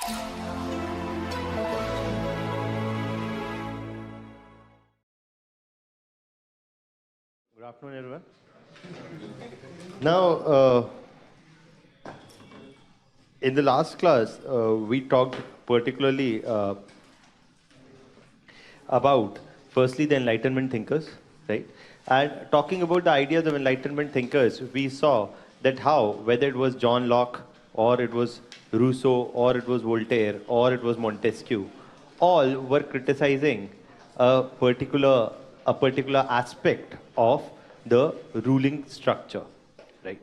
Good afternoon, everyone. Now, in the last class, we talked particularly about, firstly, the Enlightenment thinkers, right? And talking about the ideas of Enlightenment thinkers, we saw that how, whether it was John Locke, or it was Rousseau, or it was Voltaire, or it was Montesquieu, all were criticizing a particular, a particular aspect of the ruling structure, right?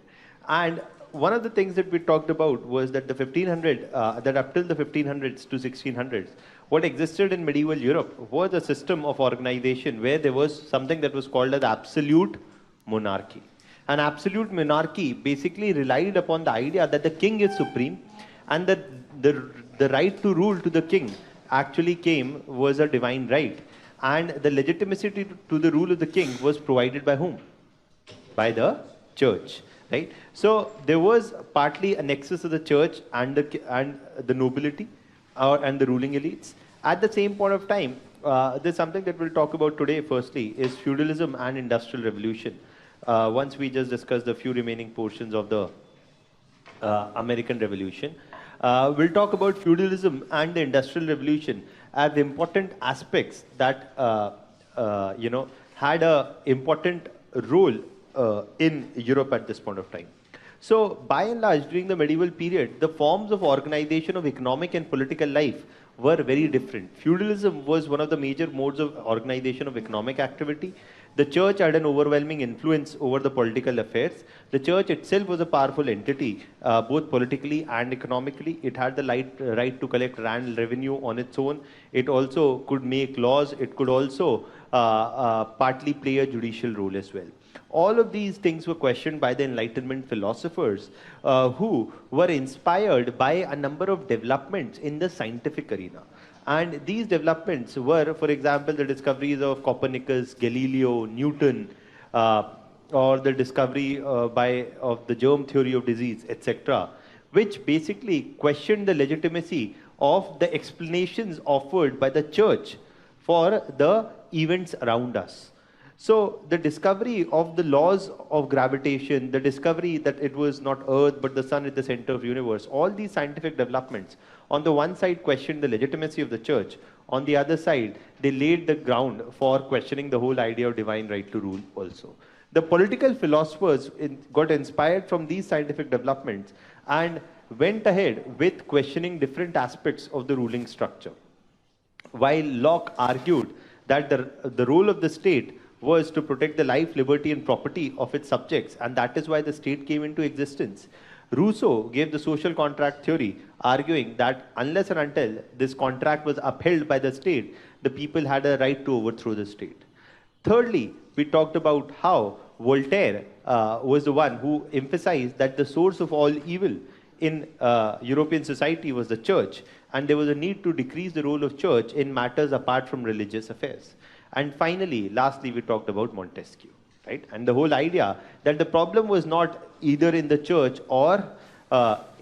And one of the things that we talked about was that the 1500, that up till the 1500s to 1600s, what existed in medieval Europe was a system of organization where there was something that was called as absolute monarchy. An absolute monarchy basically relied upon the idea that the king is supreme and that the right to rule to the king actually came was a divine right. And the legitimacy to the rule of the king was provided by whom? By the church, right? So there was partly a nexus of the church and the nobility and the ruling elites. At the same point of time, there's something that we'll talk about today. Firstly, is feudalism and industrial revolution. Once we just discussed the few remaining portions of the American Revolution, we'll talk about feudalism and the industrial revolution as important aspects that had a important role in Europe at this point of time. So, by and large, during the medieval period, the forms of organization of economic and political life were very different. Feudalism was one of the major modes of organization of economic activity. The church had an overwhelming influence over the political affairs. The church itself was a powerful entity, both politically and economically. It had the right to collect revenue on its own. It also could make laws. It could also partly play a judicial role as well. All of these things were questioned by the Enlightenment philosophers who were inspired by a number of developments in the scientific arena. And these developments were, for example, the discoveries of Copernicus, Galileo, Newton, or the discovery of the germ theory of disease, etc., which basically questioned the legitimacy of the explanations offered by the church for the events around us. So the discovery of the laws of gravitation, the discovery that it was not Earth but the sun at the center of the universe, all these scientific developments, on the one side questioned the legitimacy of the church, on the other side they laid the ground for questioning the whole idea of divine right to rule also. The political philosophers got inspired from these scientific developments and went ahead with questioning different aspects of the ruling structure. While Locke argued that the role of the state was to protect the life, liberty, and property of its subjects, and that is why the state came into existence. Rousseau gave the social contract theory, arguing that unless and until this contract was upheld by the state, the people had a right to overthrow the state. Thirdly, we talked about how Voltaire was the one who emphasized that the source of all evil in European society was the church, and there was a need to decrease the role of church in matters apart from religious affairs. And finally, lastly, we talked about Montesquieu, right? And the whole idea that the problem was not either in the church or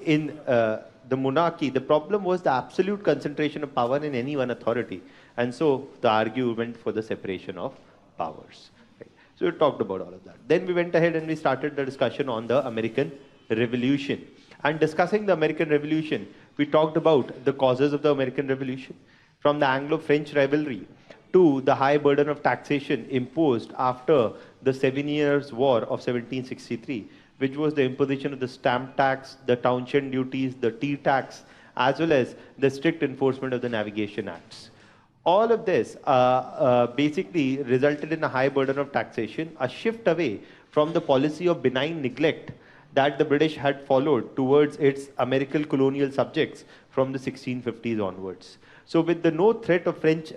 in the monarchy. The problem was the absolute concentration of power in any one authority. And so the argument for the separation of powers. Right? So we talked about all of that. Then we went ahead and we started the discussion on the American Revolution. And discussing the American Revolution, we talked about the causes of the American Revolution, from the Anglo-French rivalry to the high burden of taxation imposed after the 7 Years' War of 1763, which was the imposition of the stamp tax, the townshend duties, the tea tax, as well as the strict enforcement of the Navigation Acts. All of this basically resulted in a high burden of taxation, a shift away from the policy of benign neglect that the British had followed towards its American colonial subjects from the 1650s onwards. So with the no threat of French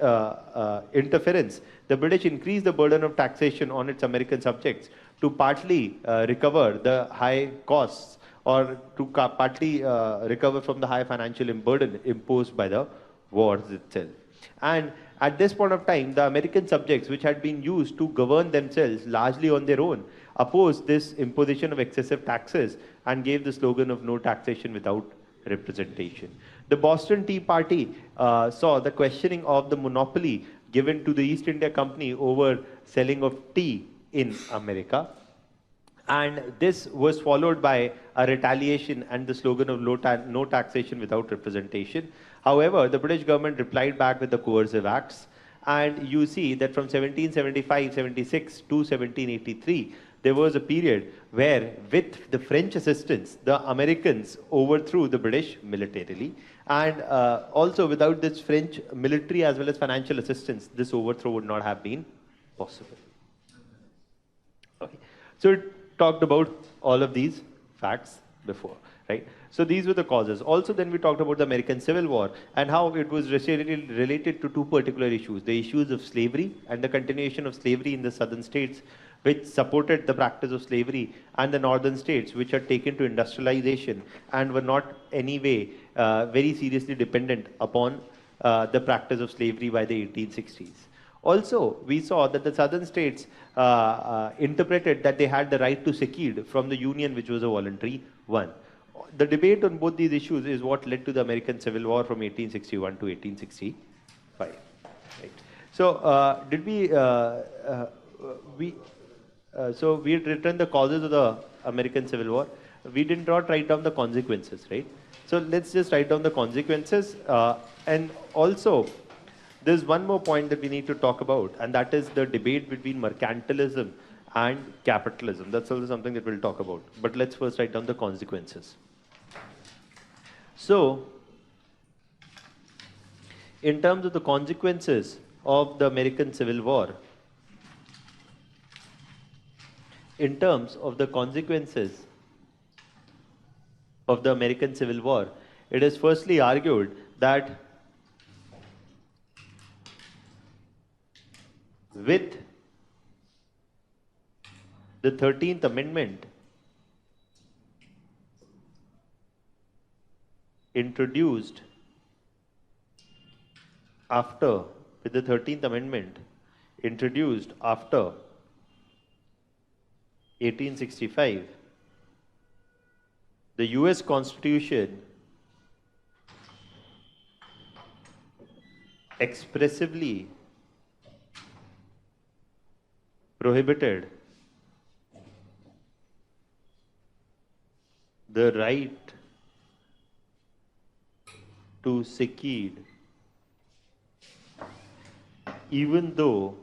interference, the British increased the burden of taxation on its American subjects to partly recover the high costs or to partly recover from the high financial burden imposed by the wars itself. And at this point of time, the American subjects, which had been used to govern themselves largely on their own, opposed this imposition of excessive taxes and gave the slogan of no taxation without representation. The Boston Tea Party saw the questioning of the monopoly given to the East India Company over selling of tea in America. And this was followed by a retaliation and the slogan of no taxation without representation. However, the British government replied back with the coercive acts. And you see that from 1775-76 to 1783, there was a period where, with the French assistance, the Americans overthrew the British militarily. And also, without this French military as well as financial assistance, this overthrow would not have been possible. Okay. So it talked about all of these facts before, right? So these were the causes. Also, then we talked about the American Civil War and how it was related to two particular issues: the issues of slavery and the continuation of slavery in the southern states, which supported the practice of slavery, and the northern states, which had taken to industrialization and were not anyway very seriously dependent upon the practice of slavery by the 1860s. Also, we saw that the southern states interpreted that they had the right to secede from the Union, which was a voluntary one. The debate on both these issues is what led to the American Civil War from 1861 to 1865. Right. So, so we had written the causes of the American Civil War. We did not write down the consequences, right? So let's just write down the consequences. And also, there's one more point that we need to talk about, and that is the debate between mercantilism and capitalism. That's also something that we'll talk about. But let's first write down the consequences. So, in terms of the consequences of the American Civil War, in terms of the consequences of the American Civil War, it is firstly argued that with the 13th Amendment introduced after, with the 13th Amendment introduced after 1865, the US Constitution expressively prohibited the right to secede, even though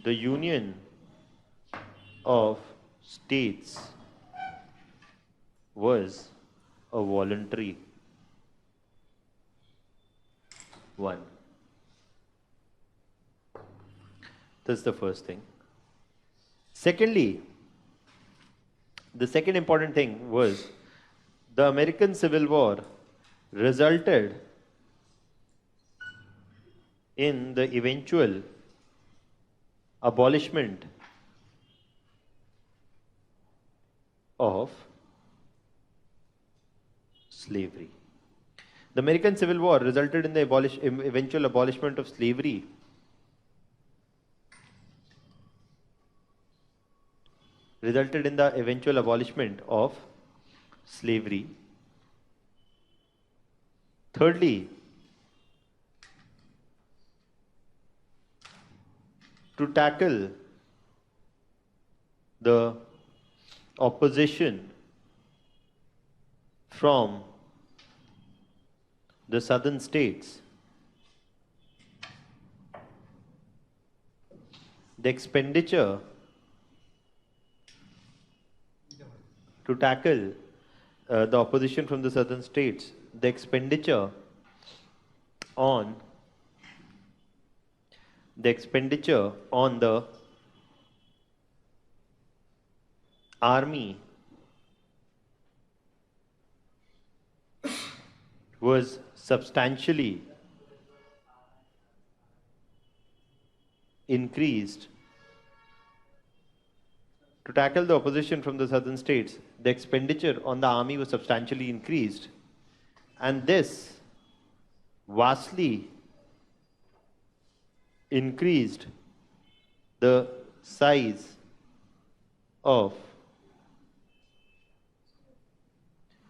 the Union of States was a voluntary one. That's the first thing. Secondly, the second important thing was the American Civil War resulted in the eventual abolishment of slavery. The American Civil War resulted in the eventual abolishment of slavery. Resulted in the eventual abolishment of slavery. Thirdly, to tackle the opposition from the southern states, the expenditure to tackle the opposition from the southern states, the expenditure on the army was substantially increased. To tackle the opposition from the southern states, the expenditure on the army was substantially increased, and this vastly increased the size of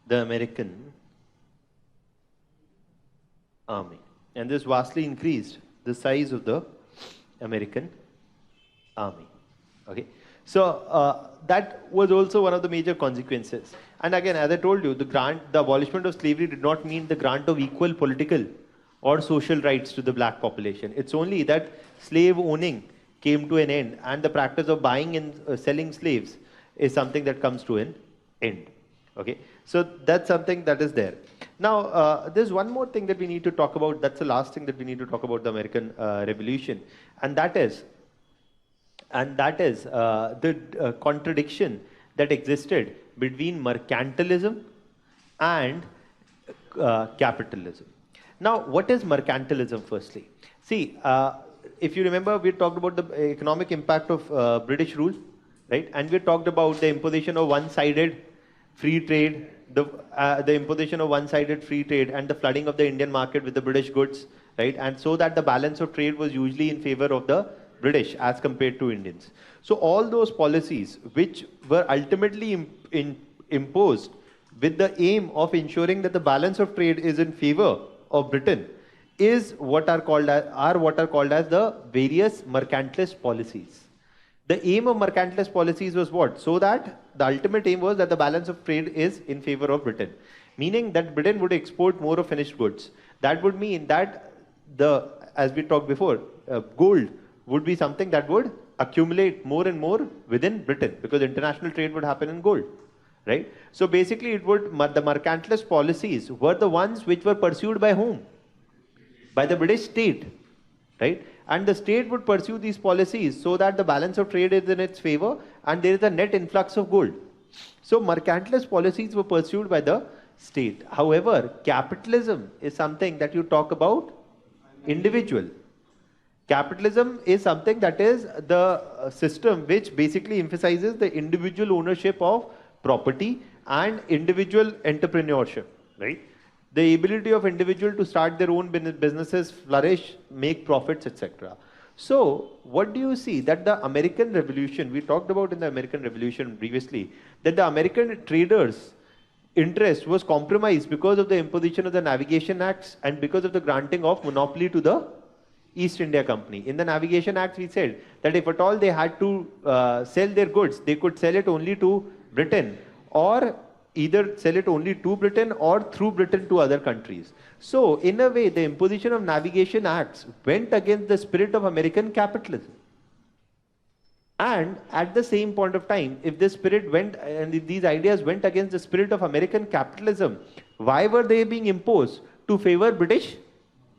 the American army. And this vastly increased the size of the American army. Okay. So that was also one of the major consequences. And again, as I told you, the abolishment of slavery did not mean the grant of equal political or social rights to the black population. It's only that slave owning came to an end, and the practice of buying and selling slaves is something that comes to an end. Okay, so that's something that is there. Now, there's one more thing that we need to talk about. That's the last thing that we need to talk about the American Revolution, and that is the contradiction that existed between mercantilism and capitalism. Now, what is mercantilism firstly? See, if you remember, we talked about the economic impact of British rule, right? And we talked about the imposition of one-sided free trade, the imposition of one-sided free trade and the flooding of the Indian market with the British goods, right? And so that the balance of trade was usually in favor of the British as compared to Indians. So all those policies which were ultimately imposed with the aim of ensuring that the balance of trade is in favor of Britain is what are called as the various mercantilist policies. The aim of mercantilist policies was what? So that the ultimate aim was that the balance of trade is in favor of Britain, meaning that Britain would export more of finished goods. That would mean that as we talked before, gold would be something that would accumulate more and more within Britain because international trade would happen in gold, right? So basically the mercantilist policies were the ones which were pursued by whom? By the British state, right? And the state would pursue these policies so that the balance of trade is in its favor and there is a net influx of gold. So mercantilist policies were pursued by the state. However, capitalism is something that you talk about individual. Capitalism is something that is the system which basically emphasizes the individual ownership of property and individual entrepreneurship, right? The ability of individual to start their own businesses, flourish, make profits, etc. So what do you see that the American Revolution, we talked about in the American Revolution previously, that the American traders' interest was compromised because of the imposition of the Navigation Acts and because of the granting of monopoly to the East India Company. In the Navigation Act, we said that if at all they had to sell their goods, they could sell it only to Britain or either sell it only to Britain or through Britain to other countries. So, in a way, the imposition of Navigation Acts went against the spirit of American capitalism. And at the same point of time, if this spirit went and if these ideas went against the spirit of American capitalism, why were they being imposed? To favor British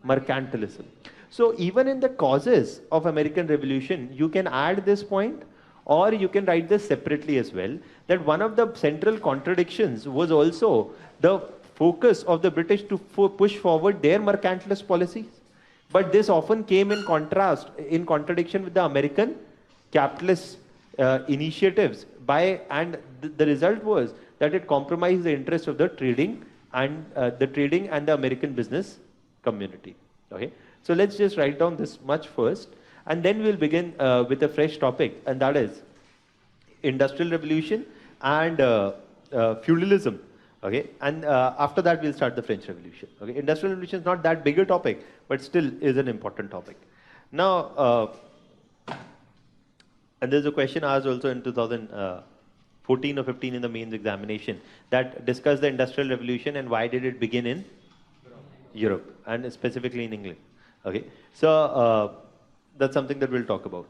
mercantilism. So even in the causes of American Revolution, you can add this point or you can write this separately as well, that one of the central contradictions was also the focus of the British to push forward their mercantilist policies. But this often came in contradiction with the American capitalist initiatives and the result was that it compromised the interest of the trading and the American business community. Okay. So let's just write down this much first, and then we'll begin with a fresh topic, and that is Industrial Revolution and feudalism. Okay, and after that we'll start the French Revolution. Okay, Industrial Revolution is not that big a topic, but still is an important topic. Now, and there's a question asked also in 2014 or 15 in the mains examination that discussed the Industrial Revolution and why did it begin in Europe and specifically in England. Okay, so that's something that we'll talk about.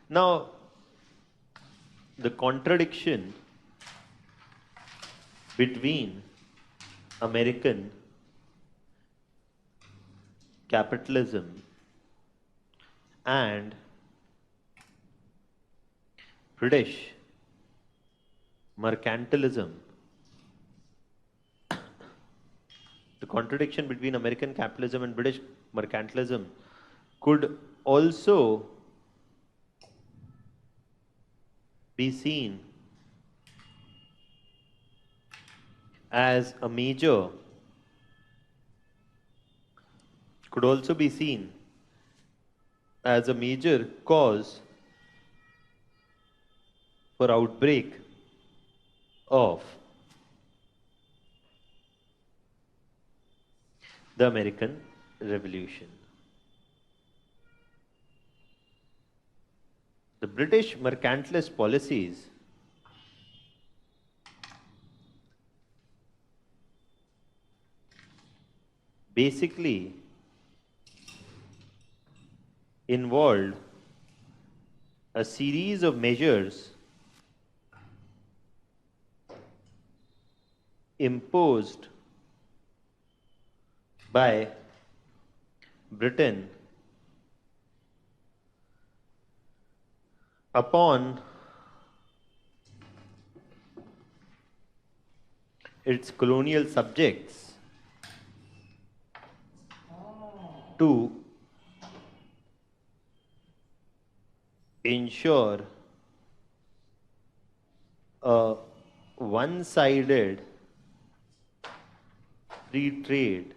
Now, the contradiction between American capitalism and British mercantilism. The contradiction between American capitalism and British mercantilism could also be seen as a major, cause, for outbreak of the American Revolution. The British mercantilist policies basically involved a series of measures imposed by Britain upon its colonial subjects to ensure a one-sided free trade,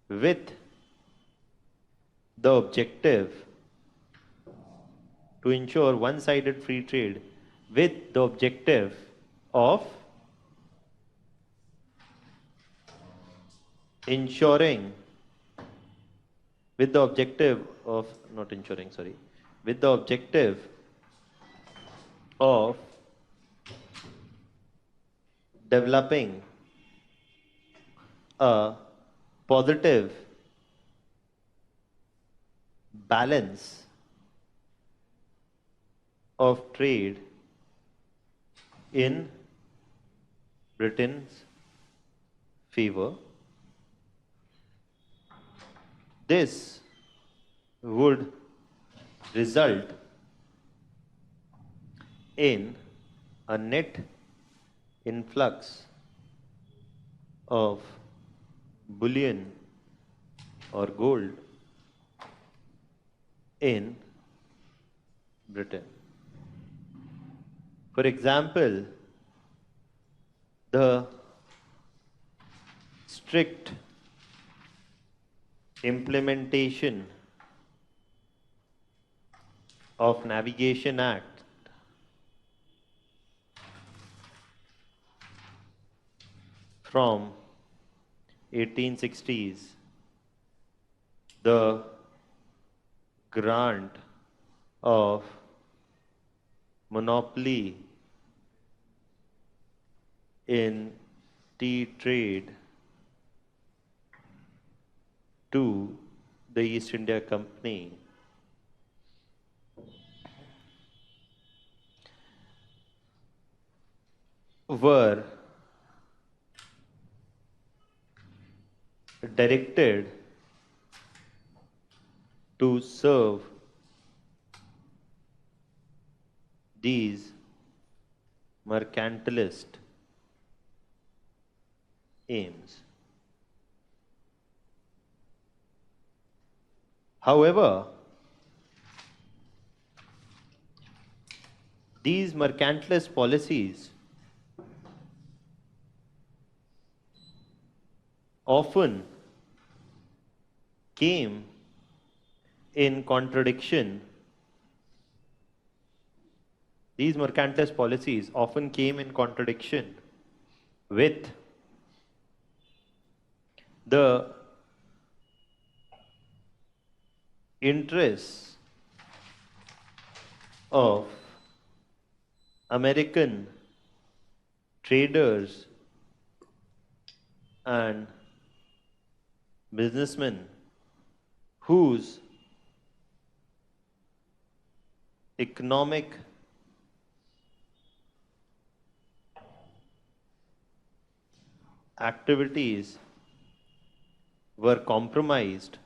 with the objective to ensure one-sided free trade with the objective of ensuring with the objective of not ensuring sorry with the objective of developing a positive balance of trade in Britain's favor. This would result in a net influx of bullion or gold in Britain. For example, the strict implementation of Navigation Act from 1860s, the grant of monopoly in tea trade to the East India Company were directed to serve these mercantilist aims. However, these mercantilist policies often came in contradiction. These mercantilist policies often came in contradiction with the interests of American traders and businessmen whose economic activities were compromised,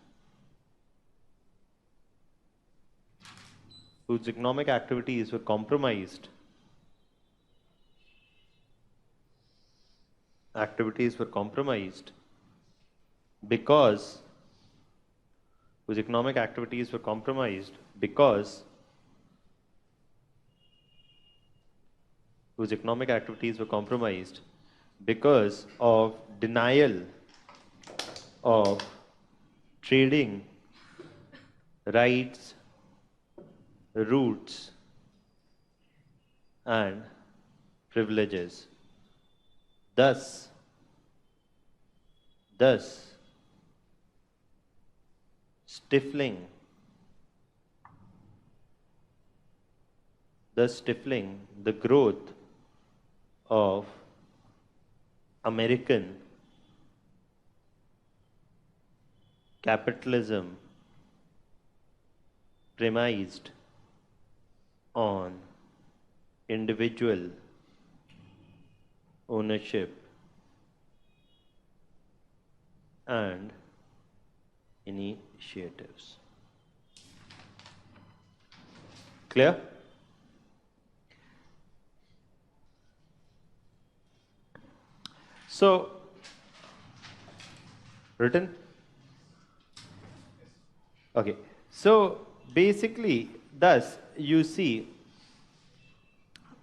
because whose economic activities were compromised because of denial of trading rights roots and privileges, thus stifling the growth of American capitalism premised on individual ownership and initiatives. Clear? So, written? Okay. So, basically, thus, you see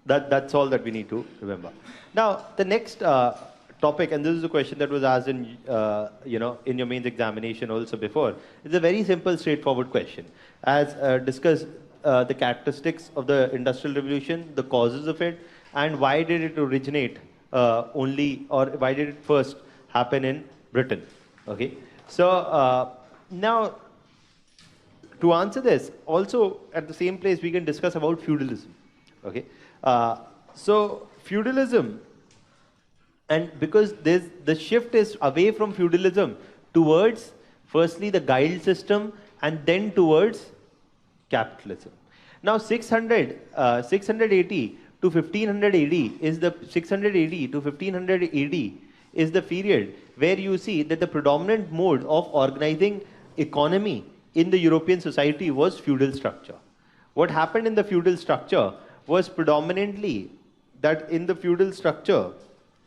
that's all that we need to remember. Now, the next topic, and this is a question that was asked in, in your mains examination also before. It's a very simple, straightforward question. As discussed, the characteristics of the Industrial Revolution, the causes of it, and why did it originate why did it first happen in Britain? Okay. So now, to answer this, also at the same place we can discuss about feudalism. Okay. So feudalism, and because the shift is away from feudalism towards firstly the guild system and then towards capitalism. Now 680 to 1500 AD is the 680 to 1500 AD is the period where you see that the predominant mode of organizing economy in the European society was feudal structure. What happened in the feudal structure was predominantly that in the feudal structure,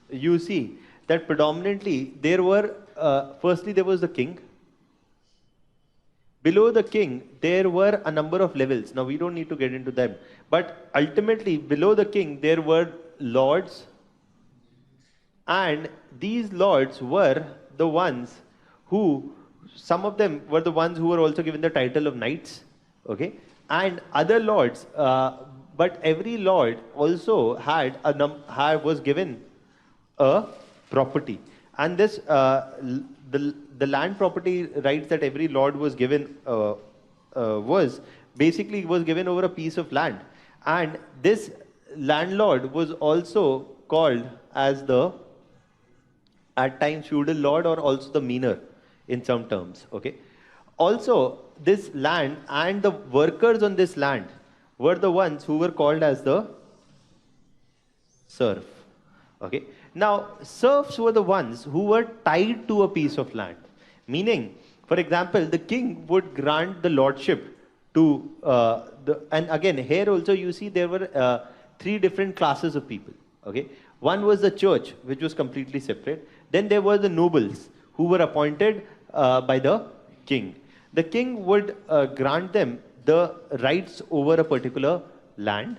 you see that predominantly there were, firstly there was the king. Below the king, there were a number of levels. Now we don't need to get into them. But ultimately, below the king, there were lords. And these lords were the ones who, some of them were the ones who were also given the title of knights. Okay? And other lords, but every lord also had was given a property. And this, the land property rights that every lord was given was given over a piece of land. And this landlord was also called as the, at times, feudal lord or also the meaner in some terms. Okay. Also, this land and the workers on this land were the ones who were called as the serf. Okay. Now, serfs were the ones who were tied to a piece of land. Meaning, for example, the king would grant the lordship to and again, here also you see there were three different classes of people. Okay. One was the church, which was completely separate. Then there were the nobles who were appointed by the king. The king would grant them the rights over a particular land.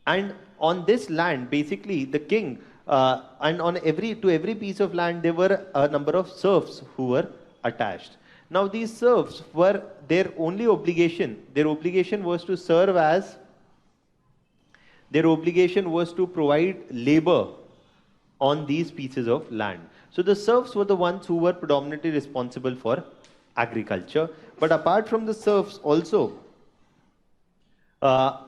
And on this land, basically, the king, and on every piece of land, there were a number of serfs who were attached. Now, these serfs were their only obligation. Their obligation was to serve as, their obligation was to provide labor on these pieces of land. So the serfs were the ones who were predominantly responsible for agriculture. But apart from the serfs also,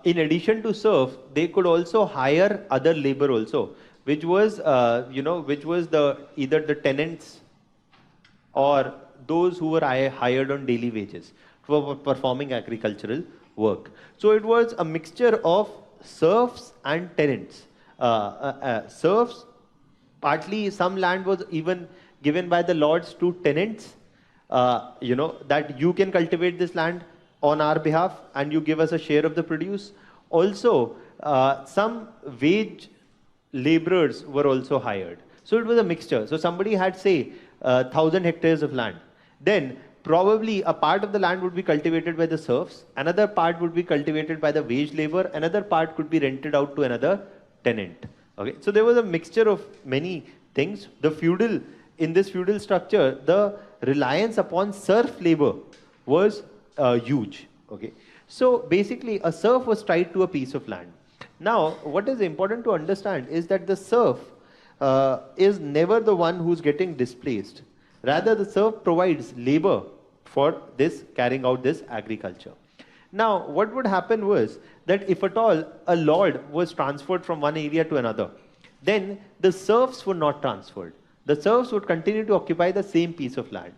in addition to serf, they could also hire other labor also, which was, either the tenants or those who were hired on daily wages for performing agricultural work. So it was a mixture of serfs and tenants. Serfs, partly some land was even given by the lords to tenants, that you can cultivate this land on our behalf and you give us a share of the produce. Also, some wage laborers were also hired. So it was a mixture. So somebody had, say, 1,000 hectares of land. Then probably a part of the land would be cultivated by the serfs, another part would be cultivated by the wage labor, another part could be rented out to another tenant. Okay, so there was a mixture of many things. In this feudal structure, the reliance upon serf labor was huge. Okay, So basically a serf was tied to a piece of land. Now what is important to understand is that the serf is never the one who's getting displaced. Rather, the serf provides labor for this carrying out this agriculture. Now, what would happen was that if at all a lord was transferred from one area to another, then the serfs were not transferred. The serfs would continue to occupy the same piece of land.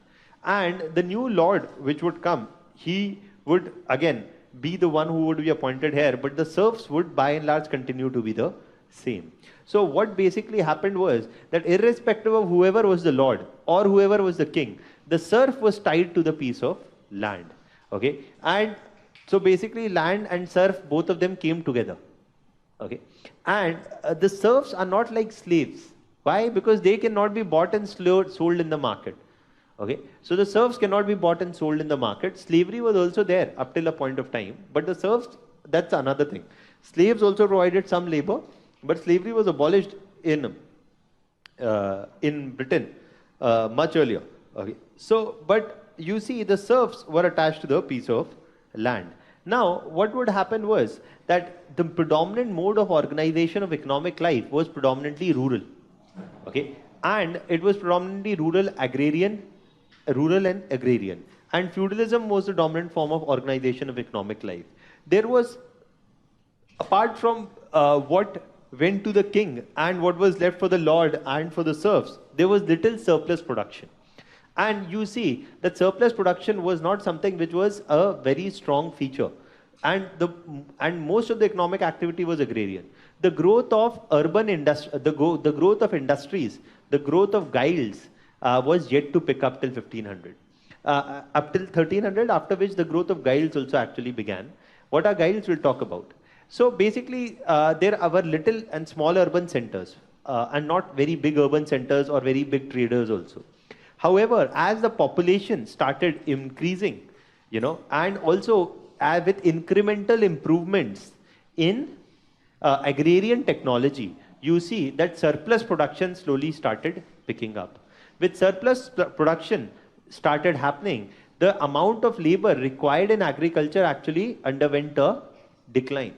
And the new lord which would come, he would again be the one who would be appointed here, but the serfs would by and large continue to be the same. So what basically happened was that irrespective of whoever was the lord or whoever was the king, the serf was tied to the piece of land. Okay, and so basically land and serf, both of them came together. Okay, and the serfs are not like slaves. Why? Because they cannot be bought and sold in the market. Okay, so the serfs cannot be bought and sold in the market. Slavery was also there up till a point of time, but the serfs, that's another thing. Slaves also provided some labor, but slavery was abolished in Britain much earlier. Okay, so but you see, the serfs were attached to the piece of land. Now, what would happen was that the predominant mode of organization of economic life was predominantly rural. Okay, and it was predominantly rural and agrarian, and feudalism was the dominant form of organization of economic life. There was, apart from what went to the king and what was left for the lord and for the serfs, there was little surplus production. And you see that surplus production was not something which was a very strong feature. And most of the economic activity was agrarian. The growth of urban industry, the growth of industries, the growth of guilds was yet to pick up till 1500. Up till 1300, after which the growth of guilds also actually began. What are guilds? We'll talk about. So basically, there are little and small urban centers and not very big urban centers or very big traders also. However, as the population started increasing, and also with incremental improvements in agrarian technology, you see that surplus production slowly started picking up. With surplus production started happening, the amount of labor required in agriculture actually underwent a decline.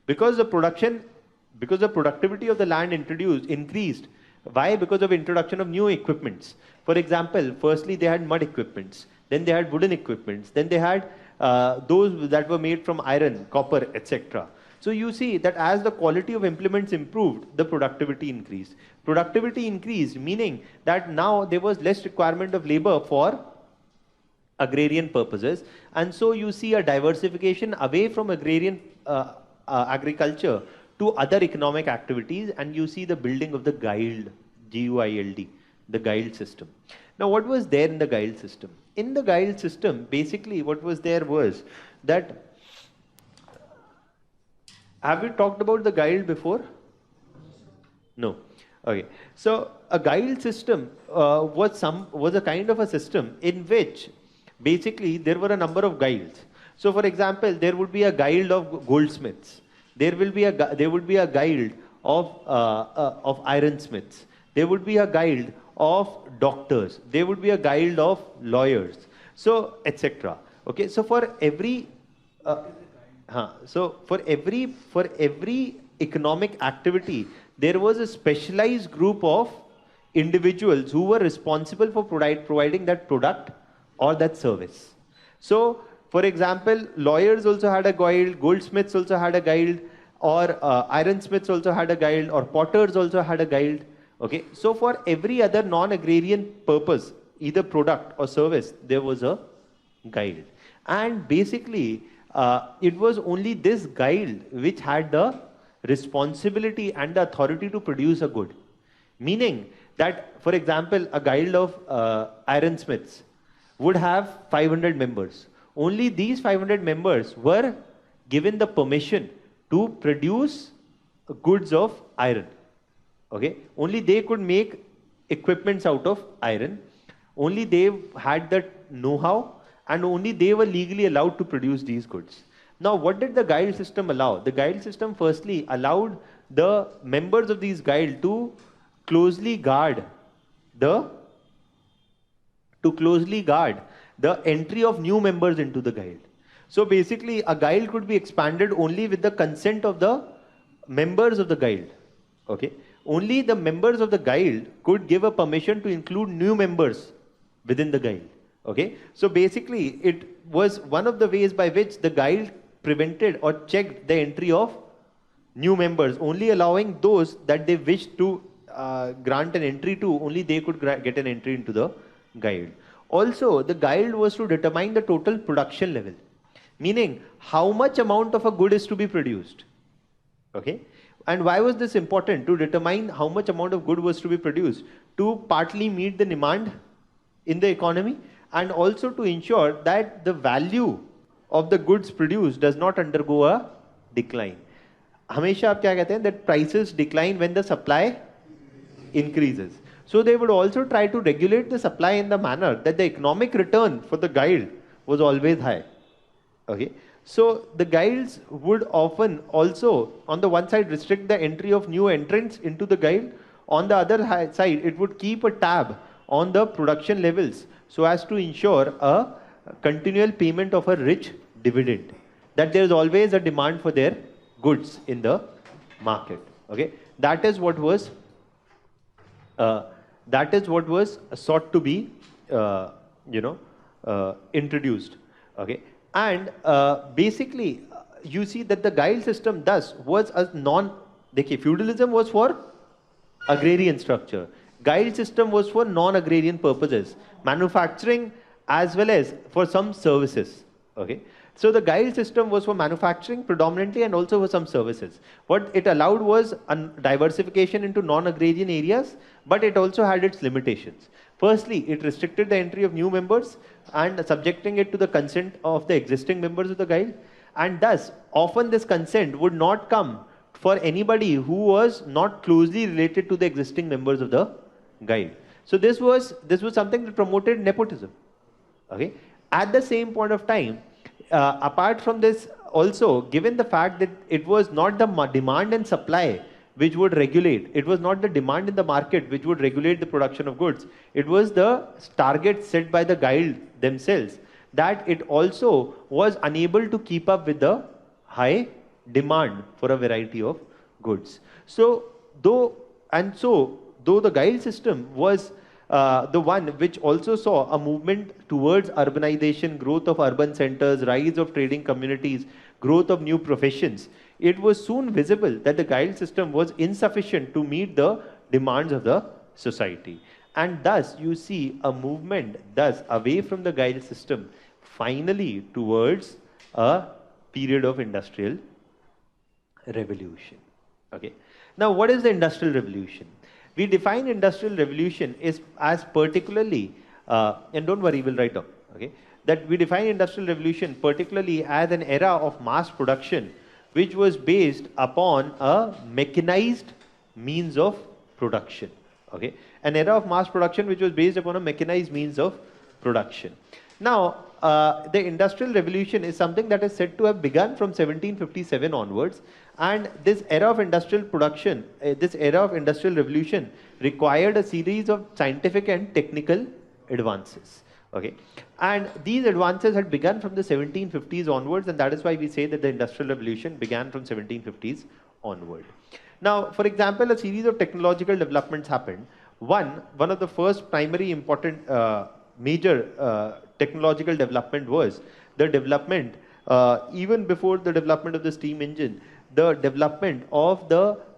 Because the productivity of the land increased. Why? Because of introduction of new equipments. For example, firstly they had mud equipments, then they had wooden equipments, then they had those that were made from iron, copper, etc. So you see that as the quality of implements improved, the productivity increased. Productivity increased, meaning that now there was less requirement of labor for agrarian purposes, and so you see a diversification away from agrarian agriculture to other economic activities, and you see the building of the guild, G-U-I-L-D, the guild system. Now, what was there in the guild system? In the guild system, basically what was there was that, have we talked about the guild before? No. Okay. So a guild system was a kind of a system in which basically there were a number of guilds. So for example, there would be a guild of goldsmiths. There would be a guild of ironsmiths. There would be a guild of doctors. There would be a guild of lawyers. So etc. Okay. So for every for every economic activity, there was a specialized group of individuals who were responsible for providing that product or that service. So, for example, lawyers also had a guild, goldsmiths also had a guild, or ironsmiths also had a guild, or potters also had a guild. Okay, so for every other non-agrarian purpose, either product or service, there was a guild. And basically, it was only this guild which had the responsibility and the authority to produce a good. Meaning that, for example, a guild of ironsmiths would have 500 members. Only these 500 members were given the permission to produce goods of iron. Okay, only they could make equipments out of iron. Only they had that know-how, and only they were legally allowed to produce these goods. Now, what did the guild system allow? The guild system firstly allowed the members of these guild to closely guard the entry of new members into the guild. So basically, a guild could be expanded only with the consent of the members of the guild. Okay, only the members of the guild could give a permission to include new members within the guild. Okay, so basically, it was one of the ways by which the guild prevented or checked the entry of new members, only allowing those that they wished to grant an entry to, only they could get an entry into the guild. Also, the guild was to determine the total production level, meaning how much amount of a good is to be produced. Okay, and why was this important? To determine how much amount of good was to be produced, to partly meet the demand in the economy, and also to ensure that the value of the goods produced does not undergo a decline. हमेशा आप क्या कहते हैं that prices decline when the supply increases. So they would also try to regulate the supply in the manner that the economic return for the guild was always high. Okay, so the guilds would often also, on the one side, restrict the entry of new entrants into the guild. On the other side, it would keep a tab on the production levels so as to ensure a continual payment of a rich dividend, that there is always a demand for their goods in the market. Okay, that is what was sought to be introduced. Okay, and basically you see that the guild system thus was a feudalism was for agrarian structure, guild system was for non-agrarian purposes, manufacturing as well as for some services. Okay, so the guild system was for manufacturing predominantly and also for some services. What it allowed was a diversification into non-agrarian areas, but it also had its limitations. Firstly, it restricted the entry of new members and subjecting it to the consent of the existing members of the guild, and thus often this consent would not come for anybody who was not closely related to the existing members of the guild. So this was something that promoted nepotism. Okay, at the same point of time, apart from this, also given the fact that it was not the demand and supply which would regulate, it was not the demand in the market which would regulate the production of goods, it was the target set by the guild themselves, that it also was unable to keep up with the high demand for a variety of goods. So though the guild system was the one which also saw a movement towards urbanization, growth of urban centers, rise of trading communities, growth of new professions, it was soon visible that the guild system was insufficient to meet the demands of the society. And thus you see a movement thus away from the guild system, finally towards a period of industrial revolution. Okay. Now what is the industrial revolution? We define industrial revolution as particularly, and don't worry, we'll write down, okay, that we define industrial revolution particularly as an era of mass production which was based upon a mechanized means of production. Okay, an era of mass production which was based upon a mechanized means of production. Now, the industrial revolution is something that is said to have begun from 1757 onwards, and this era of industrial production, this era of industrial revolution required a series of scientific and technical advances. Okay, and these advances had begun from the 1750s onwards, and that is why we say that the industrial revolution began from 1750s onward. Now, for example, a series of technological developments happened. One of the first primary important major technological development was the development, even before the development of the steam engine, the development of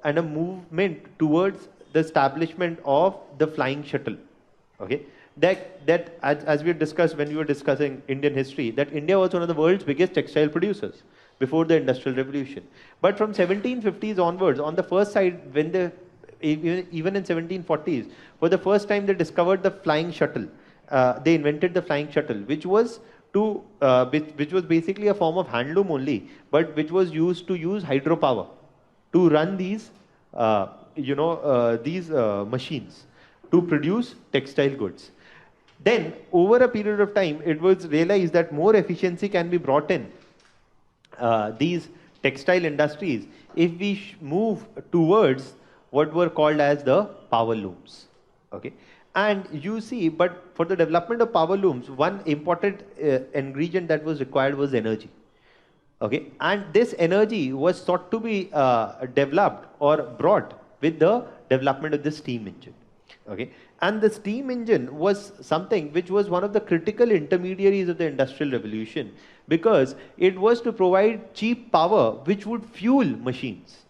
and a movement towards the establishment of the flying shuttle. Okay, that as we discussed when we were discussing Indian history, that India was one of the world's biggest textile producers before the industrial revolution. But from 1750s onwards, on the first side, when even in 1740s, for the first time they discovered the flying shuttle. They invented the flying shuttle, which was basically a form of handloom only, but which was used to use hydropower to run these machines to produce textile goods. Then, over a period of time, it was realized that more efficiency can be brought in these textile industries if we move towards what were called as the power looms. Okay, and you see, but for the development of power looms, one important ingredient that was required was energy. Okay, and this energy was thought to be developed or brought with the development of the steam engine. Okay, and the steam engine was something which was one of the critical intermediaries of the industrial revolution, because it was to provide cheap power which would fuel machines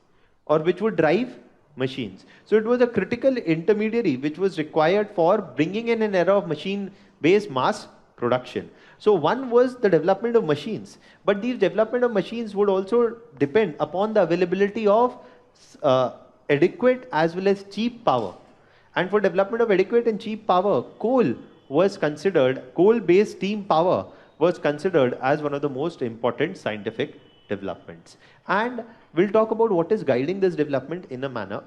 or which would drive machines. So it was a critical intermediary which was required for bringing in an era of machine based mass production. So one was the development of machines, but these development of machines would also depend upon the availability of adequate as well as cheap power. And for development of adequate and cheap power, coal-based steam power was considered as one of the most important scientific developments. And we'll talk about what is guiding this development in a while,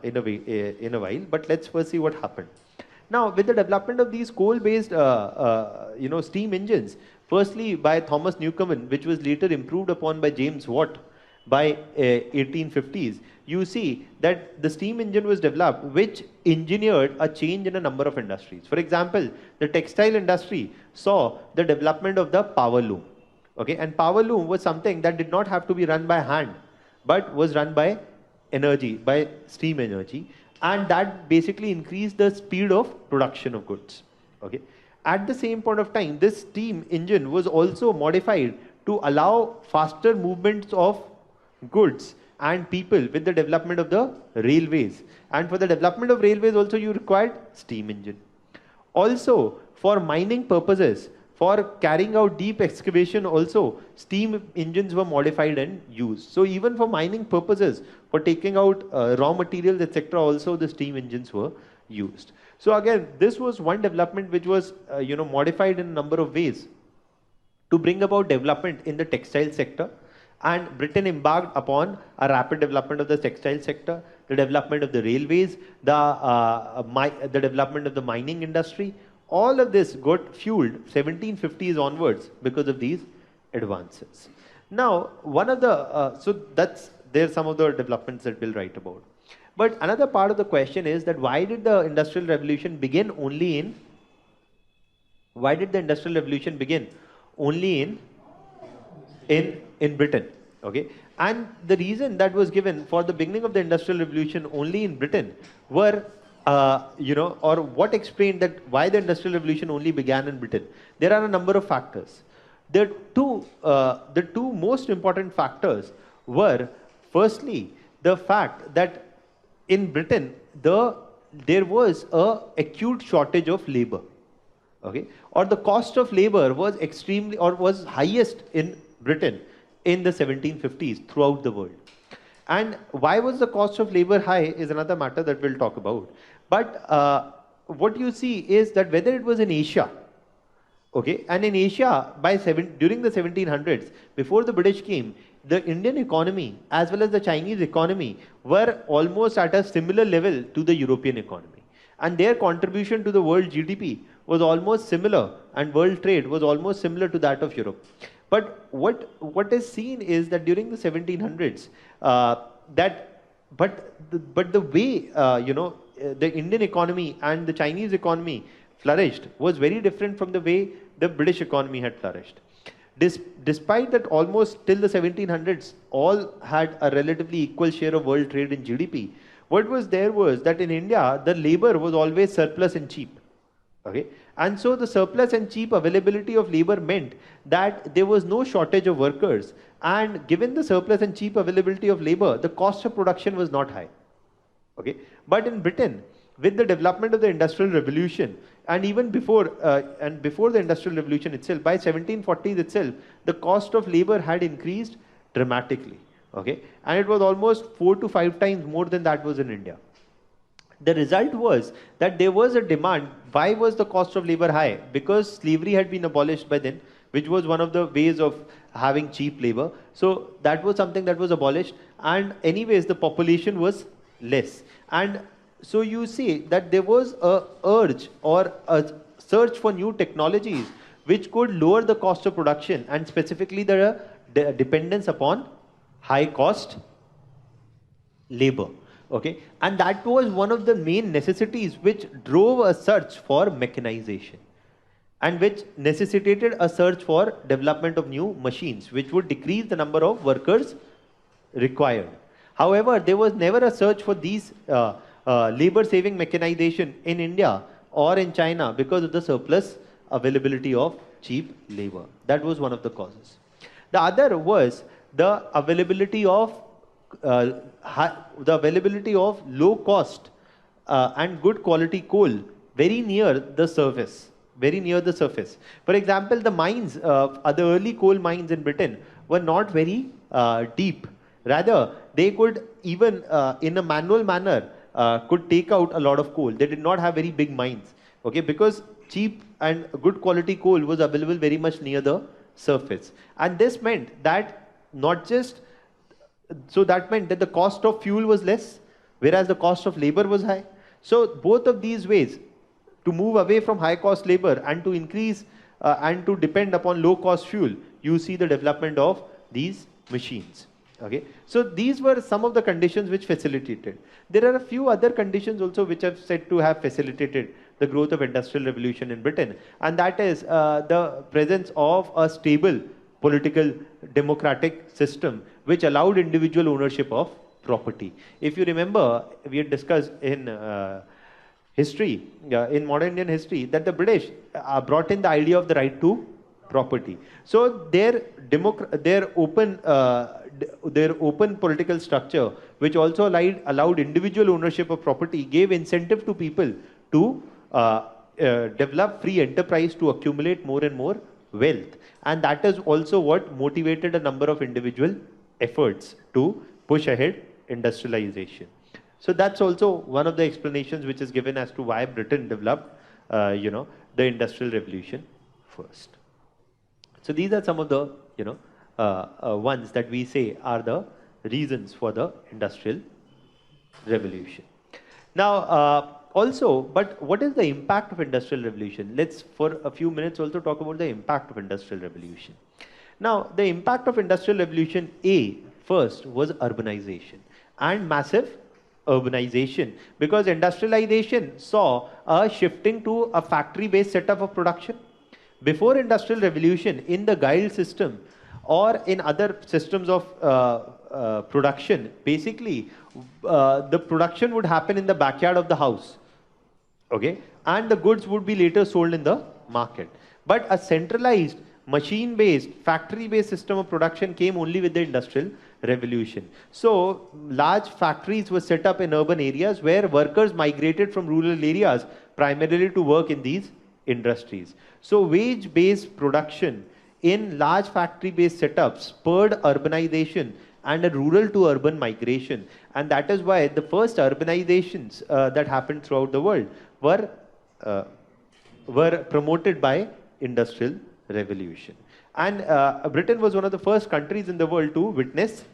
but let's first see what happened. Now, with the development of these coal-based, steam engines, firstly by Thomas Newcomen, which was later improved upon by James Watt by 1850s, you see that the steam engine was developed, which engineered a change in a number of industries. For example, the textile industry saw the development of the power loom. Okay, and power loom was something that did not have to be run by hand, but was run by energy, by steam energy, and that basically increased the speed of production of goods. Okay, at the same point of time, this steam engine was also modified to allow faster movements of goods and people with the development of the railways. And for the development of railways also you required steam engine. Also for mining purposes, for carrying out deep excavation also, steam engines were modified and used. So even for mining purposes, for taking out raw materials, etc., also the steam engines were used. So again, this was one development which was modified in a number of ways to bring about development in the textile sector. And Britain embarked upon a rapid development of the textile sector, the development of the railways, the development of the mining industry. All of this got fueled 1750s onwards because of these advances. Now, there's some of the developments that we'll write about. But another part of the question is that why did the Industrial Revolution begin only in Britain? Okay, and the reason that was given for the beginning of the Industrial Revolution only in Britain were, or what explained that why the Industrial Revolution only began in Britain. There are a number of factors. The two most important factors were, firstly, the fact that in Britain there was a acute shortage of labor. Okay, or the cost of labor was was highest in Britain in the 1750s throughout the world. And why was the cost of labor high is another matter that we'll talk about. But what you see is that whether it was in Asia, okay, and in Asia during the 1700s, before the British came, the Indian economy as well as the Chinese economy were almost at a similar level to the European economy. And their contribution to the world GDP was almost similar, and world trade was almost similar to that of Europe. But what is seen is that during the 1700s, the way the Indian economy and the Chinese economy flourished was very different from the way the British economy had flourished. Despite that, almost till the 1700s, all had a relatively equal share of world trade in GDP. What was there was that in India, the labor was always surplus and cheap. Okay, and so the surplus and cheap availability of labor meant that there was no shortage of workers, and given the surplus and cheap availability of labor, the cost of production was not high. Okay, but in Britain, with the development of the Industrial Revolution, and even before the Industrial Revolution itself, by 1740s itself, the cost of labor had increased dramatically. Okay, and it was almost 4 to 5 times more than that was in India. The result was that there was a demand. Why was the cost of labor high? Because slavery had been abolished by then, which was one of the ways of having cheap labor. So that was something that was abolished, and anyways the population was less. And so you see that there was a urge or a search for new technologies which could lower the cost of production, and specifically the dependence upon high cost labor. Okay, and that was one of the main necessities which drove a search for mechanization. and which necessitated a search for development of new machines, which would decrease the number of workers required. However, there was never a search for these labor-saving mechanization in India or in China because of the surplus availability of cheap labor. That was one of the causes. The other was the availability of low cost and good quality coal very near the surface. Very near the surface. For example, the mines, the early coal mines in Britain were not very deep. Rather, they could even in a manual manner could take out a lot of coal. They did not have very big mines, okay, because cheap and good quality coal was available very much near the surface. And this meant that not just, so that meant that the cost of fuel was less, whereas the cost of labor was high. So both of these ways, to move away from high cost labor and to increase and to depend upon low cost fuel, you see the development of these machines. Okay, so these were some of the conditions which facilitated. There are a few other conditions also which are said to have facilitated the growth of industrial revolution in Britain, and that is the presence of a stable political democratic system which allowed individual ownership of property. If you remember, we had discussed in history, in modern Indian history, that the British brought in the idea of the right to property. So their open political structure, which also allowed individual ownership of property, gave incentive to people to develop free enterprise to accumulate more and more wealth. And that is also what motivated a number of individual efforts to push ahead industrialization. So that's also one of the explanations which is given as to why Britain developed, the industrial revolution first. So these are some of the, ones that we say are the reasons for the industrial revolution. Now, also, but what is the impact of industrial revolution? Let's, for a few minutes, also talk about the impact of industrial revolution. Now, the impact of industrial revolution, first was urbanization and massive urbanization, because industrialization saw a shifting to a factory-based setup of production. Before industrial revolution, in the guild system or in other systems of production, basically the production would happen in the backyard of the house, okay, and the goods would be later sold in the market. But a centralized, machine-based, factory-based system of production came only with the industrial revolution. So large factories were set up in urban areas where workers migrated from rural areas primarily to work in these industries. So wage-based production in large factory-based setups spurred urbanization and a rural to urban migration. And that is why the first urbanizations that happened throughout the world were promoted by industrial revolution. And Britain was one of the first countries in the world to witness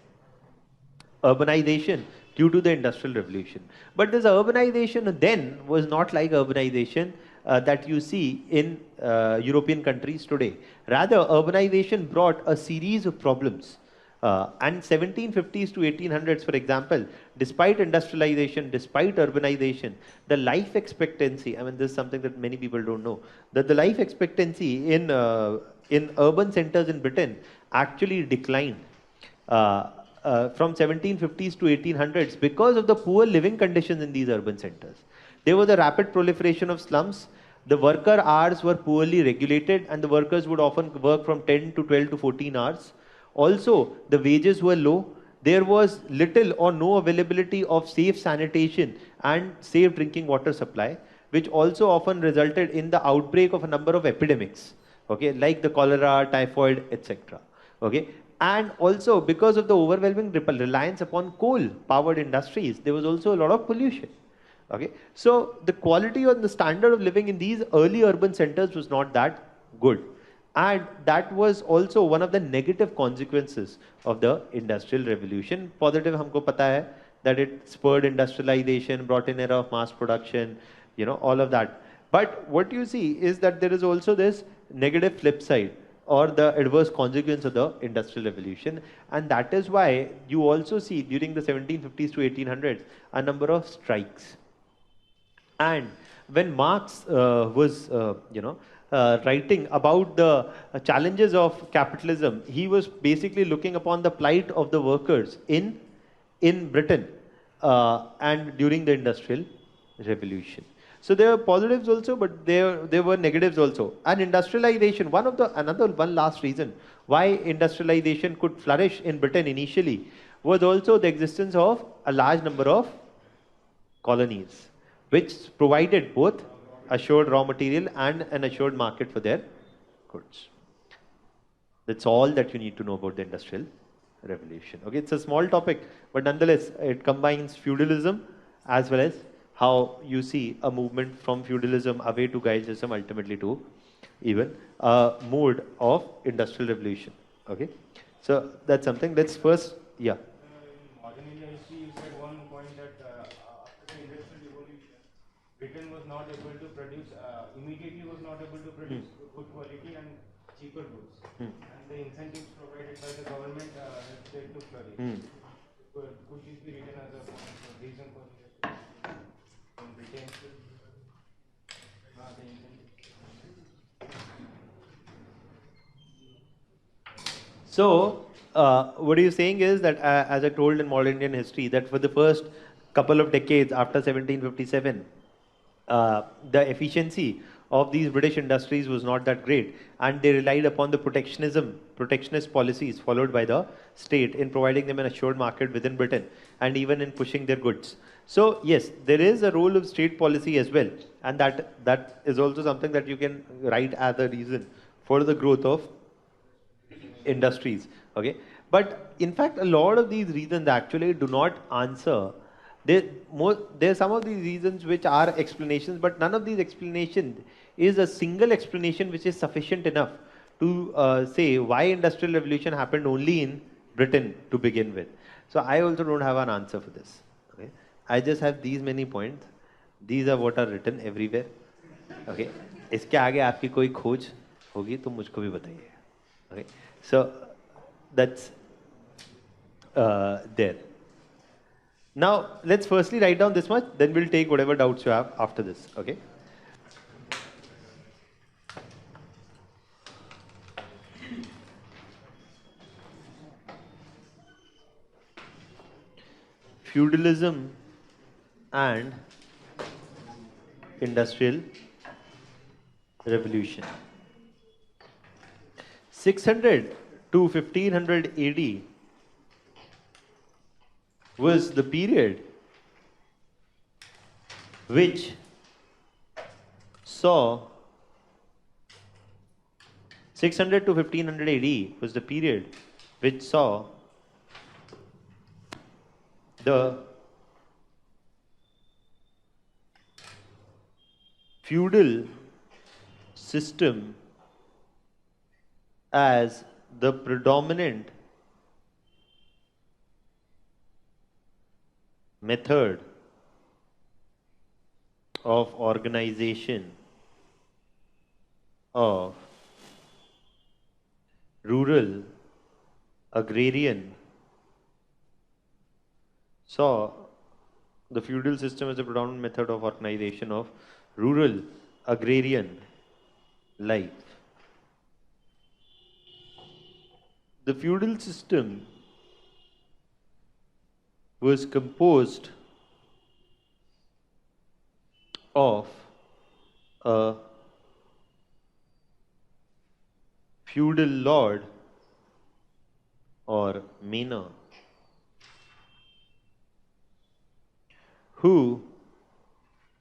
urbanization due to the industrial revolution. But this urbanization then was not like urbanization that you see in European countries today. Rather, urbanization brought a series of problems. And 1750s to 1800s, for example, despite industrialization, despite urbanization, the life expectancy, I mean, this is something that many people don't know, that the life expectancy in urban centers in Britain actually declined from 1750s to 1800s because of the poor living conditions in these urban centers. There was a rapid proliferation of slums. The worker hours were poorly regulated, and the workers would often work from 10 to 12 to 14 hours. Also, the wages were low. There was little or no availability of safe sanitation and safe drinking water supply, which also often resulted in the outbreak of a number of epidemics, okay, like the cholera, typhoid, etc. Okay, and also because of the overwhelming reliance upon coal-powered industries, there was also a lot of pollution. Okay, so the quality and the standard of living in these early urban centers was not that good. And that was also one of the negative consequences of the industrial revolution. Positive humko pata hai that it spurred industrialization, brought in era of mass production, all of that. But what you see is that there is also this negative flip side or the adverse consequence of the industrial revolution. And that is why you also see during the 1750s to 1800s a number of strikes. And when Marx was, writing about the challenges of capitalism, he was basically looking upon the plight of the workers in Britain and during the Industrial Revolution. So there were positives also, but there were negatives also. And industrialization, one last reason why industrialization could flourish in Britain initially was also the existence of a large number of colonies, which provided both assured raw material and an assured market for their goods. That's all that you need to know about the Industrial Revolution. Okay, it's a small topic, but nonetheless, it combines feudalism as well as how you see a movement from feudalism away to guild system, ultimately to even a mode of Industrial Revolution. Okay, so that's something. Let's first, yeah. Modern India history, you said one point that after the Industrial Revolution, Britain was not able to produce, immediately was not able to produce good quality and cheaper goods. And the incentives provided by the government helped it to flourish. Could this be written as a reason for this in Britain? The incentives. So, what you're saying is that, as I told in modern Indian history, that for the first couple of decades after 1757, the efficiency of these British industries was not that great, and they relied upon the protectionist policies followed by the state in providing them an assured market within Britain and even in pushing their goods. So yes, there is a role of state policy as well, and that is also something that you can write as a reason for the growth of industries. Okay, but in fact, a lot of these reasons actually do not answer. There are some of these reasons which are explanations, but none of these explanations is a single explanation which is sufficient enough to say why industrial revolution happened only in Britain to begin with. So I also don't have an answer for this. Okay, I just have these many points. These are what are written everywhere. Okay, इसके आगे आपकी कोई खोज होगी तो मुझको भी बताइए. Okay, so that's there. Now, let's firstly write down this much, then we'll take whatever doubts you have after this. Okay. Feudalism and Industrial Revolution. 600 to 1500 AD was the period which saw 600 to 1500 AD was the period which saw the feudal system as the predominant method of organization of rural agrarian saw the feudal system as a predominant method of organization of rural agrarian life. The feudal system was composed of a feudal lord or manor who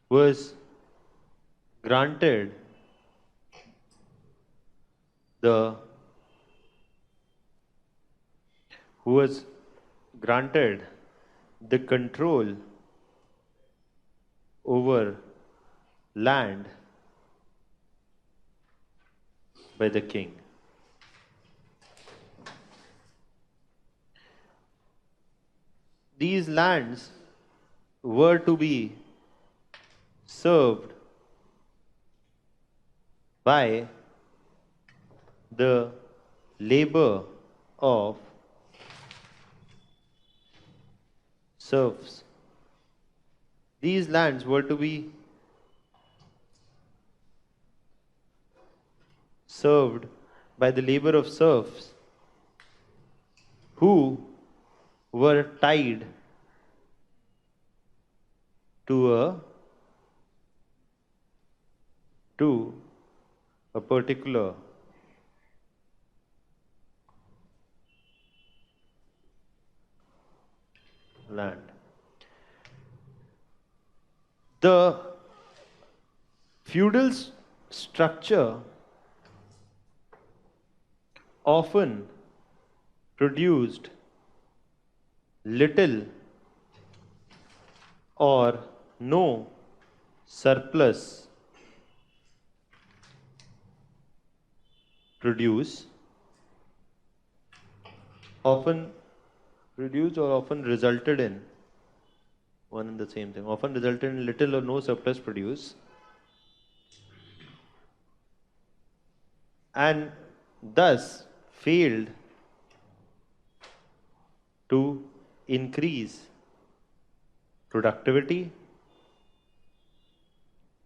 was granted the control over land by the king. These lands were to be served by the labor of serfs. These lands were to be served by the labor of serfs who were tied to a particular land. The feudal structure often produced little or no surplus produce, often produced or often resulted in one and the same thing, often resulted in little or no surplus produce, and thus failed to increase productivity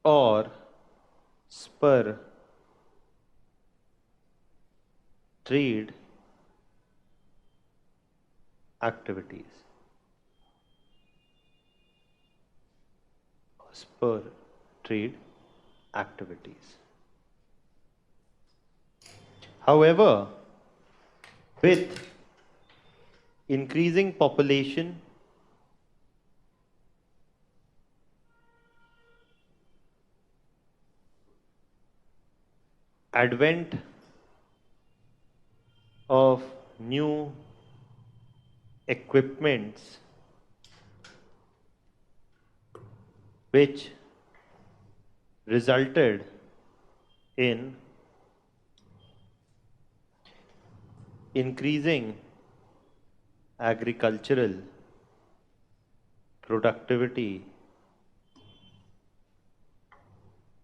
or spur trade activities. Spur trade activities. However, with increasing population, advent of new equipments which resulted in increasing agricultural productivity,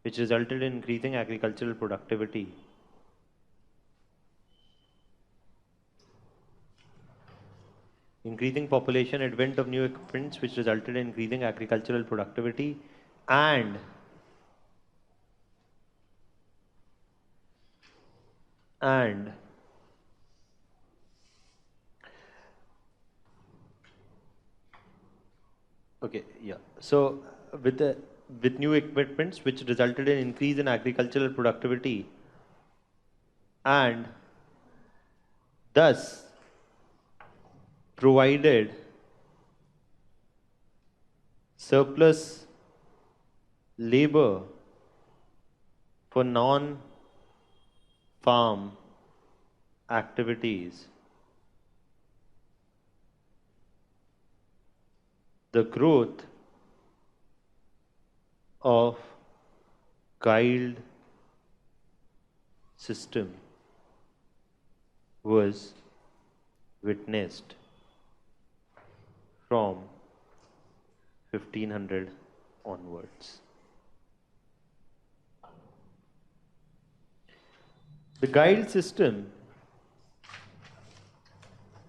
which resulted in increasing agricultural productivity. Increasing population, advent of new equipments, which resulted in increasing agricultural productivity, and and okay, yeah. So with new equipments, which resulted in increase in agricultural productivity, and thus provided surplus labor for non-farm activities. The growth of guild system was witnessed from 1500 onwards. The guild system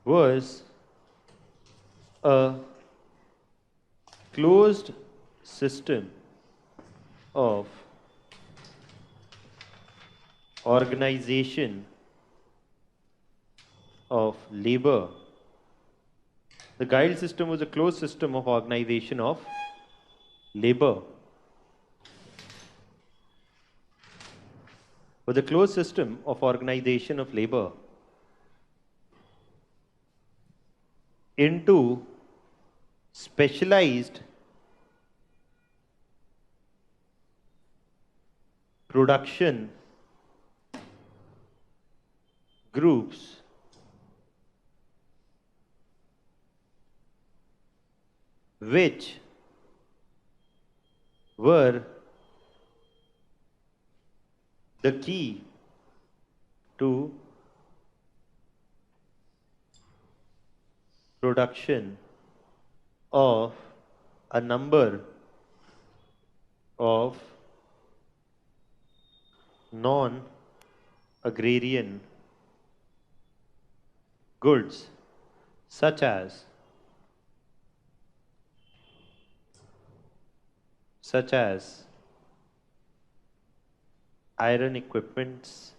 was a closed system of organization of labor. The guild system was a closed system of organization of labor. Was a closed system of organization of labor into specialized production groups which were the key to production of a number of non-agrarian goods such as iron equipments,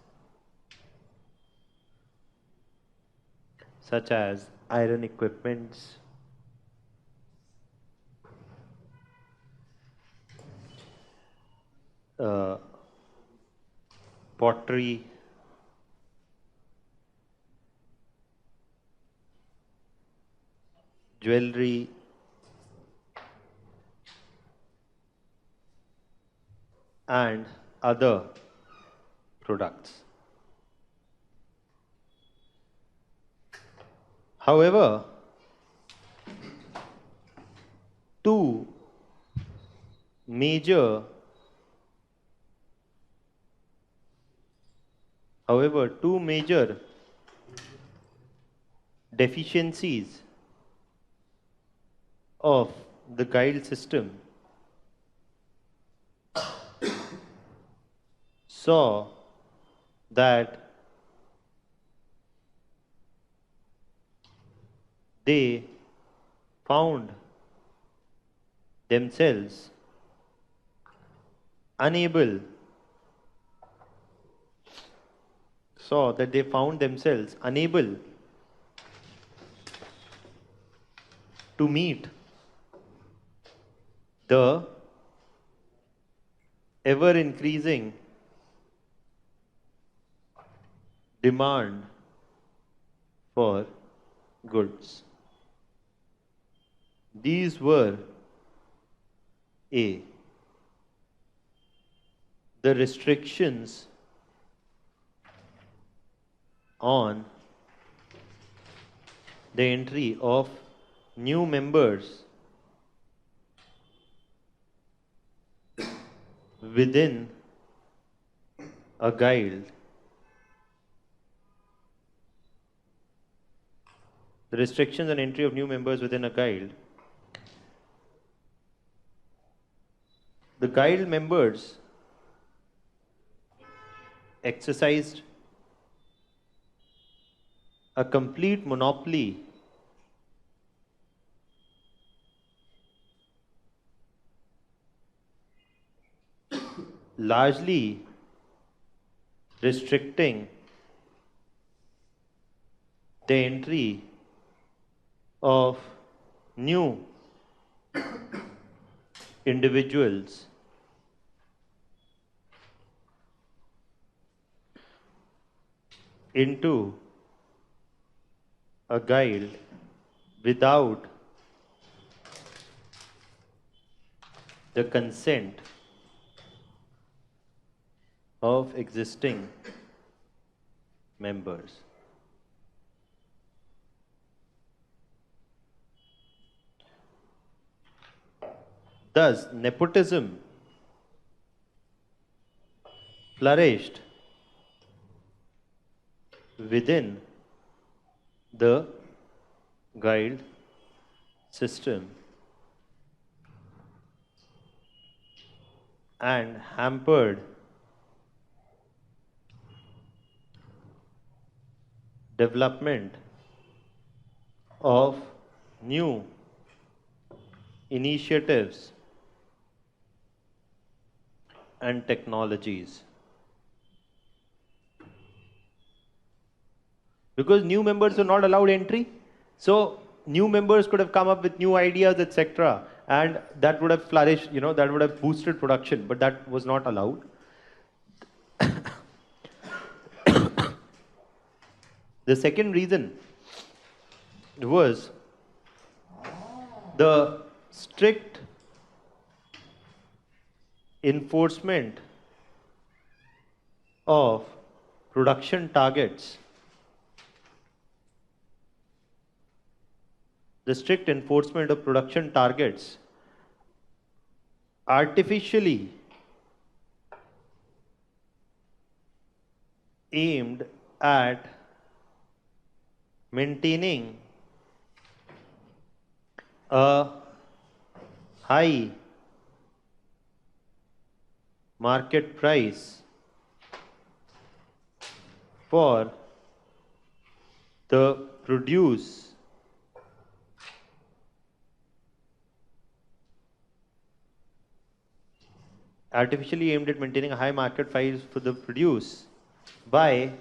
such as iron equipments, uh, pottery, jewelry, and other products. However, two major two major deficiencies of the guild system saw that they found themselves unable to meet the ever increasing demand for goods. These were A. The restrictions on the entry of new members within a guild. The restrictions on entry of new members within a guild. The guild members exercised a complete monopoly largely restricting the entry of new individuals into a guild without the consent of existing members. Thus, nepotism flourished within the guild system and hampered development of new initiatives and technologies. Because new members were not allowed entry, so new members could have come up with new ideas, etc., and that would have flourished, that would have boosted production, but that was not allowed. The second reason was the strict enforcement of production targets. The strict enforcement of production targets artificially aimed at maintaining a high market price for the produce artificially aimed at maintaining a high market price for the produce by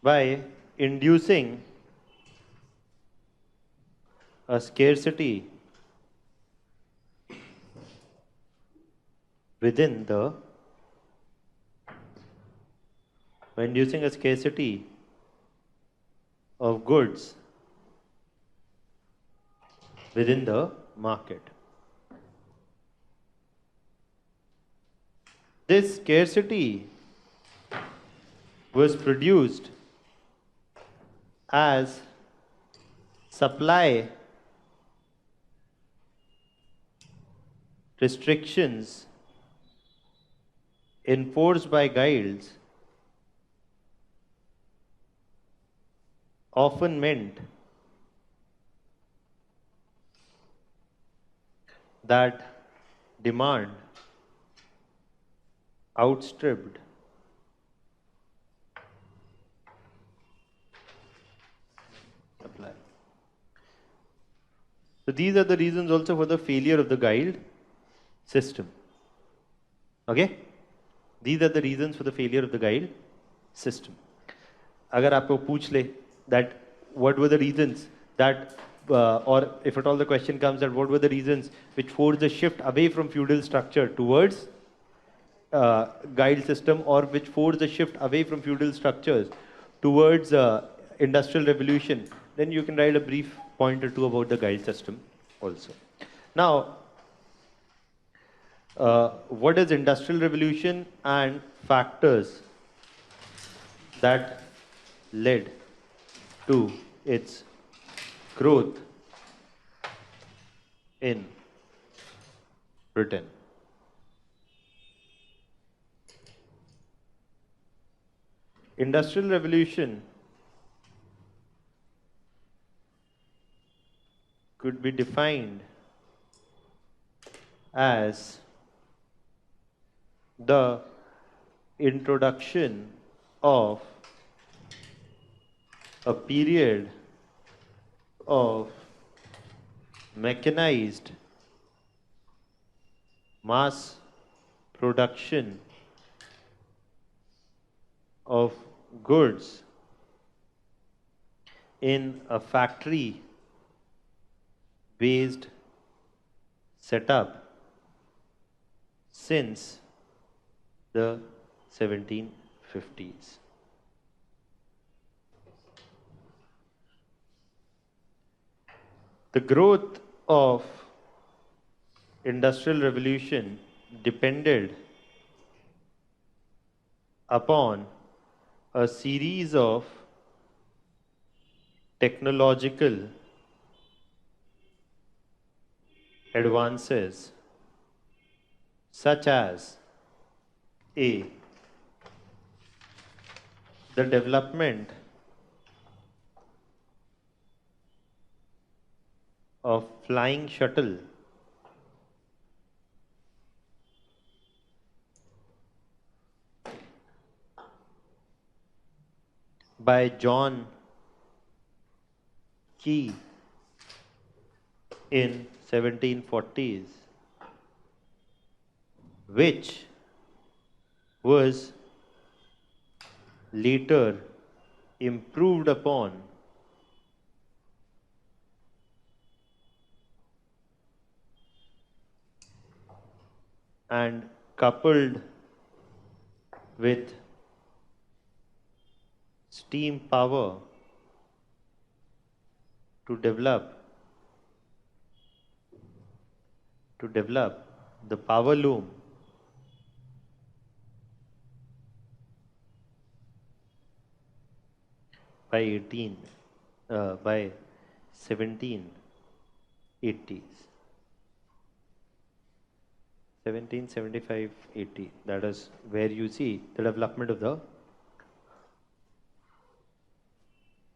by inducing a scarcity within the by inducing a scarcity of goods within the market. This scarcity was produced as supply restrictions enforced by guilds often meant that demand outstripped supply. So these are the reasons also for the failure of the guild system. Okay? These are the reasons for the failure of the guild system. अगर आपको पूछ ले that what were the reasons that or if at all the question comes that what were the reasons which forced the shift away from feudal structure towards guild system or which forced the shift away from feudal structures towards industrial revolution, then you can write a brief point or two about the guild system also. Now, what is industrial revolution and factors that led to its growth in Britain? Industrial revolution could be defined as the introduction of a period of mechanized mass production of goods in a factory based setup since the 1750s. The growth of industrial revolution depended upon a series of technological advances such as A. The development of flying shuttle by John Key in 1740s, which was later improved upon and coupled with steam power to develop the power loom by 1780s. 1775-80. That is where you see the development of the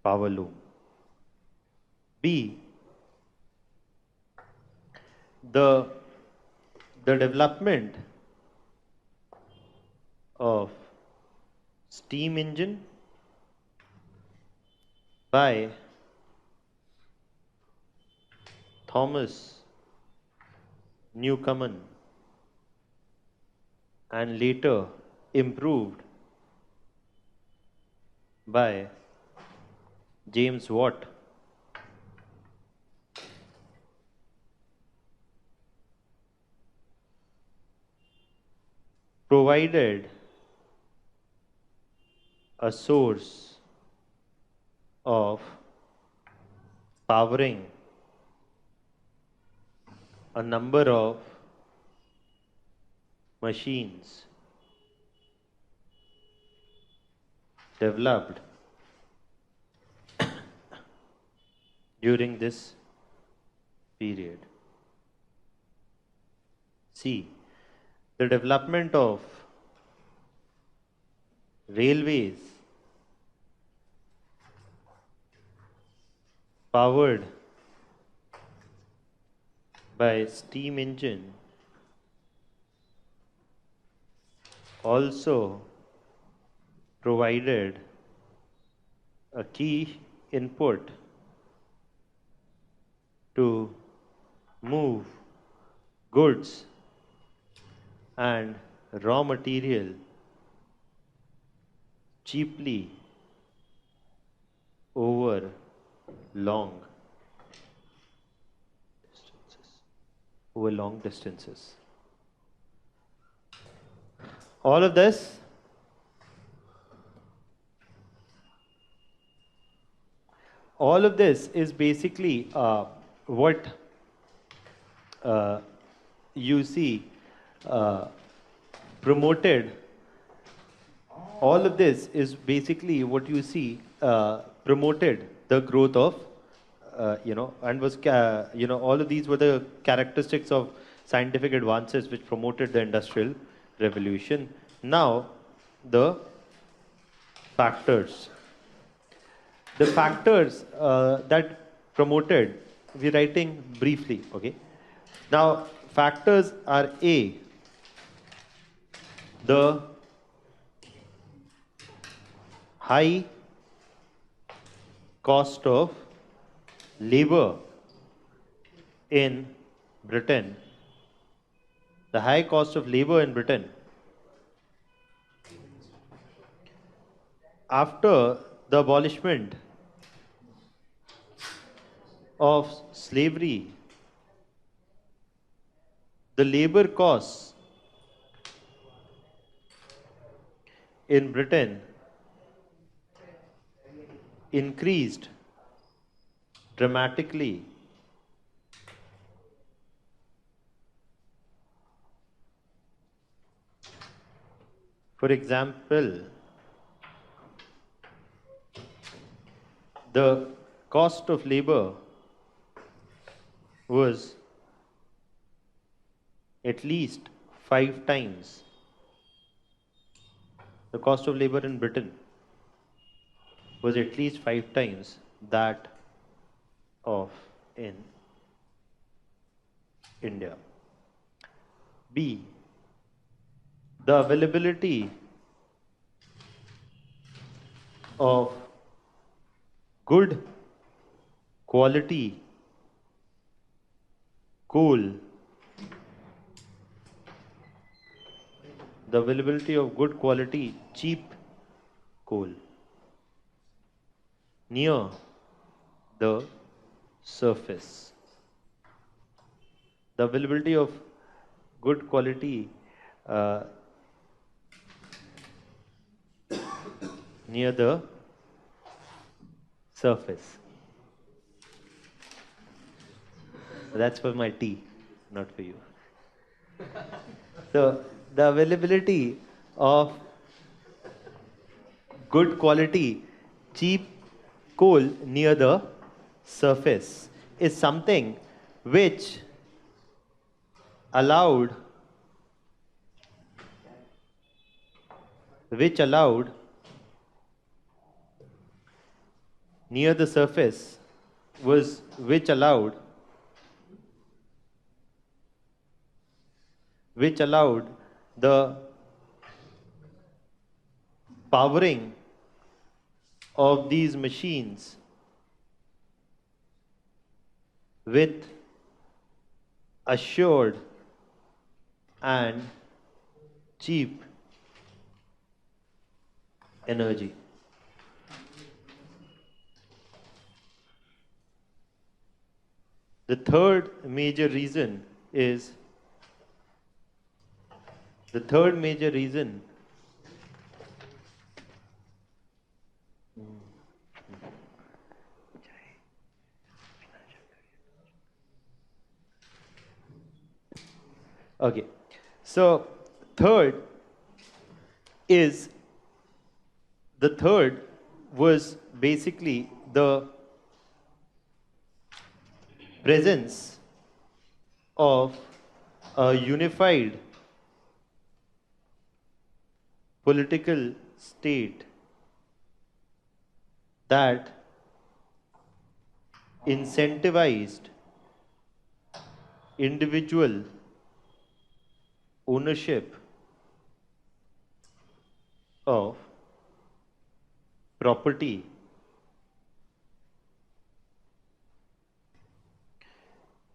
power loom. B. The development of steam engine by Thomas Newcomen and later improved by James Watt provided a source of powering a number of machines developed during this period. See, the development of railways powered by steam engine also provided a key input to move goods and raw material cheaply over long distances. Over long distances. All of this is basically what you see promoted. All of this is basically what you see promoted the growth of and was all of these were the characteristics of scientific advances which promoted the industrial revolution. Now the factors. The factors that promoted, we're writing briefly, okay? Now, factors are A, the high cost of labor in Britain. The high cost of labor in Britain. After the abolishment of slavery, the labor costs in Britain increased dramatically. For example, the cost of labor was at least 5 times. The cost of labor in Britain was at least 5 times that of in India. B, the availability of good quality coal, the availability of good quality cheap coal near the surface. The availability of good quality near the surface. That's for my tea, not for you. So, the availability of good quality cheap coal near the surface is something which allowed near the surface was which allowed the powering of these machines with assured and cheap energy. The third major reason is okay. So third is the third was basically the presence of a unified political state that incentivized individual ownership of property,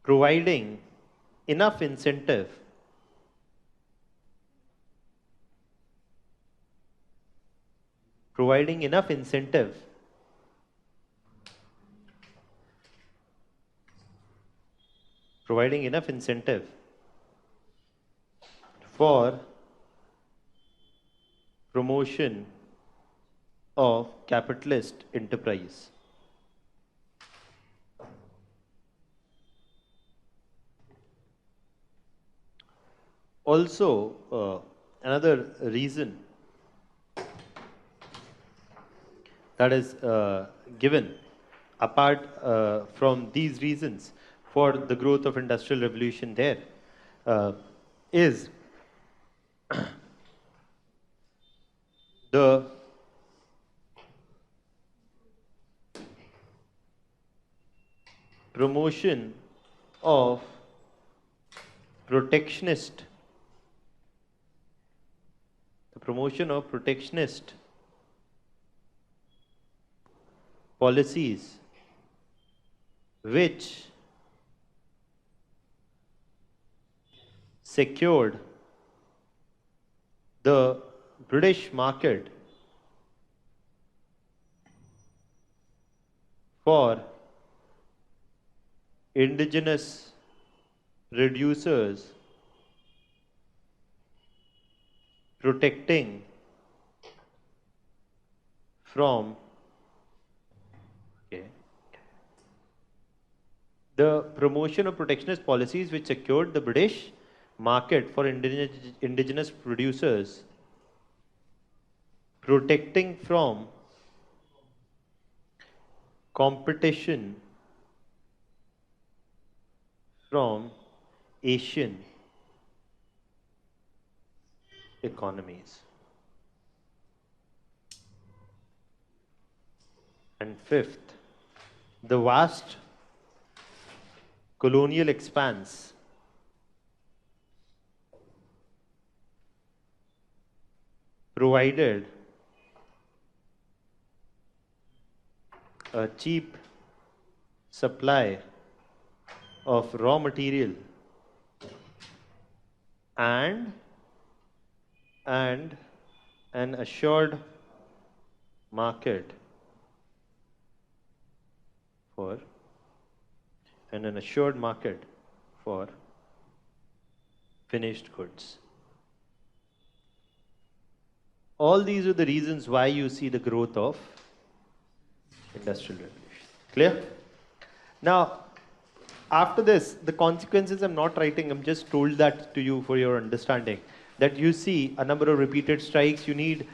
providing enough incentive providing enough incentive providing enough incentive for promotion of capitalist enterprise. Also, another reason that is given apart from these reasons for the growth of industrial revolution there is the promotion of protectionist policies which secured the British market for indigenous producers, protecting from the promotion of protectionist policies which secured the British market for indigenous producers, protecting from competition from Asian economies. And fifth, the vast colonial expanse provided a cheap supply of raw material and an assured market for finished goods. All these are the reasons why you see the growth of industrial revolution. Clear? Now, after this, the consequences I'm not writing, I'm just told that to you for your understanding. That you see a number of repeated strikes, you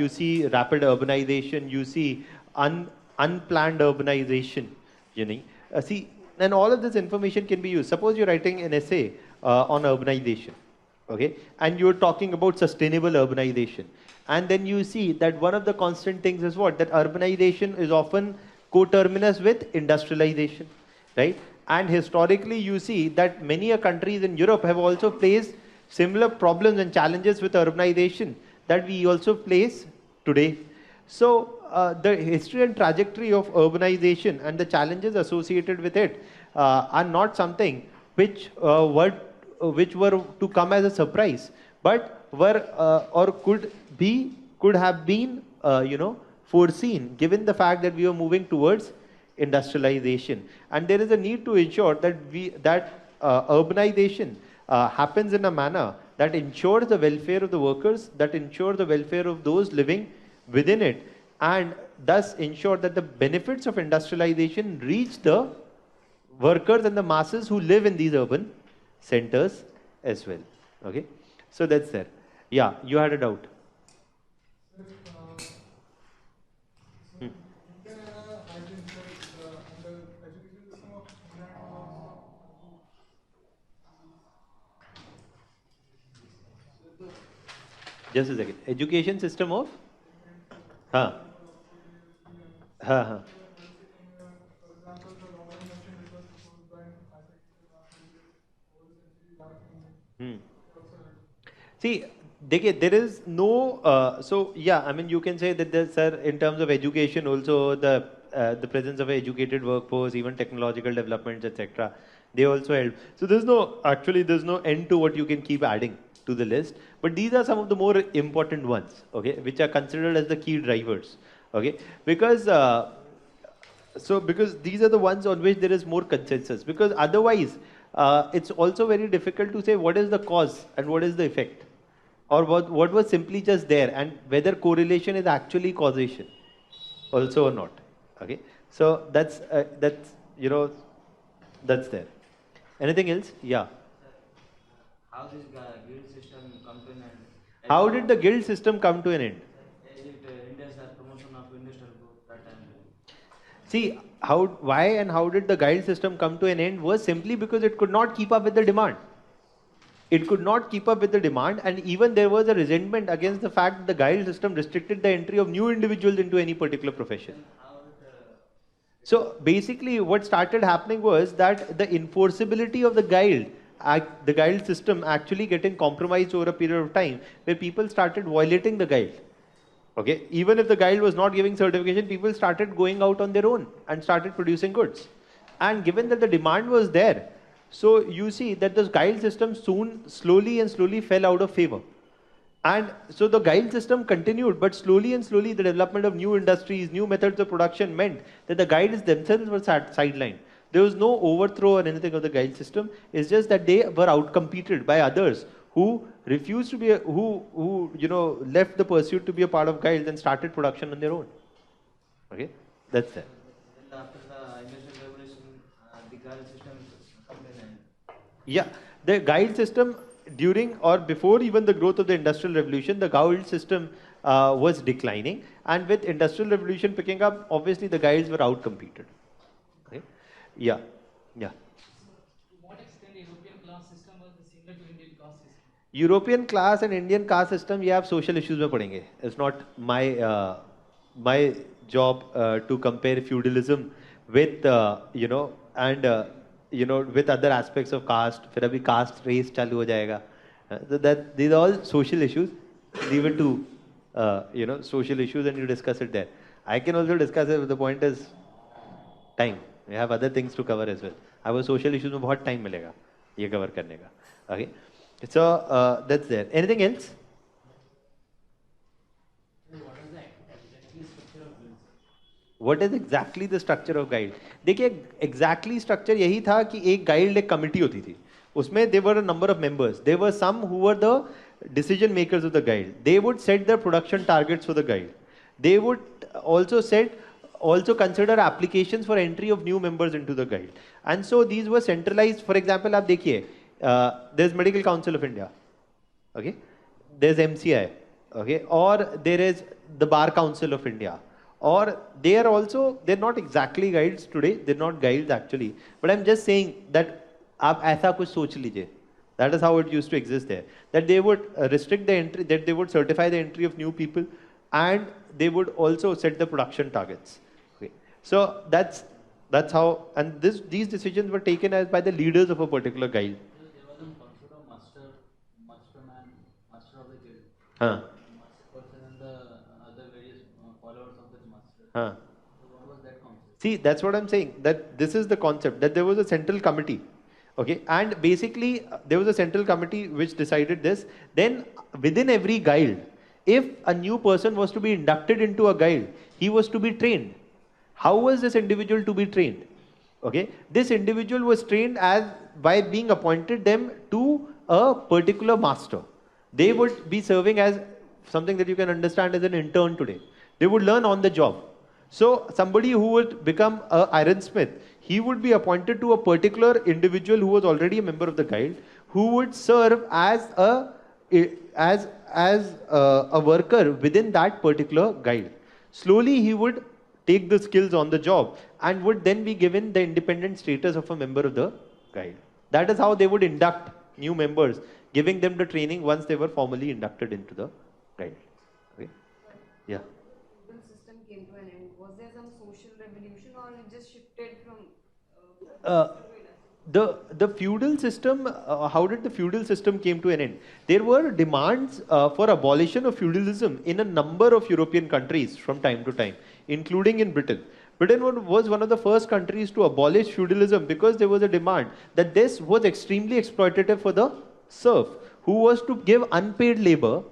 see rapid urbanization, you see unplanned urbanization, see, and all of this information can be used. Suppose you're writing an essay on urbanization, okay, and you're talking about sustainable urbanization. And then you see that one of the constant things is what? That urbanization is often coterminous with industrialization, right? And historically, you see that many countries in Europe have also faced similar problems and challenges with urbanization that we also face today. So the history and trajectory of urbanization and the challenges associated with it are not something which were to come as a surprise, but were or could have been foreseen, given the fact that we were moving towards industrialization, and there is a need to ensure that urbanization happens in a manner that ensures the welfare of the workers, that ensures the welfare of those living within it, and thus ensure that the benefits of industrialization reach the workers and the masses who live in these urban centers as well. Okay, so that's there. Yeah, you had a doubt. Hmm. Just a second. Education system of? Huh. Huh. Huh. Hmm. See, there is no, so yeah, I mean, you can say that there's, sir, in terms of education also, the presence of an educated workforce, even technological developments, etc., they also help. So there's no end to what you can keep adding to the list. But these are some of the more important ones, okay, which are considered as the key drivers, okay, because because these are the ones on which there is more consensus. Because otherwise, it's also very difficult to say what is the cause and what is the effect, or what was simply just there, and whether correlation is actually causation also or not. Okay, so that's that's there. Anything else? Yeah. How this guild system come to an end? How did the guild system come to an end? Is it India's promotion of industrial growth that time? See, why and how did the guild system come to an end was simply because it could not keep up with the demand. It could not keep up with the demand, and even there was a resentment against the fact that the guild system restricted the entry of new individuals into any particular profession. So basically what started happening was that the enforceability of the guild system actually getting compromised over a period of time, where people started violating the guild. Okay, even if the guild was not giving certification, people started going out on their own and started producing goods. And given that the demand was there, so you see that this guild system soon, slowly and slowly fell out of favor. And so the guild system continued, but slowly and slowly the development of new industries, new methods of production meant that the guilds themselves were sidelined. There was no overthrow or anything of the guild system. It's just that they were outcompeted by others who refused to be, who left the pursuit to be a part of guilds and started production on their own. Okay, that's it. After the industrial revolution, the guild system come to an end. Yeah, the guild system during or before even the growth of the industrial revolution, the guild system was declining, and with industrial revolution picking up, obviously the guilds were outcompeted. Okay? Yeah, yeah. To what extent European class system was similar to Indian caste system? European class and Indian caste system, ये आप social issues में पढ़ेंगे. It's not my job to compare feudalism with with other aspects of caste. फिर अभी caste race चालू हो जाएगा. So that these are all social issues. Leave it to social issues and you discuss it there. I can also discuss it, but the point is time. We have other things to cover as well. Our social issues में बहुत time मिलेगा ये cover करने का. Okay. So that's there. Anything else? What is exactly the structure of guild? देखिए exactly structure यही था कि एक guild एक committee होती थी. उसमें there were a number of members. There were some who were the decision makers of the guild. They would set the production targets for the guild. They would also consider applications for entry of new members into the guild. And so these were centralized. For example, आप देखिए, there's Medical Council of India. Okay, there's MCI. Okay, or there is the Bar Council of India. Or they are also, they're not exactly guides today. They're not guides actually. But I'm just saying that आप ऐसा कुछ सोच लीजिए. That is how it used to exist there. That they would restrict the entry, that they would certify the entry of new people, and they would also set the production targets. Okay. So that's how, and these decisions were taken as by the leaders of a particular guild. There was a concept of master of the guild. Huh. Person and the other various followers of the master. Huh. So what was that concept? See, that's what I'm saying. That this is the concept, that there was a central committee. Okay, and basically there was a central committee which decided this. Then within every guild, if a new person was to be inducted into a guild, he was to be trained. How was this individual to be trained? Okay, this individual was trained as by being appointed them to a particular master. They would be serving as something that you can understand as an intern today. They would learn on the job. So somebody who would become a ironsmith, he would be appointed to a particular individual who was already a member of the guild, who would serve as a worker within that particular guild. Slowly he would take the skills on the job and would then be given the independent status of a member of the guild. That is how they would induct new members, giving them the training once they were formally inducted into the guild. Okay? Yeah. The system came to an end. Was there some social revolution or it just shifted from Uh, the feudal system, how did the feudal system came to an end? There were demands for abolition of feudalism in a number of European countries from time to time, including in Britain. Britain was one of the first countries to abolish feudalism because there was a demand that this was extremely exploitative for the serf, who was to give unpaid labor.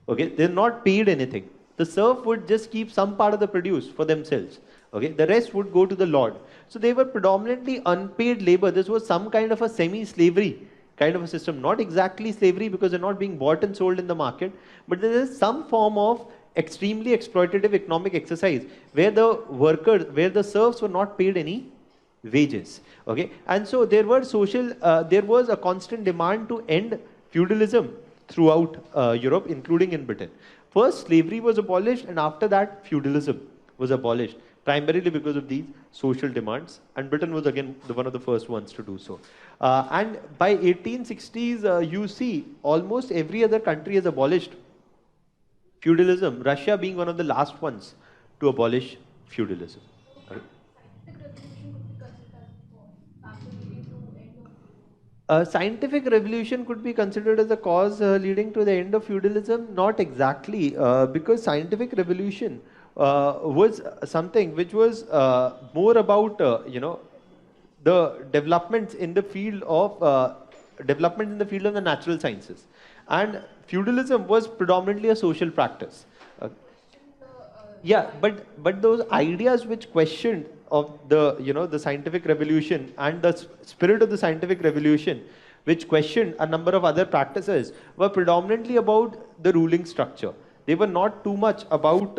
Okay, they're not paid anything. The serf would just keep some part of the produce for themselves. Okay, the rest would go to the lord. So they were predominantly unpaid labor. This was some kind of a semi-slavery kind of a system. Not exactly slavery because they're not being bought and sold in the market, but there is some form of extremely exploitative economic exercise where the workers, where the serfs were not paid any wages. Okay, and so there were there was a constant demand to end feudalism throughout Europe, including in Britain. First, slavery was abolished, and after that, feudalism was abolished, primarily because of these social demands. And Britain was again one of the first ones to do so. And by 1860s, you see almost every other country has abolished feudalism, Russia being one of the last ones to abolish feudalism. Right? Scientific revolution could be considered as a cause leading to the end of feudalism? Not exactly, because scientific revolution was something which was more about, the developments in the field of the natural sciences, and feudalism was predominantly a social practice. Yeah, but those ideas which questioned of the scientific revolution and the spirit of the scientific revolution, which questioned a number of other practices, were predominantly about the ruling structure. They were not too much about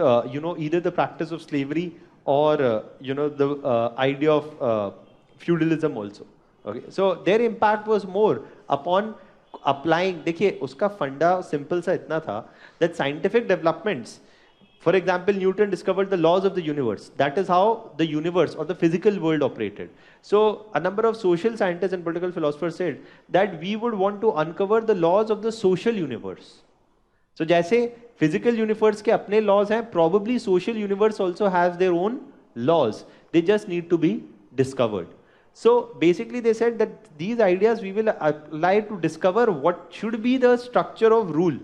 either the practice of slavery or the idea of feudalism also. Okay, so their impact was more upon applying. देखिए उसका फंडा simple सा इतना था that scientific developments. For example, Newton discovered the laws of the universe. That is how the universe or the physical world operated. So a number of social scientists and political philosophers said that we would want to uncover the laws of the social universe. So जैसे physical universe के अपने laws हैं, probably social universe also has their own laws. They just need to be discovered. So basically they said that these ideas we will apply to discover what should be the structure of rule.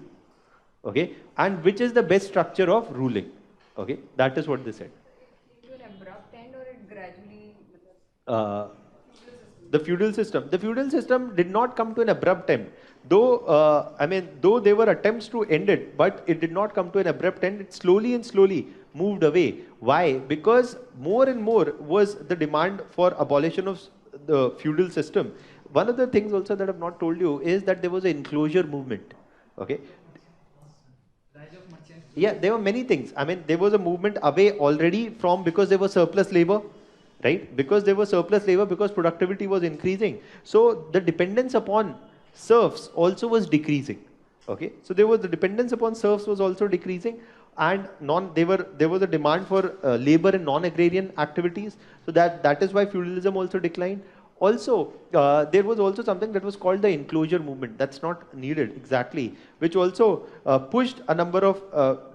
Okay, and which is the best structure of ruling. Okay, that is what they said. to an abrupt end or it gradually The feudal system did not come to an abrupt end, though though there were attempts to end it, but it did not come to an abrupt end. It slowly and slowly moved away. Why? Because more and more was the demand for abolition of the feudal system. One of the things also that I've not told you is that there was an enclosure movement. Okay, yeah, there were many things. I mean, there was a movement away already from, because there was surplus labor, right? Because there was surplus labor, because productivity was increasing. So the dependence upon serfs also was decreasing. Okay, so there was the dependence upon serfs was also decreasing, and there was a demand for labor in non-agrarian activities. So that is why feudalism also declined. Also, there was also something that was called the enclosure movement. That's not needed exactly, which also pushed a number of,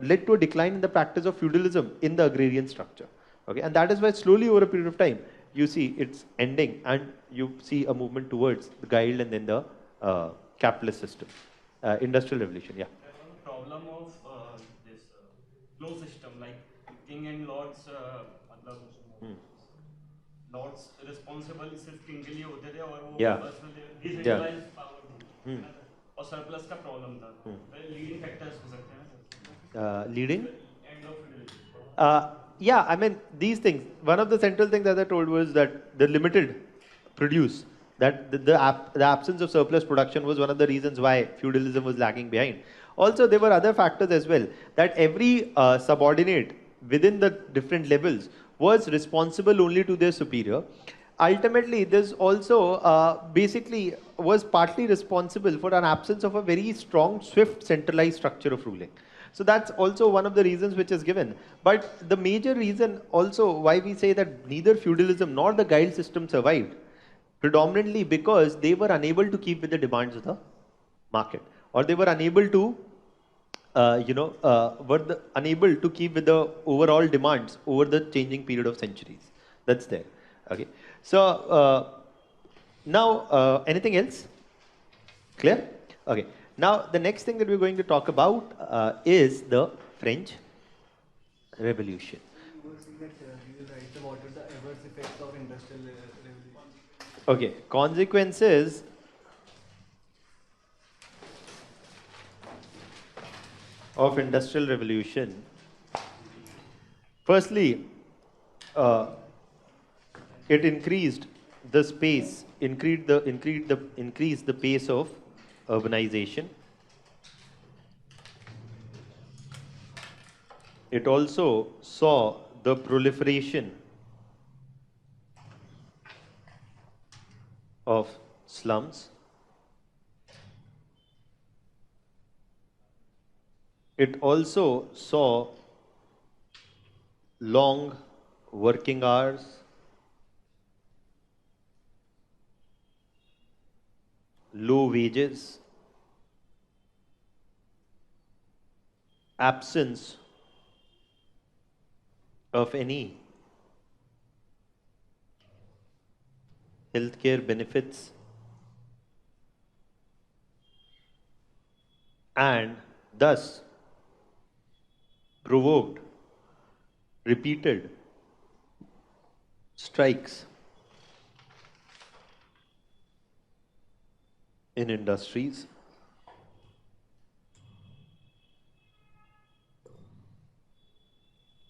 led to a decline in the practice of feudalism in the agrarian structure. Okay, and that is why slowly over a period of time, you see it's ending and you see a movement towards the guild and then the capitalist system, industrial revolution. Yeah. There was a problem of this flow system, like king and lords, lords responsible सिर्फ king के लिए होते थे और वो decentralised power थी और surplus का प्रॉब्लम था लीडिंग फैक्टर्स हो सकते हैं leading end of Yeah, I mean, these things. One of the central things, as I told, was that the limited produce, that the absence of surplus production was one of the reasons why feudalism was lagging behind. Also, there were other factors as well, that every subordinate within the different levels was responsible only to their superior. Ultimately, this also basically was partly responsible for an absence of a very strong, swift, centralized structure of ruling. So that's also one of the reasons which is given. But the major reason also why we say that neither feudalism nor the guild system survived, predominantly because they were unable to keep with the demands of the market, or they were unable to, unable to keep with the overall demands over the changing period of centuries. That's there. Okay. So now, anything else? Clear? Okay. Now, the next thing that we're going to talk about is the French Revolution. You were saying that you will write about the adverse effects of industrial revolution. Okay. Consequences of industrial revolution. Firstly, it increased the space, increased the pace of urbanization. It also saw the proliferation of slums. It also saw long working hours, low wages, absence of any healthcare benefits, and thus provoked repeated strikes in industries.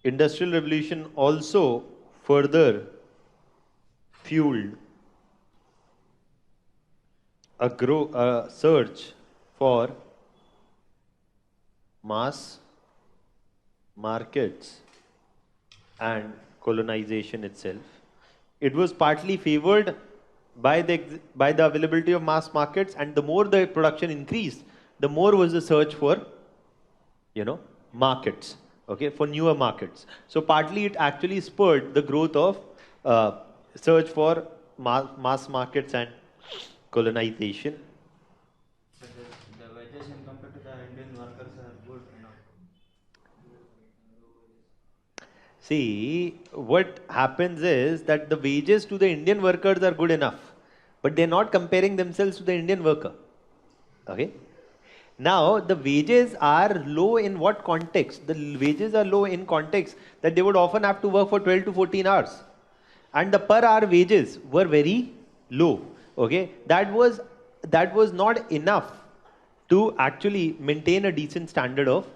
Industrial revolution also further fueled a search for mass markets and colonization itself. It was partly favored by the availability of mass markets, and the more the production increased, the more was the search for, markets. Okay, for newer markets. So partly it actually spurred the growth of search for mass markets and colonization. But the wages in compared to the Indian workers are good enough. See, what happens is that the wages to the Indian workers are good enough, but they're not comparing themselves to the Indian worker. Okay? Now, the wages are low in what context? The wages are low in context that they would often have to work for 12 to 14 hours. And the per hour wages were very low. Okay? That was not enough to actually maintain a decent standard of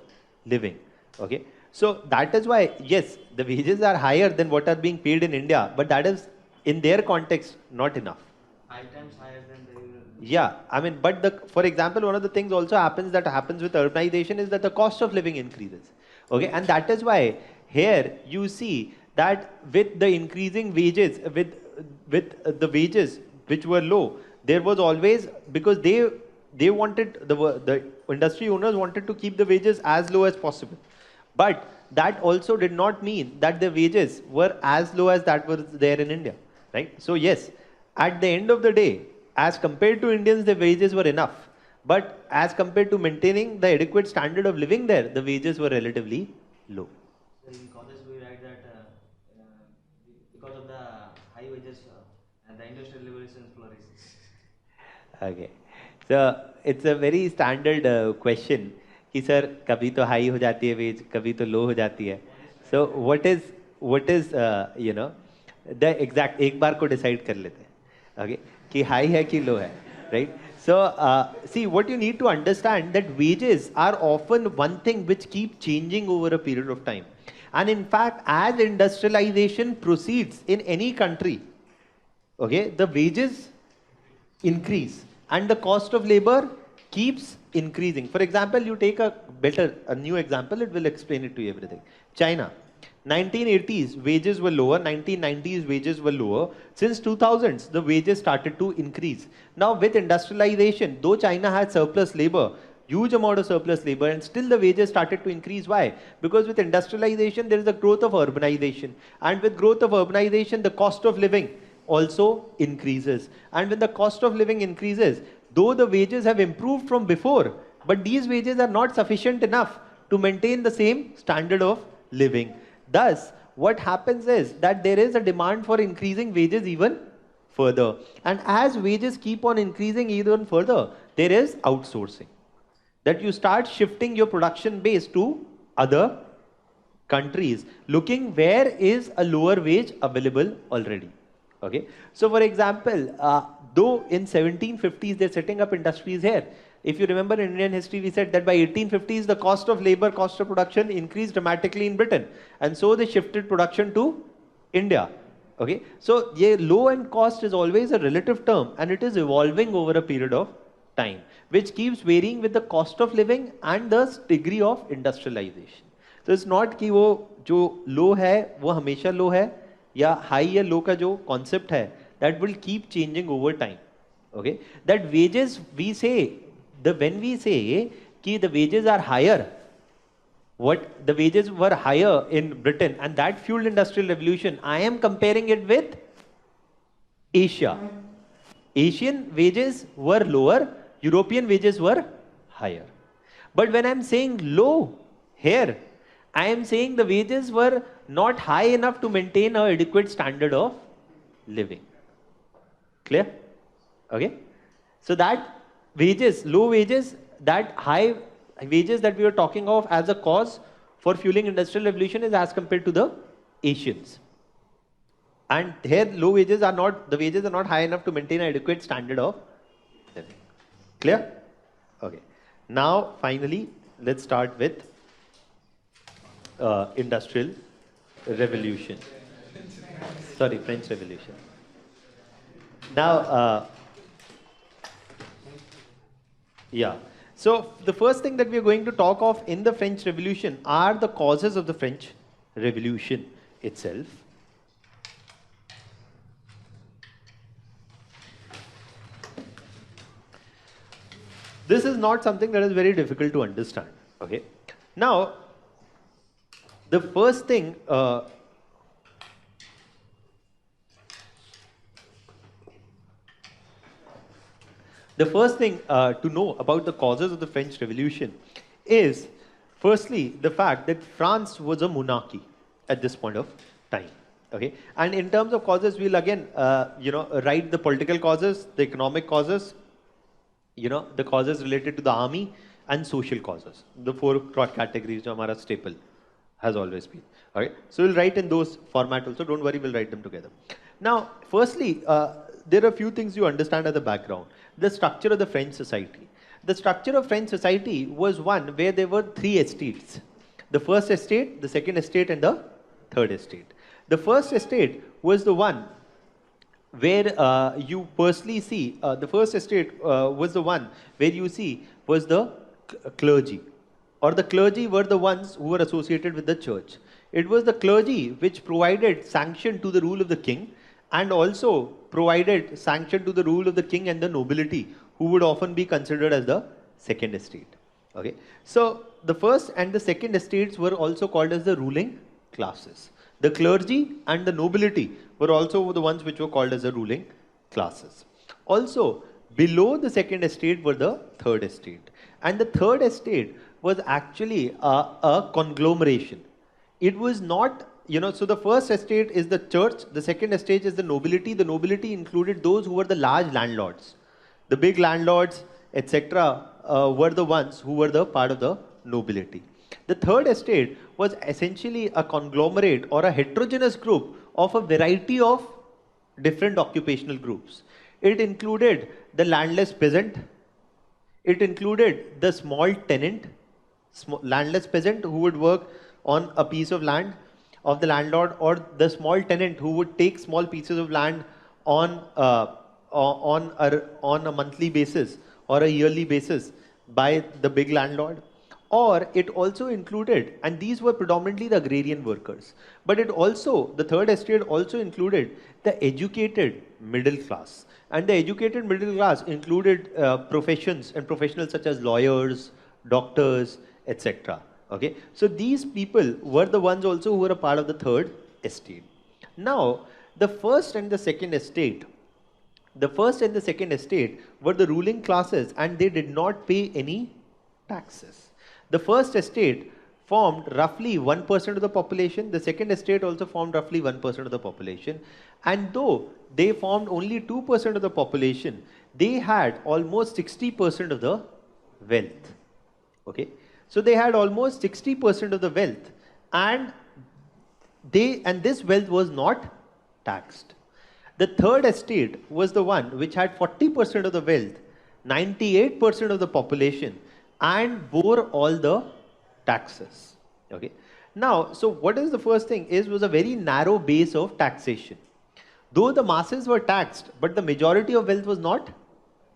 living. Okay? So that is why, yes, the wages are higher than what are being paid in India, but that is in their context not enough. 5 times higher than the Yeah, I mean, but for example, one of the things also happens with urbanization is that the cost of living increases. Okay, and that is why here you see that with the increasing wages, with the wages which were low, there was always, because they wanted, the industry owners wanted to keep the wages as low as possible, but that also did not mean that the wages were as low as that was there in India, right? So yes, at the end of the day, as compared to Indians, the wages were enough. But as compared to maintaining the adequate standard of living there, the wages were relatively low. So in college we write that because of the high wages and the industrial revolution flourishes. Okay. So it's a very standard question कि sir कभी तो high हो जाती है veg कभी तो लो हो जाती है. So what is the exact, एक बार को decide कर लेते हैं. Okay. कि high है कि low है. Right. So see, what you need to understand that wages are often one thing which keep changing over a period of time. And in fact, as industrialization proceeds in any country, okay, the wages increase and the cost of labor keeps increasing. For example, you take a new example, it will explain it to you everything. China. 1980s wages were lower, 1990s wages were lower. Since 2000s, the wages started to increase. Now with industrialization, though China had surplus labor, huge amount of surplus labor, and still the wages started to increase. Why? Because with industrialization, there is a growth of urbanization. And with growth of urbanization, the cost of living also increases. And when the cost of living increases, though the wages have improved from before, but these wages are not sufficient enough to maintain the same standard of living. Thus, what happens is that there is a demand for increasing wages even further. And as wages keep on increasing even further, there is outsourcing. That you start shifting your production base to other countries, looking where is a lower wage available already. Okay. So for example, though in 1750s they're setting up industries here. If you remember in Indian history, we said that by 1850s, the cost of labor, cost of production increased dramatically in Britain. And so they shifted production to India. Okay. So yeah, low end cost is always a relative term and it is evolving over a period of time, which keeps varying with the cost of living and the degree of industrialization. So it's not कि वो जो low है, वो हमेशा low है, या high या low का जो concept है, that will keep changing over time. Okay. That wages, we say, when we say कि the wages are higher, what the wages were higher in Britain and that fueled industrial revolution, I am comparing it with Asia. Asian wages were lower, European wages were higher. But when I am saying low here, I am saying the wages were not high enough to maintain an adequate standard of living. Clear? Okay. So that wages, low wages, that high wages that we were talking of as a cause for fueling industrial revolution is as compared to the Asians. And here low wages are not, the wages are not high enough to maintain an adequate standard of living. Clear? Okay. Now finally, let's start with industrial revolution. Sorry, French Revolution. Now, yeah. So the first thing that we are going to talk of in the French Revolution are the causes of the French Revolution itself. This is not something that is very difficult to understand. Okay. Now, the first thing to know about the causes of the French Revolution is, firstly, the fact that France was a monarchy at this point of time. Okay, and in terms of causes, we'll again, write the political causes, the economic causes, the causes related to the army, and social causes. The four categories, which our staple has always been. Okay, so we'll write in those format also. Don't worry, we'll write them together. Now, firstly, there are a few things you understand as the background. The structure of the French society. The structure of French society was one where there were three estates. The first estate, the second estate, and the third estate. The first estate was the one where you personally see, the first estate was the one where you see was the clergy. Or the clergy were the ones who were associated with the church. It was the clergy which provided sanction to the rule of the king and also provided sanction to the rule of the king and the nobility, who would often be considered as the second estate. Okay, so the first and the second estates were also called as the ruling classes. The clergy and the nobility were also the ones which were called as the ruling classes. Also, below the second estate were the third estate. And the third estate was actually a conglomeration. It was not, so the first estate is the church, the second estate is the nobility. The nobility included those who were the large landlords. The big landlords, etc., were the ones who were the part of the nobility. The third estate was essentially a conglomerate or a heterogeneous group of a variety of different occupational groups. It included the landless peasant. It included the small tenant, landless peasant who would work on a piece of land, of the landlord or the small tenant who would take small pieces of land on on a monthly basis or a yearly basis by the big landlord. Or it also included, and these were predominantly the agrarian workers, but it also, the third estate also included the educated middle class. And the educated middle class included professions and professionals such as lawyers, doctors, etc. Okay, so these people were the ones also who were a part of the third estate. Now, the first and the second estate, the first and the second estate were the ruling classes and they did not pay any taxes. The first estate formed roughly 1% of the population. The second estate also formed roughly 1% of the population. And though they formed only 2% of the population, they had almost 60% of the wealth. Okay, so they had almost 60% of the wealth, and this wealth was not taxed. The third estate was the one which had 40% of the wealth, 98% of the population, and bore all the taxes. Okay. Now, so what is the first thing is was a very narrow base of taxation. Though the masses were taxed, but the majority of wealth was not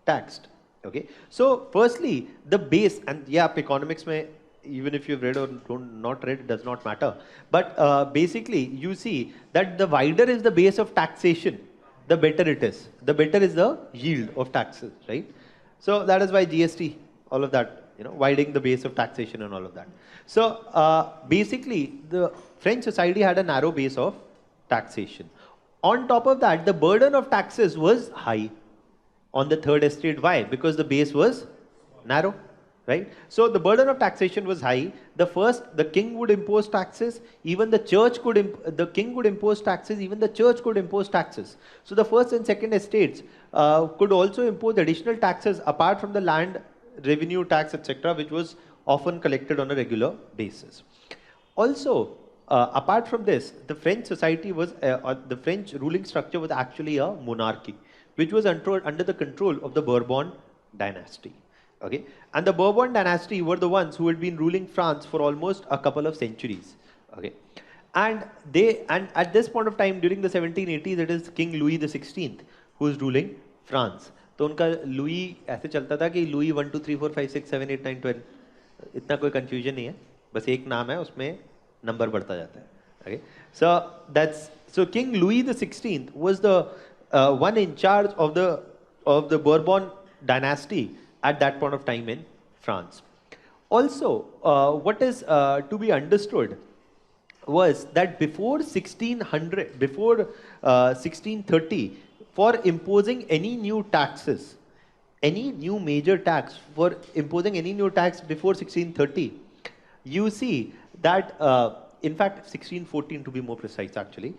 taxed. Okay. So firstly, the base, and yeah, economics may, even if you've read or not read, it does not matter. But basically, you see that the wider is the base of taxation, the better it is. The better is the yield of taxes, right? So that is why GST, all of that, widening the base of taxation and all of that. So basically, the French society had a narrow base of taxation. On top of that, the burden of taxes was high on the third estate. Why? Because the base was narrow, right? So the burden of taxation was high. The king would impose taxes, even the church could, the king would impose taxes, even the church could impose taxes. So the first and second estates could also impose additional taxes apart from the land revenue tax, etc., which was often collected on a regular basis. Also, apart from this, the French society was, the French ruling structure was actually a monarchy, which was under the control of the Bourbon dynasty. Okay, and the Bourbon dynasty were the ones who had been ruling France for almost a couple of centuries. Okay, and at this point of time during the 1780s, it is King Louis XVI who is ruling France. तो उनका Louis ऐसे चलता था कि Louis 1 2 3 4 5 6 7 8 9 12, इतना कोई confusion नहीं है, बस एक नाम है, उसमें नंबर बढ़ता जाता है. Okay, so King Louis XVI was the one in charge of the Bourbon dynasty at that point of time in France. Also, what is to be understood was that before 1630, for imposing any new taxes, any new major tax, for imposing any new tax before 1630, you see that, in fact, 1614 to be more precise actually,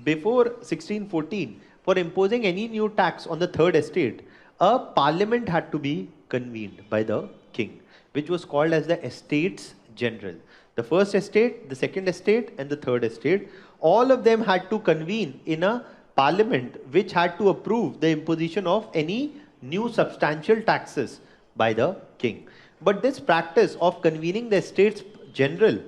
before 1614, for imposing any new tax on the third estate, a parliament had to be convened by the king, which was called as the Estates General. The first estate, the second estate, and the third estate, all of them had to convene in a parliament which had to approve the imposition of any new substantial taxes by the king. But this practice of convening the Estates General,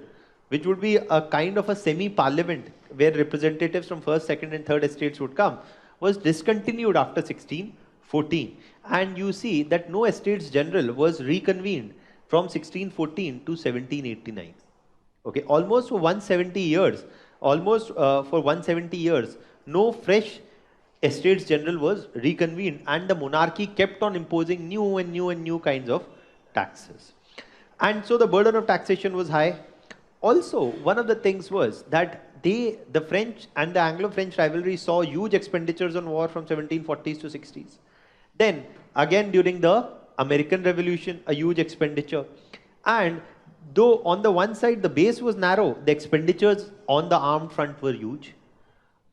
which would be a kind of a semi-parliament where representatives from first, second, and third estates would come, was discontinued after 1614. And you see that no Estates General was reconvened from 1614 to 1789. Okay, almost for 170 years, no fresh Estates General was reconvened, and the monarchy kept on imposing new and new kinds of taxes. And so the burden of taxation was high. Also, one of the things was that the French and the Anglo-French rivalry saw huge expenditures on war from 1740s to 60s. Then, again during the American Revolution, a huge expenditure. And though on the one side the base was narrow, the expenditures on the armed front were huge.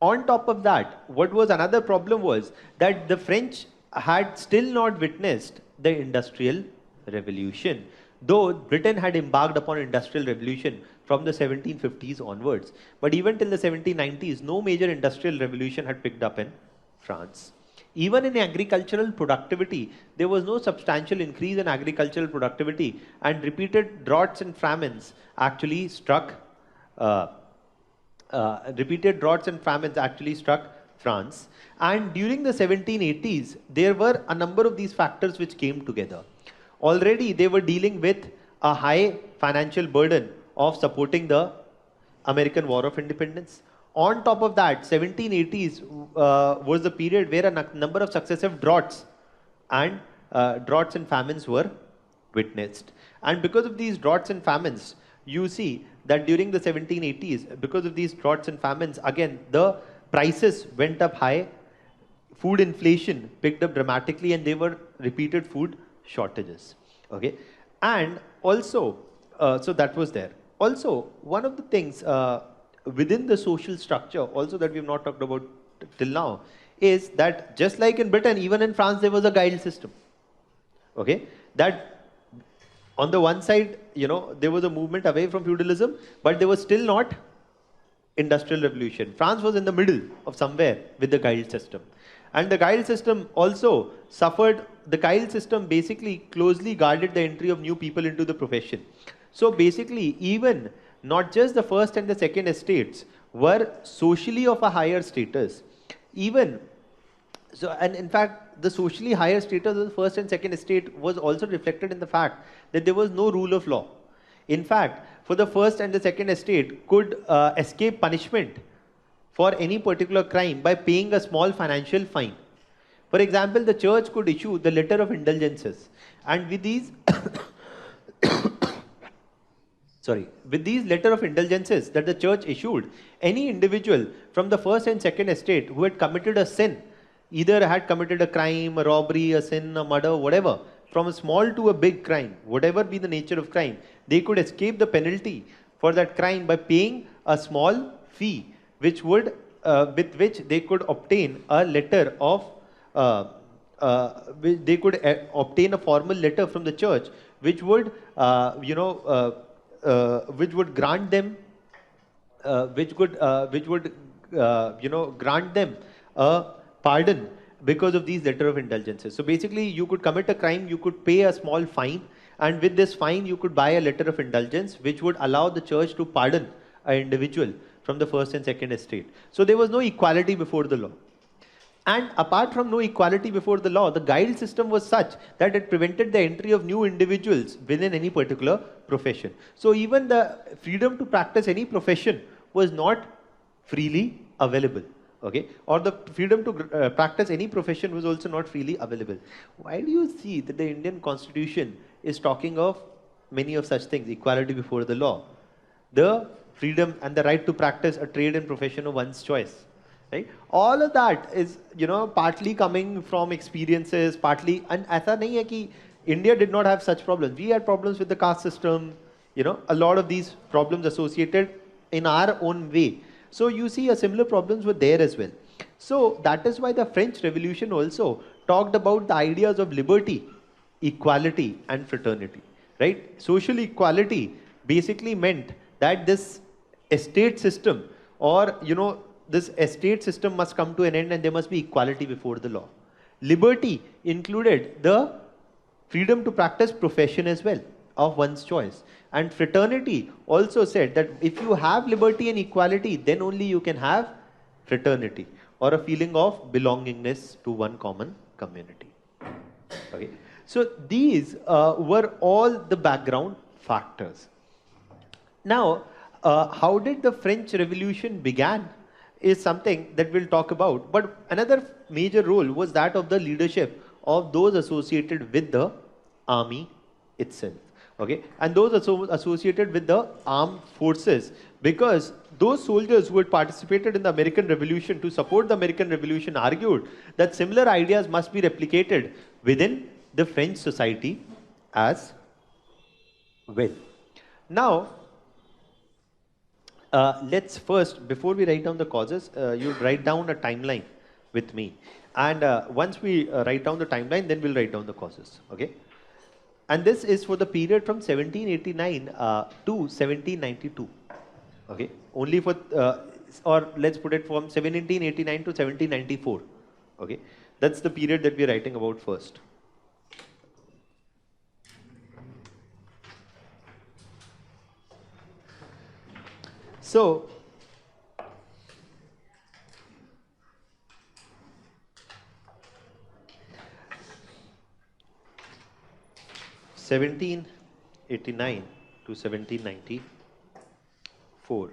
On top of that, what was another problem was that the French had still not witnessed the Industrial Revolution, though Britain had embarked upon Industrial Revolution from the 1750s onwards. But even till the 1790s, no major Industrial Revolution had picked up in France. Even in agricultural productivity, there was no substantial increase in agricultural productivity, and repeated droughts and famines actually struck repeated droughts and famines actually struck France. And during the 1780s, there were a number of these factors which came together. Already they were dealing with a high financial burden of supporting the American War of Independence. On top of that, 1780s was the period where a number of successive droughts and famines were witnessed. And because of these droughts and famines, you see that during the 1780s, because of these droughts and famines, again, the prices went up high, food inflation picked up dramatically, and there were repeated food shortages. Okay, and also, so that was there. Also, one of the things within the social structure, also that we have not talked about till now, is that just like in Britain, even in France, there was a guild system. Okay, that on the one side, there was a movement away from feudalism, but there was still not industrial revolution. France was in the middle of somewhere with the guild system. And the guild system also suffered, the guild system basically closely guarded the entry of new people into the profession. So basically, even not just the first and the second estates were socially of a higher status. Even, so, and in fact, the socially higher status of the first and second estate was also reflected in the fact that there was no rule of law. In fact, for the first and the second estate could escape punishment for any particular crime by paying a small financial fine. For example, the church could issue the letter of indulgences, and with these with these letter of indulgences that the church issued, any individual from the first and second estate who had committed a sin, either had committed a crime, a robbery, a sin, a murder, whatever, from a small to a big crime, whatever be the nature of crime, they could escape the penalty for that crime by paying a small fee, which would, with which they could obtain a letter of, they could obtain a formal letter from the church, which would, which would grant them, grant them a pardon because of these letter of indulgences. So basically, you could commit a crime, you could pay a small fine, and with this fine, you could buy a letter of indulgence, which would allow the church to pardon an individual from the first and second estate. So there was no equality before the law. And apart from no equality before the law, the guild system was such that it prevented the entry of new individuals within any particular profession. So even the freedom to practice any profession was not freely available. Okay, or the freedom to practice any profession was also not freely available. Why do you see that the Indian Constitution is talking of many of such things, equality before the law, the freedom and the right to practice a trade and profession of one's choice, right? All of that is, partly coming from experiences, partly, and aisa nahi hai ki India did not have such problems. We had problems with the caste system, a lot of these problems associated in our own way. So you see a similar problems were there as well. So that is why the French Revolution also talked about the ideas of liberty, equality and fraternity, right? Social equality basically meant that this estate system, or this estate system must come to an end and there must be equality before the law. Liberty included the freedom to practice profession as well of one's choice. And fraternity also said that if you have liberty and equality, then only you can have fraternity, or a feeling of belongingness to one common community. Okay. So these were all the background factors. Now, how did the French Revolution began is something that we'll talk about. But another major role was that of the leadership of those associated with the army itself. Okay, and those associated with the armed forces, because those soldiers who had participated in the American Revolution to support the American Revolution argued that similar ideas must be replicated within the French society as well. Now, let's first, before we write down the causes, you write down a timeline with me. And once we write down the timeline, then we'll write down the causes. Okay. And this is for the period from 1789 to 1792. Okay, only for, or let's put it from 1789 to 1794. Okay, that's the period that we're writing about first. So, 1789 to 1794.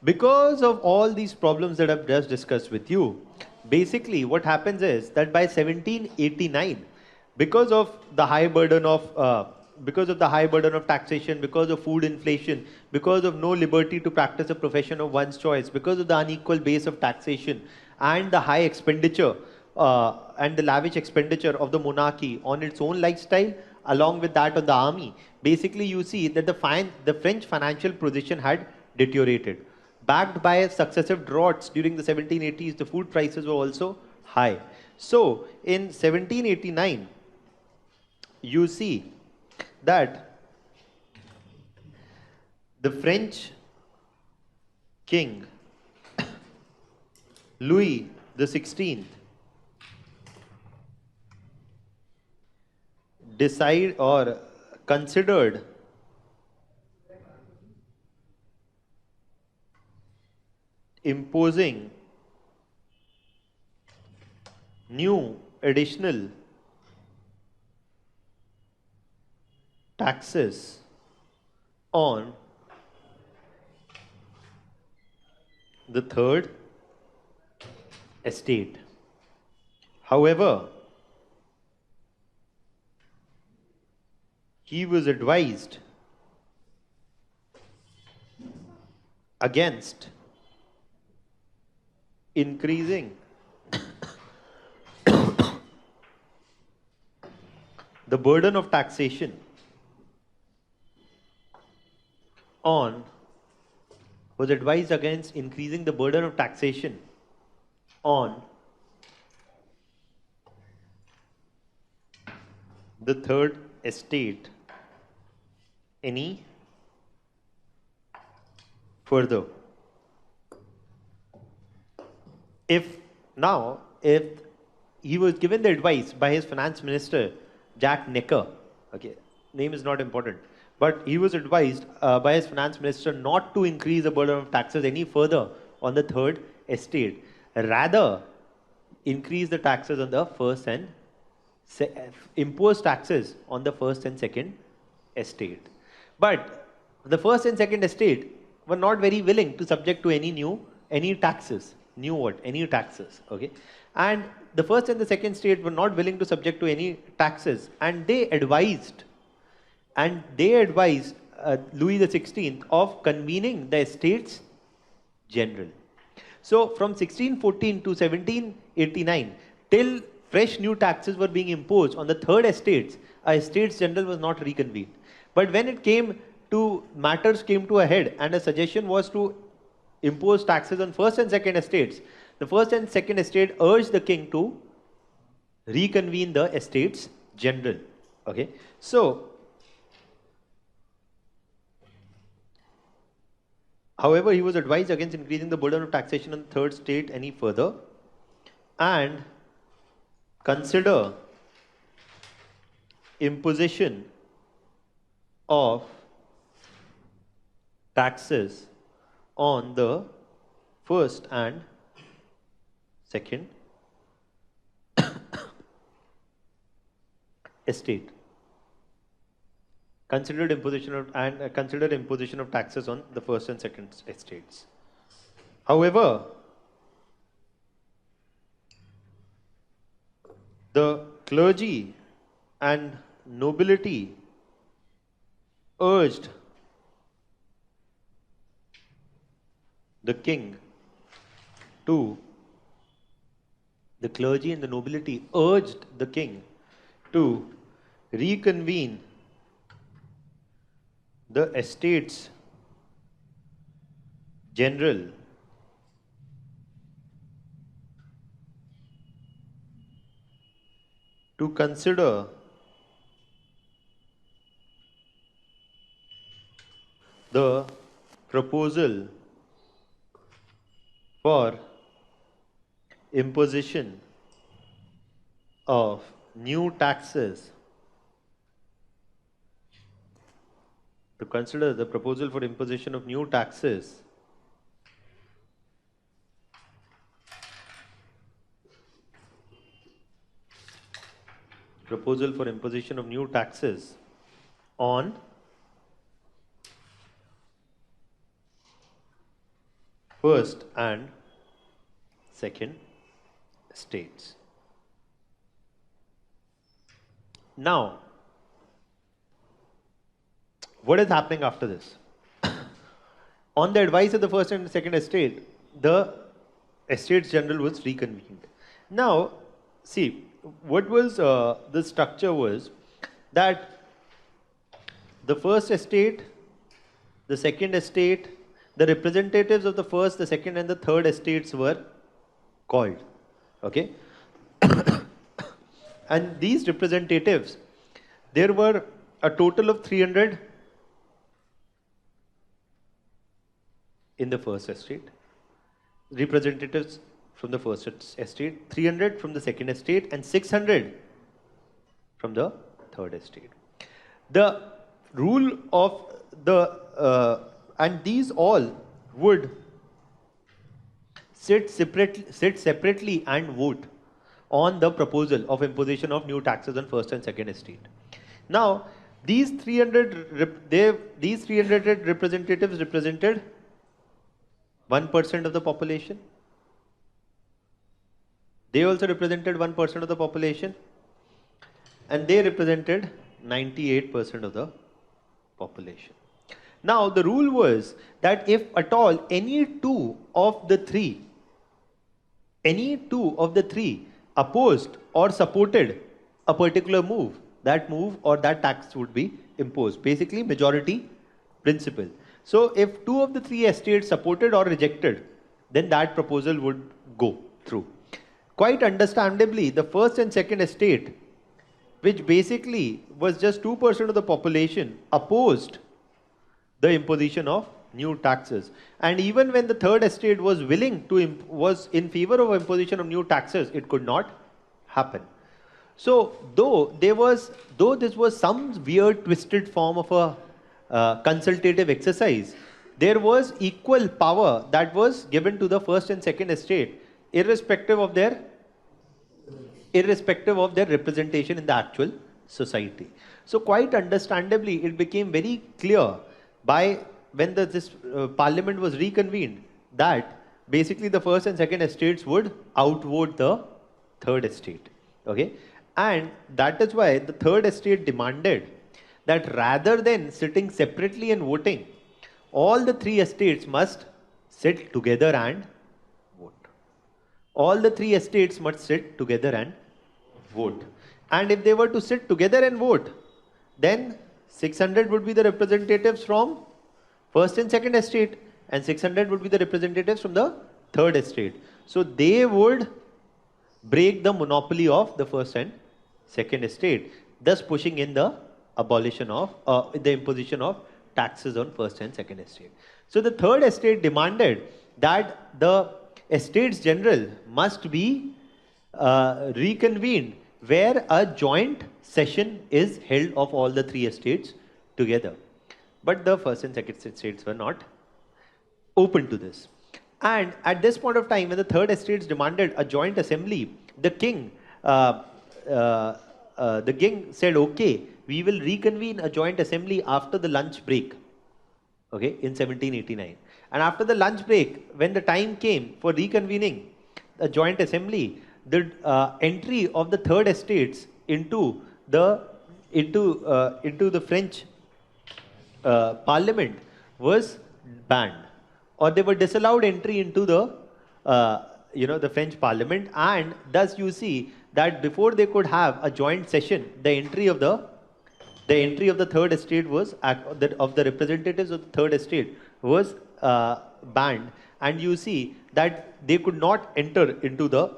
Because of all these problems that I've just discussed with you, basically what happens is that by 1789, because of the high burden of taxation, because of food inflation, because of no liberty to practice a profession of one's choice, because of the unequal base of taxation and the high expenditure and the lavish expenditure of the monarchy on its own lifestyle, along with that of the army, basically you see that the French financial position had deteriorated. Backed by successive droughts during the 1780s, the food prices were also high. So, in 1789, you see that the French king Louis the 16th decide or considered imposing new additional taxes on the third estate. However, he was advised against increasing the burden of taxation on was advised against increasing the burden of taxation on the third estate any further. If he was given the advice by his finance minister, Jack Necker, okay, name is not important, but he was advised by his finance minister not to increase the burden of taxes any further on the third estate, rather increase the taxes on the first and impose taxes on the first and second estate. But the first and second estate were not very willing to subject to any taxes. Any taxes. Okay. And the first and the second estate were not willing to subject to any taxes, and they advised Louis the 16th of convening the Estates General. So from 1614 to 1789, till fresh new taxes were being imposed on the third estates, a Estates General was not reconvened. But when matters came to a head and a suggestion was to impose taxes on first and second estates, the first and second estate urged the king to reconvene the Estates General. Okay. So, however, he was advised against increasing the burden of taxation on the third estate any further and consider imposition of taxes on the first and second estate. Considered imposition of taxes on the first and second estates. However, the clergy and nobility urged the king to reconvene the Estates General to consider the proposal for imposition of new taxes proposal for imposition of new taxes on first and second estates. Now, what is happening after this? On the advice of the first and second estate, the Estates General was reconvened. Now, see, what was the structure was that the first estate, the second estate, the representatives of the first, the second, and the third estates were called. Okay? And these representatives, there were a total of 300 in the first estate, representatives from the first estate, 300 from the second estate, and 600 from the third estate. The rule of the, and these all would sit separately and vote on the proposal of imposition of new taxes on first and second estate. Now, these 300 representatives represented 1% of the population. They also represented 1% of the population, and they represented 98% of the population. Now, the rule was that if at all any two of the three opposed or supported a particular move, that move or that tax would be imposed. Basically, majority principle. So, if two of the three estates supported or rejected, then that proposal would go through. Quite understandably, the first and second estate, which basically was just 2% of the population, opposed the imposition of new taxes. And even when the third estate was willing to, was in favor of imposition of new taxes, it could not happen. So, though this was some weird twisted form of a consultative exercise, there was equal power that was given to the first and second estate, irrespective of their representation in the actual society. So quite understandably, it became very clear by when this parliament was reconvened that basically the first and second estates would outvote the third estate. Okay, and that is why the third estate demanded that rather than sitting separately and voting, all the three estates must sit together and vote. All the three estates must sit together and vote. And if they were to sit together and vote, then 600 would be the representatives from first and second estate, and 600 would be the representatives from the third estate. So they would break the monopoly of the first and second estate, thus pushing in the abolition of the imposition of taxes on first and second estate. So the third estate demanded that the Estates General must be reconvened, where a joint session is held of all the three estates together. But the first and second estates were not open to this. And at this point of time, when the third estates demanded a joint assembly, the king said, okay, we will reconvene a joint assembly after the lunch break, okay, in 1789. And after the lunch break, when the time came for reconvening a joint assembly, the entry of the third estates into the French parliament was banned, or they were disallowed entry into the the French parliament. And thus you see that before they could have a joint session, the entry of the third estate was of the representatives of the third estate was banned, and you see that they could not enter into the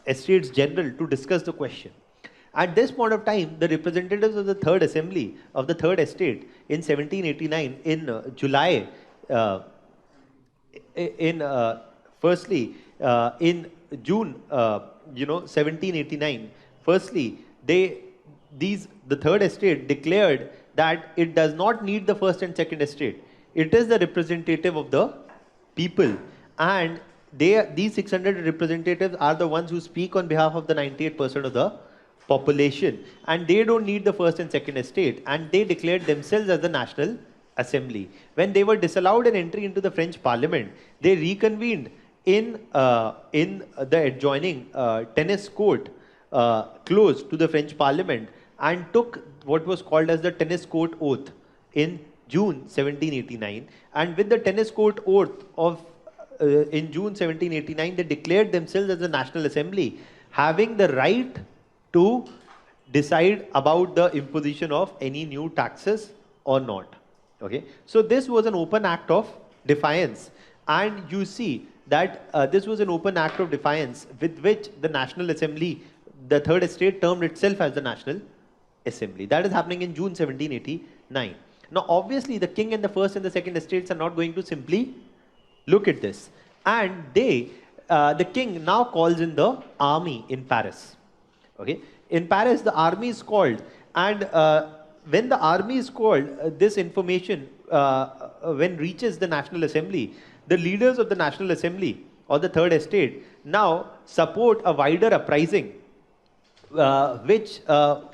Estates General to discuss the question. At this point of time, the representatives of the third assembly of the third estate in 1789 in July, firstly in June 1789, firstly the third estate declared that it does not need the first and second estate. It is the representative of the people, and these 600 representatives are the ones who speak on behalf of the 98% of the population, and they don't need the first and second estate, and they declared themselves as the National Assembly. When they were disallowed an entry into the French Parliament, they reconvened in the adjoining tennis court close to the French Parliament and took what was called as the tennis court oath in June 1789. And with the tennis court oath of in June 1789, they declared themselves as the National Assembly, having the right to decide about the imposition of any new taxes or not. Okay, so this was an open act of defiance, and you see that this was an open act of defiance with which the National Assembly, the third estate, termed itself as the National Assembly. That is happening in June 1789. Now, obviously, the king and the first and the second estates are not going to simply look at this, and the king now calls in the army in Paris. Okay, in Paris, the army is called, and when the army is called, this information when reaches the National Assembly, the leaders of the National Assembly or the third estate now support a wider uprising, which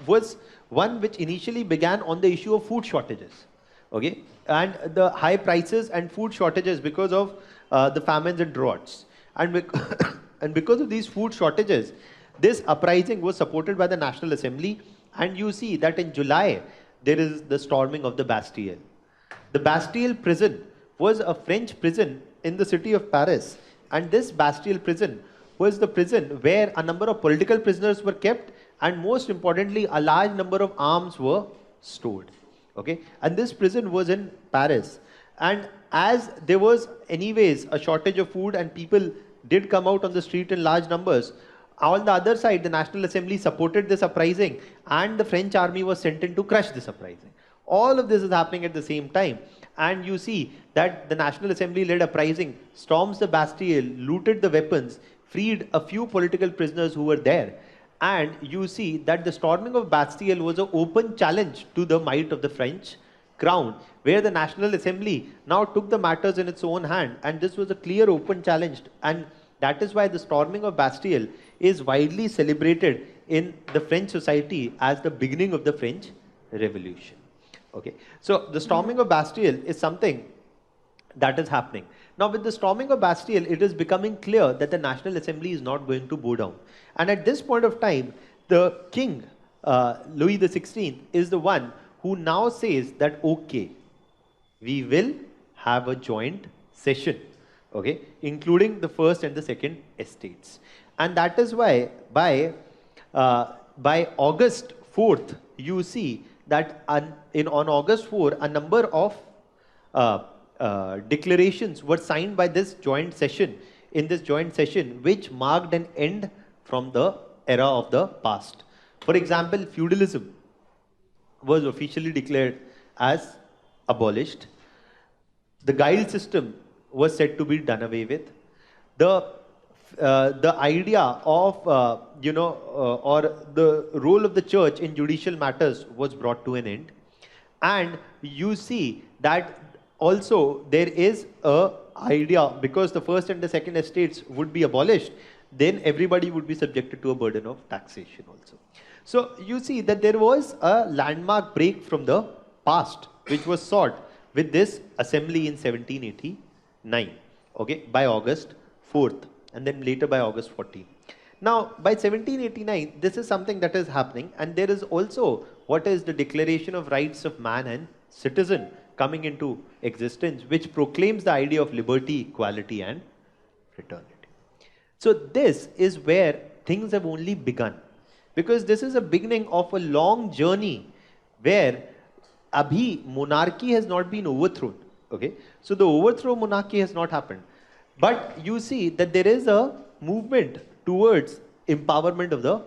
was one which initially began on the issue of food shortages. Okay, and the high prices and food shortages because of the famines and droughts, and and because of these food shortages, this uprising was supported by the National Assembly. And you see that in July there is the storming of the Bastille. The Bastille prison was a French prison in the city of Paris, and this Bastille prison was the prison where a number of political prisoners were kept, and most importantly, a large number of arms were stored. Okay, and this prison was in Paris, and as there was anyways a shortage of food and people did come out on the street in large numbers, on the other side, the National Assembly supported this uprising, and the French army was sent in to crush this uprising. All of this is happening at the same time, and you see that the National Assembly led uprising storms the Bastille, looted the weapons, freed a few political prisoners who were there, and you see that the storming of Bastille was an open challenge to the might of the French crown, where the National Assembly now took the matters in its own hand, and this was a clear open challenge, and that is why the storming of Bastille is widely celebrated in the French society as the beginning of the French Revolution. Okay, so the storming of Bastille is something that is happening. Now, with the storming of Bastille, it is becoming clear that the National Assembly is not going to bow down. And at this point of time, the king, Louis XVI, is the one who now says that, okay, we will have a joint session, okay, including the first and the second estates. And that is why by August 4th, you see that on August 4, a number of declarations were signed by this joint session, which marked an end from the era of the past. For example, feudalism was officially declared as abolished. The guild system was said to be done away with. The idea of or the role of the church in judicial matters was brought to an end. And you see that also there is a idea, because the first and the second estates would be abolished, then everybody would be subjected to a burden of taxation also. So you see that there was a landmark break from the past which was sought with this assembly in 1789, okay, by August 4th, and then later by August 14th. Now, by 1789, this is something that is happening, and there is also what is the Declaration of Rights of Man and Citizen coming into existence, which proclaims the idea of liberty, equality, and fraternity. So this is where things have only begun, because this is a beginning of a long journey where abhi monarchy has not been overthrown. Okay, so the overthrow of monarchy has not happened, but you see that there is a movement towards empowerment of the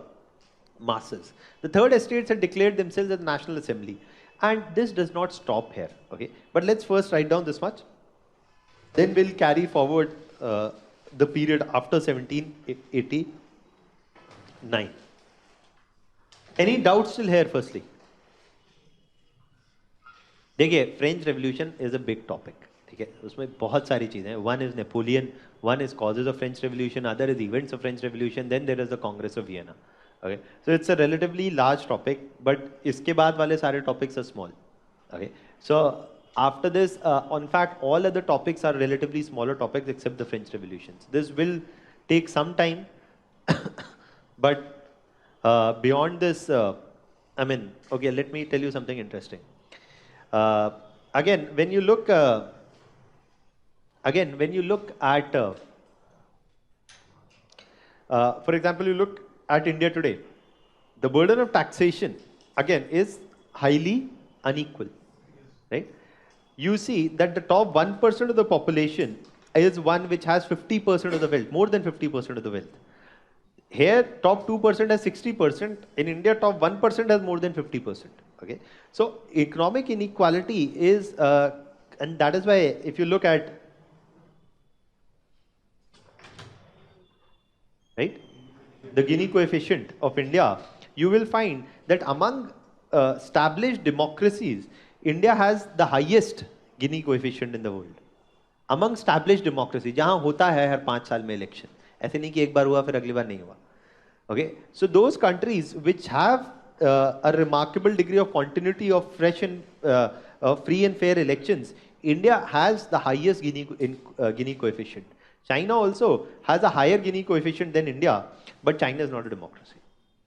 masses. The third estates had declared themselves as the National Assembly, and this does not stop here. Okay, but let's first write down this much, then we'll carry forward the period after 1789. Any doubts still here? Firstly, देखिए, French Revolution is a big topic, ठीक है, उसमें बहुत सारी चीज़ें हैं. One is Napoleon, one is causes of French Revolution, other is events of French Revolution, then there is the Congress of Vienna. Okay, so it's a relatively large topic, but iske baad wale sare topics are small. Okay, so after this, in fact, all other topics are relatively smaller topics except the French revolutions. This will take some time, but beyond this, I mean, okay, let me tell you something interesting. Uh, again, when you look at for example, you look at India today, the burden of taxation, again, is highly unequal, right? You see that the top 1% of the population is one which has 50% of the wealth, more than 50% of the wealth. Here, top 2% has 60%. In India, top 1% has more than 50%. Okay, so economic inequality is, and that is why if you look at, right, the Gini coefficient of India, you will find that among established democracies, India has the highest Gini coefficient in the world. Among established democracy, जहाँ होता है हर 5 साल में election, ऐसे नहीं कि एक बार हुआ फिर अगली बार नहीं हुआ. Okay, so those countries which have a remarkable degree of continuity of fresh and free and fair elections, India has the highest Gini coefficient. China also has a higher Gini coefficient than India, but China is not a democracy.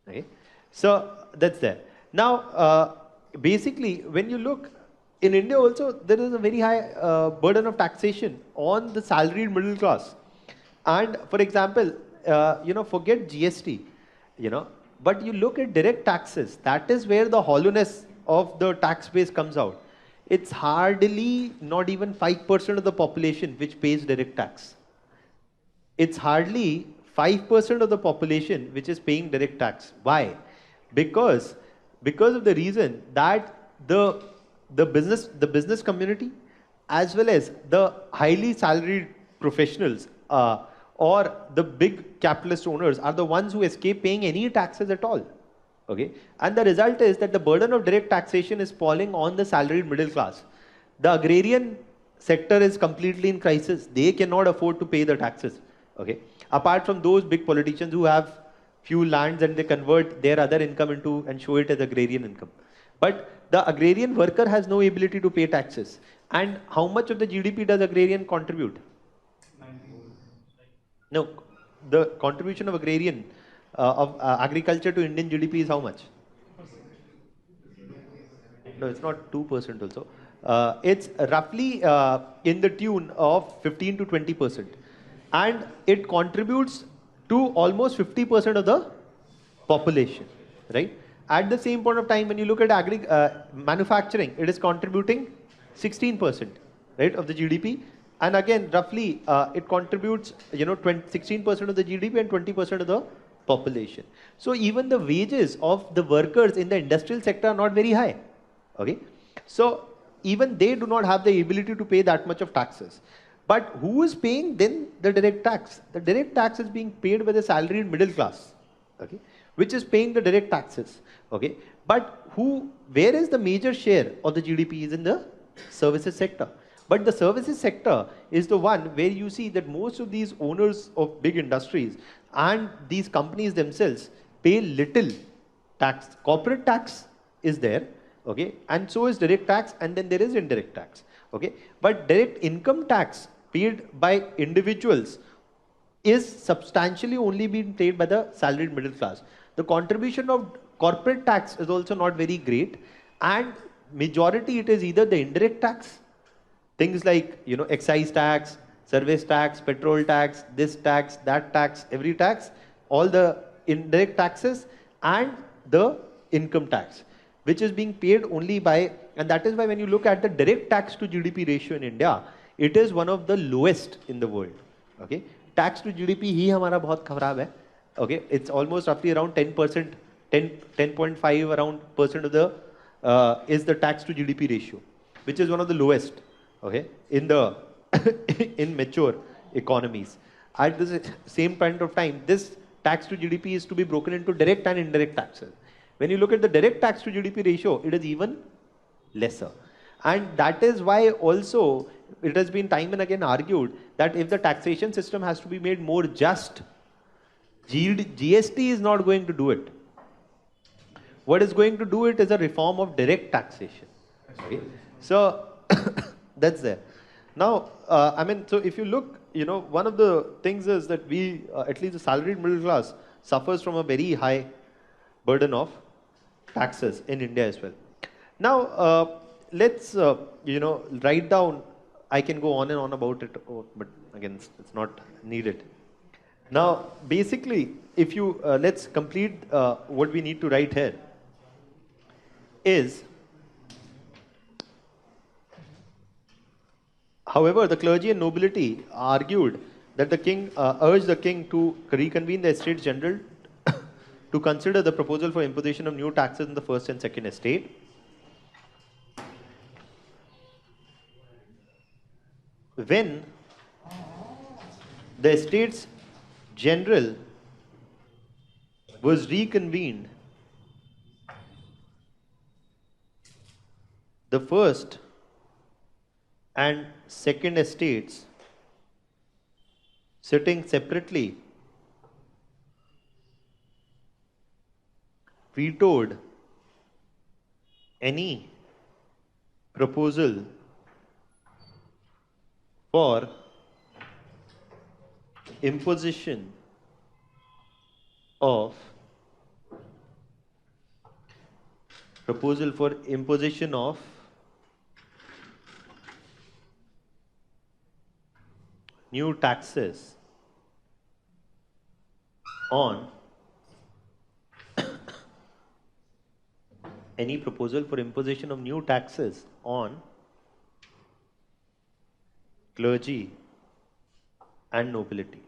Okay? So that's there. Now, basically, when you look in India also, there is a very high burden of taxation on the salaried middle class. And for example, forget GST, but you look at direct taxes, that is where the hollowness of the tax base comes out. It's hardly not even 5% of the population which pays direct tax. It's hardly 5% of the population which is paying direct tax. Why? Because of the reason that the business community as well as the highly salaried professionals or the big capitalist owners are the ones who escape paying any taxes at all. Okay, and the result is that the burden of direct taxation is falling on the salaried middle class. The agrarian sector is completely in crisis. They cannot afford to pay the taxes. Okay, apart from those big politicians who have few lands and they convert their other income into and show it as agrarian income. But the agrarian worker has no ability to pay taxes. And how much of the GDP does agrarian contribute? 90. No, the contribution of agrarian, of agriculture to Indian GDP is how much? No, it's not 2% also. It's roughly in the tune of 15 to 20%. And it contributes to almost 50% of the population, right? At the same point of time, when you look at manufacturing, it is contributing 16%, right, of the GDP. And again, roughly, it contributes, 16% of the GDP and 20% of the population. So even the wages of the workers in the industrial sector are not very high. Okay, so even they do not have the ability to pay that much of taxes. But who is paying then the direct tax? The direct tax is being paid by the salaried middle class, okay, which is paying the direct taxes. Okay, but where is the major share of the GDP is in the services sector. But the services sector is the one where you see that most of these owners of big industries and these companies themselves pay little tax. Corporate tax is there, okay, and so is direct tax, and then there is indirect tax, okay. But direct income tax paid by individuals is substantially only being paid by the salaried middle class. The contribution of corporate tax is also not very great, and majority it is either the indirect tax, things like, excise tax, service tax, petrol tax, this tax, that tax, every tax, all the indirect taxes, and the income tax, which is being paid only by, and that is why when you look at the direct tax to GDP ratio in India, it is one of the lowest in the world. Okay, tax to GDP ही हमारा बहुत खराब है. Okay, it's almost roughly around 10%, 10.5 around percent of the is the tax to GDP ratio, which is one of the lowest. Okay, in the in mature economies. At the same point of time, this tax to GDP is to be broken into direct and indirect taxes. When you look at the direct tax to GDP ratio, it is even lesser. And that is why also it has been time and again argued that if the taxation system has to be made more just, GST is not going to do it. What is going to do it is a reform of direct taxation. Okay? So that's there. Now, I mean, so if you look, one of the things is that we, at least the salaried middle class, suffers from a very high burden of taxes in India as well. Now, let's, write down, I can go on and on about it, but again, it's not needed. Now, basically, if you, let's complete what we need to write here is, however, the clergy and nobility argued that the king urged the king to reconvene the Estates General to consider the proposal for imposition of new taxes in the first and second estate. When the Estates General was reconvened, the first and second estates sitting separately vetoed any proposal for imposition of new taxes on any proposal for imposition of new taxes on clergy and nobility.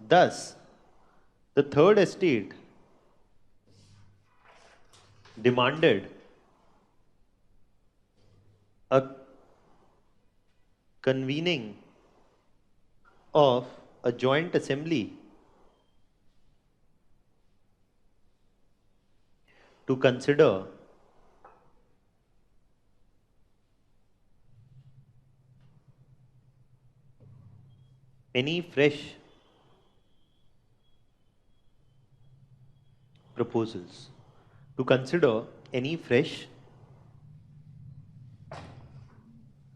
Thus, the third estate demanded a convening of a joint assembly to consider any fresh proposals. To consider any fresh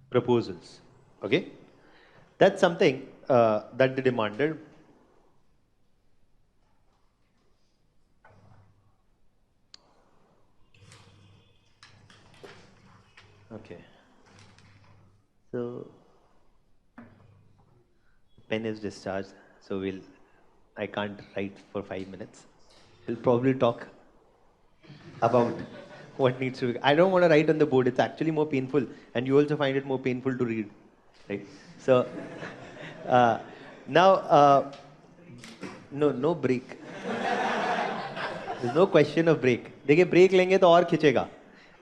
proposals. Okay? That's something that they demanded. Okay. So, pen is discharged, so I can't write for 5 minutes. We'll probably talk about what needs to be. I don't want to write on the board, it's actually more painful, and you also find it more painful to read, right? So, now, no break. There's no question of break. देखिए break लेंगे तो और खिंचेगा.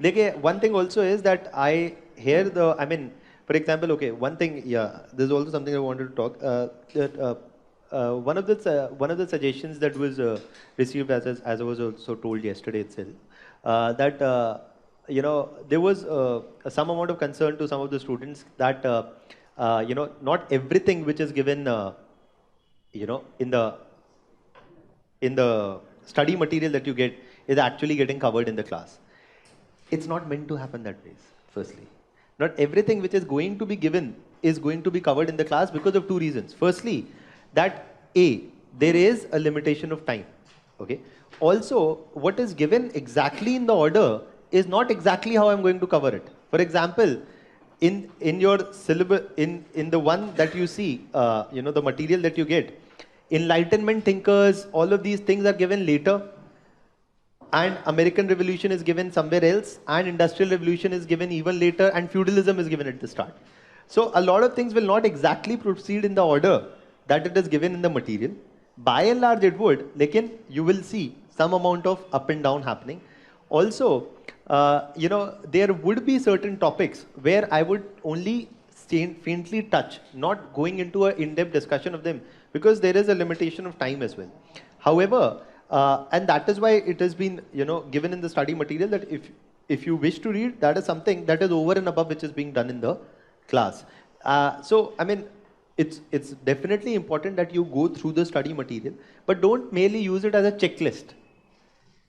देखिए one thing also is that I hear for example, okay, one thing, there's also something I wanted to talk. One of the suggestions that was received as I was also told yesterday itself, that there was some amount of concern to some of the students that not everything which is given in the study material that you get is actually getting covered in the class. It's not meant to happen that way, firstly. Not everything which is going to be given is going to be covered in the class because of two reasons. Firstly, that there is a limitation of time. Okay. Also, what is given exactly in the order is not exactly how I'm going to cover it. For example, in your syllabus, in the one that you see, the material that you get, Enlightenment thinkers, all of these things are given later, and American Revolution is given somewhere else, and Industrial Revolution is given even later, and feudalism is given at the start. So a lot of things will not exactly proceed in the order that it is given in the material. By and large it would, lekin you will see some amount of up and down happening. Also, there would be certain topics where I would only faintly touch, not going into an in-depth discussion of them, because there is a limitation of time as well. However, and that is why it has been, given in the study material that if you wish to read, that is something that is over and above which is being done in the class. So, it's definitely important that you go through the study material, but don't merely use it as a checklist.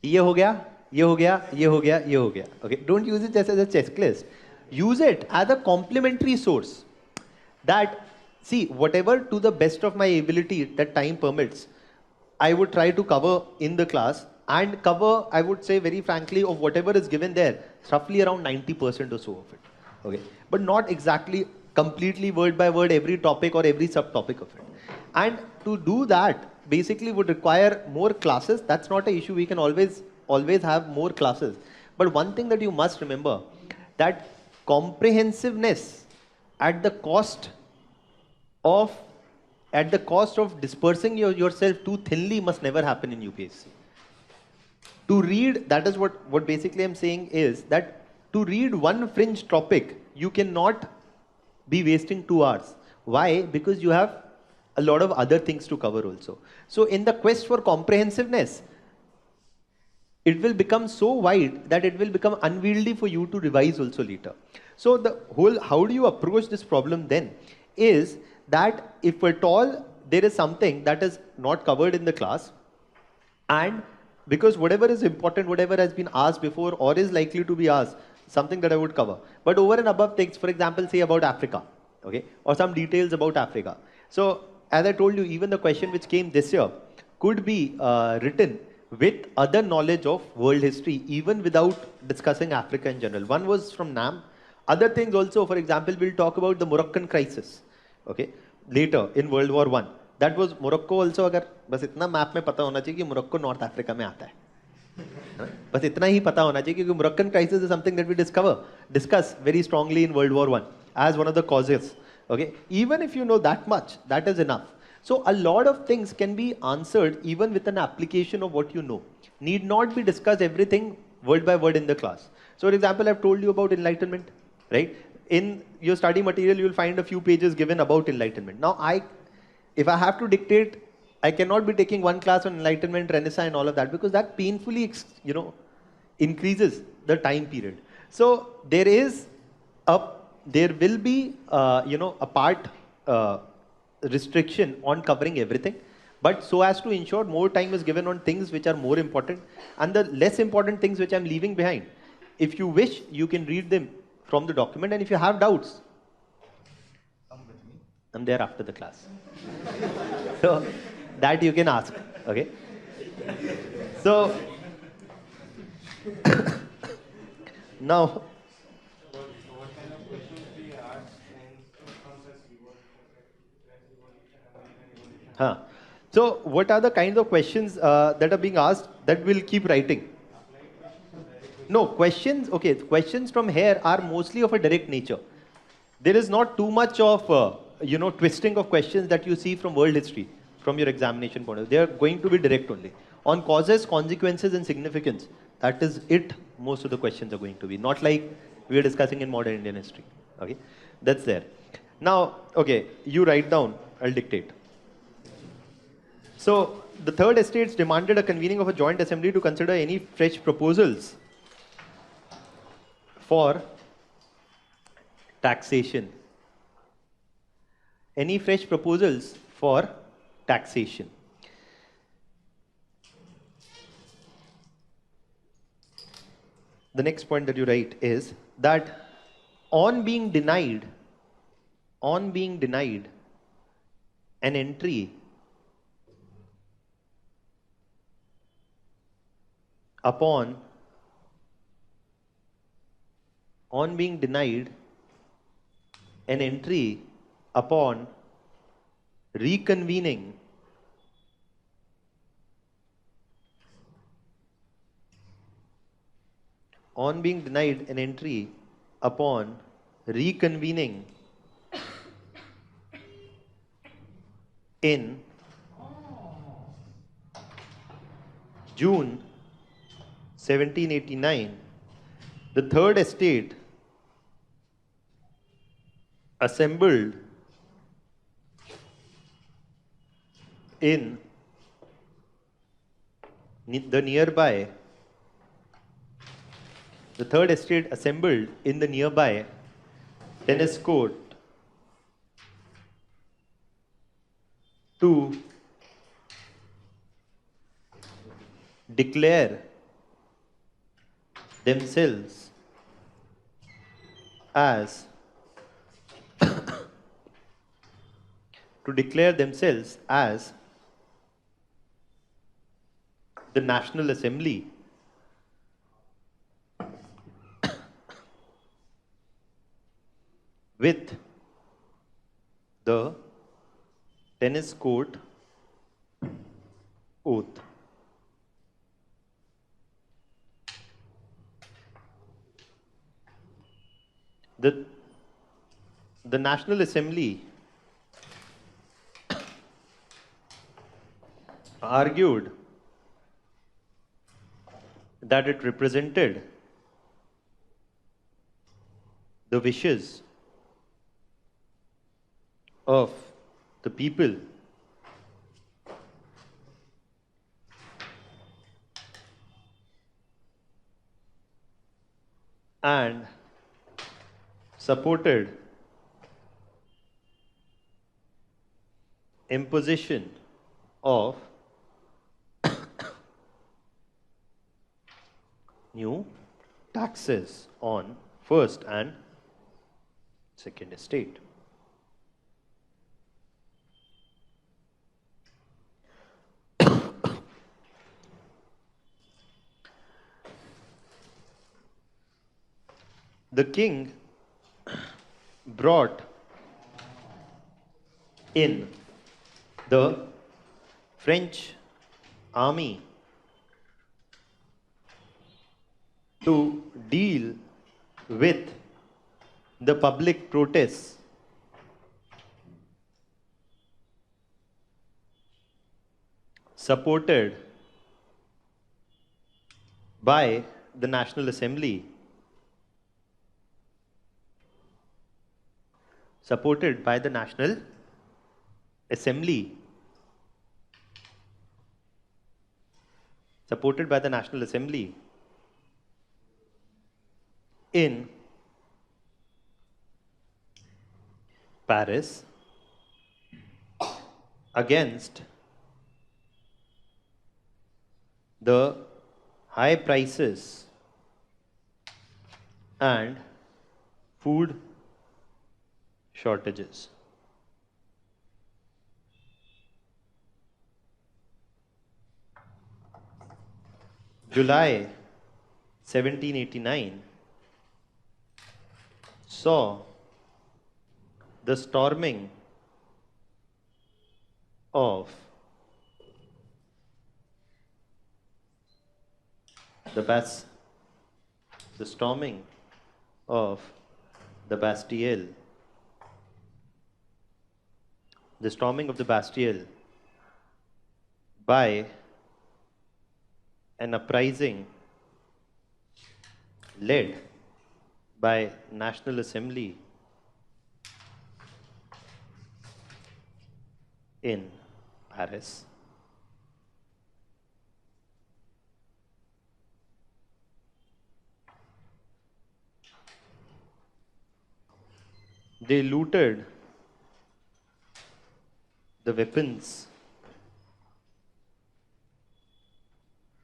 ये हो गया, ये हो गया, ये हो गया, ये हो गया. Okay, don't use it just as a checklist. Use it as a complementary source. That, see, whatever to the best of my ability that time permits, I would try to cover in the class and cover, I would say very frankly, of whatever is given there, roughly around 90% or so of it. Okay, but not exactly completely word by word every topic or every subtopic of it. And to do that, basically would require more classes. That's not an issue. We can always have more classes. But one thing that you must remember, that comprehensiveness at the cost of dispersing yourself too thinly must never happen in UPSC. To read, that is what basically I'm saying is that to read one fringe topic, you cannot be wasting 2 hours. Why? Because you have a lot of other things to cover also. So in the quest for comprehensiveness, it will become so wide that it will become unwieldy for you to revise also later. So the whole, how do you approach this problem then, is that if at all there is something that is not covered in the class, and because whatever is important, whatever has been asked before or is likely to be asked, something that I would cover. But over and above things, for example, say about Africa, okay, or some details about Africa. So as I told you, even the question which came this year could be written with other knowledge of world history, even without discussing Africa in general. One was from NAM. Other things also, for example, we'll talk about the Moroccan crisis, okay, later in World War I. That was Morocco also. अगर बस इतना map में पता होना चाहिए कि Morocco north Africa में आता है, बस इतना ही पता होना चाहिए क्योंकि Moroccan crisis is something that we discuss very strongly in World War I as one of the causes. Okay, even if you know that much, that is enough. So a lot of things can be answered even with an application of what you know. Need not be discussed everything word by word in the class. So for example, I've told you about enlightenment, right? In your study material, you will find a few pages given about enlightenment. Now if I have to dictate, I cannot be taking one class on enlightenment, Renaissance and all of that, because that painfully, increases the time period. So there will be, a part restriction on covering everything, but so as to ensure more time is given on things which are more important, and the less important things which I'm leaving behind, if you wish, you can read them from the document, and if you have doubts, come with me. I'm there after the class. So that you can ask, okay? So now, What kind of questions we ask in France's revolution, French revolution, American revolution? huh. So what are the kinds of questions that are being asked that we'll keep writing? No, questions, okay, questions from here are mostly of a direct nature. There is not too much of, twisting of questions that you see from world history, from your examination point of view. They are going to be direct only. On causes, consequences, and significance, that is it, most of the questions are going to be. Not like we are discussing in modern Indian history, okay? That's there. Now, okay, you write down, I'll dictate. So, the third estates demanded a convening of a joint assembly to consider any fresh proposals for taxation. Any fresh proposals for taxation. The next point that you write is that on being denied an entry upon reconvening on being denied an entry upon reconvening in June 1789, the third estate assembled in the nearby tennis court to declare themselves as the National Assembly with the tennis court oath. The, the National Assembly argued that it represented the wishes of the people and supported imposition of new taxes on first and second estate. The king brought in the French army to deal with the public protests supported by the National Assembly, supported by the National Assembly, supported by the National Assembly in Paris against the high prices and food shortages. July 1789 saw the storming of the storming of the Bastille, the storming of the Bastille by an uprising led by National Assembly in Paris. They looted the weapons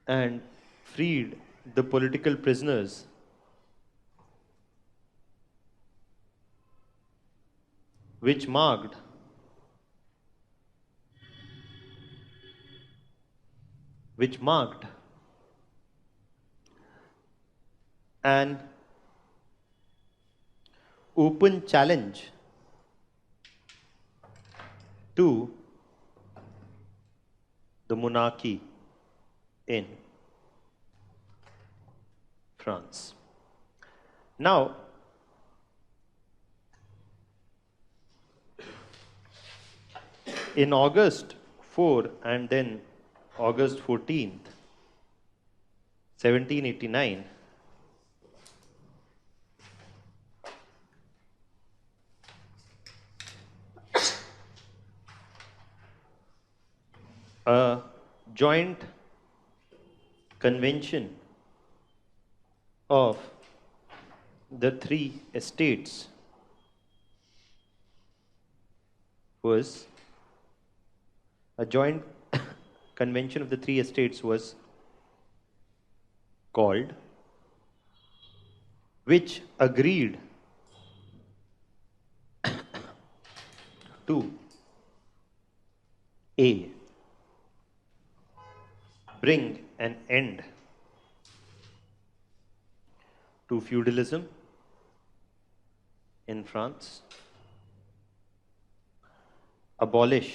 and freed the political prisoners, which marked an open challenge to the monarchy in France. Now, in August 4 and then August 14th, 1789, a joint convention of the three estates was a joint convention of the three estates was called, which agreed to A, bring an end to feudalism in France, abolish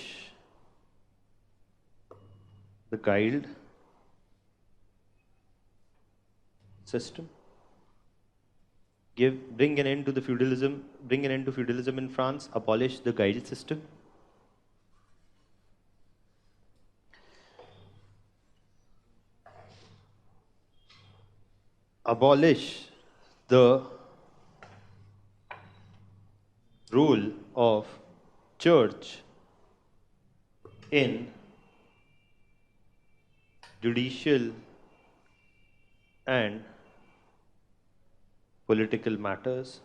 the guild system, bring an end to feudalism in France, abolish the guild system, abolish the role of church in judicial and political matters,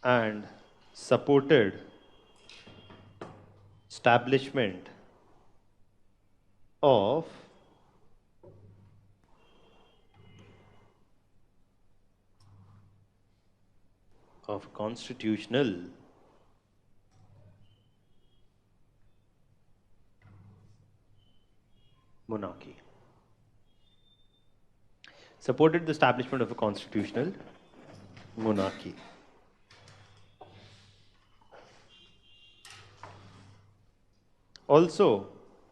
and supported establishment of constitutional monarchy. Supported the establishment of a constitutional monarchy. Also,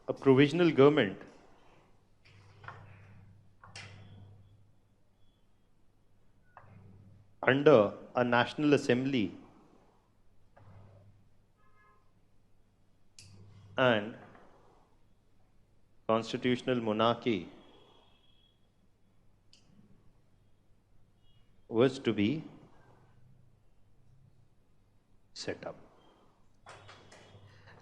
a provisional government under a national assembly and constitutional monarchy was to be set up.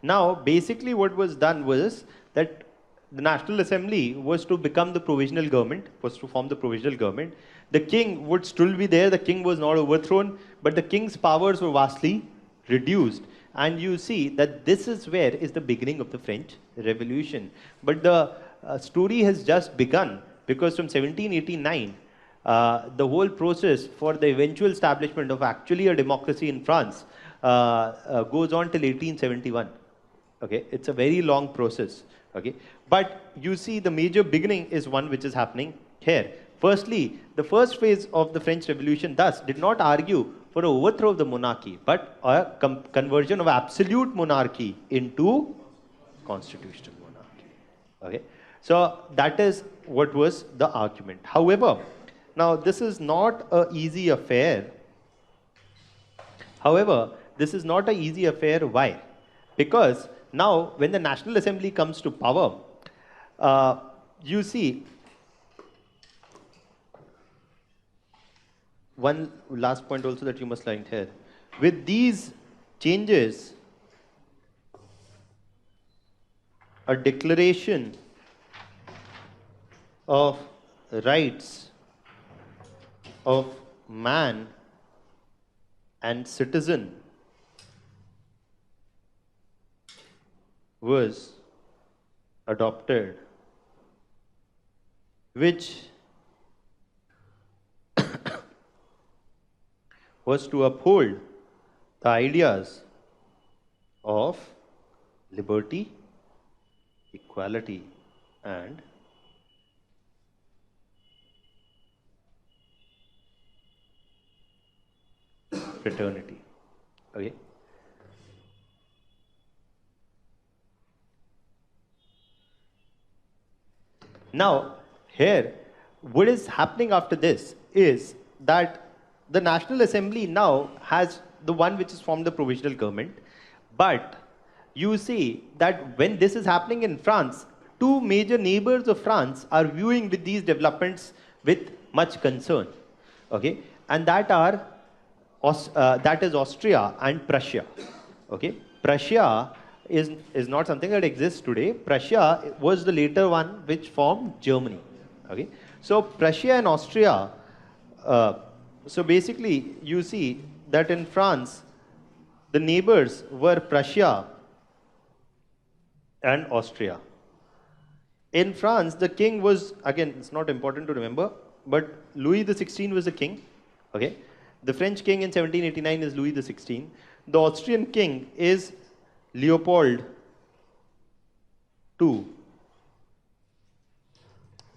Now, basically what was done was that the National Assembly was to become the provisional government, was to form the provisional government. The king would still be there, the king was not overthrown, but the king's powers were vastly reduced. And you see that this is where is the beginning of the French Revolution. But the story has just begun, because from 1789, the whole process for the eventual establishment of actually a democracy in France goes on till 1871. Okay, it's a very long process. Okay, but you see the major beginning is one which is happening here. Firstly, the first phase of the French Revolution thus did not argue for an overthrow of the monarchy, but a conversion of absolute monarchy into constitutional monarchy. Okay, so that is what was the argument. However, now this is not an easy affair. Why? Because now, when the National Assembly comes to power, you see, one last point also that you must learn here. With these changes, a declaration of rights of man and citizen was adopted, which was to uphold the ideas of liberty, equality, and fraternity. Okay. Now, here, what is happening after this is that the National Assembly now has the one which is formed the provisional government, but you see that when this is happening in France, two major neighbors of France are viewing with these developments with much concern. Okay, and that is Austria and Prussia. Okay, Prussia is not something that exists today. Prussia was the later one which formed Germany. Okay, So Prussia and Austria, so basically you see that in France, the neighbors were Prussia and Austria. In France, the king was, again, it's not important to remember, but Louis XVI was the king. Okay, the French king in 1789 is Louis XVI. The Austrian king is Leopold II.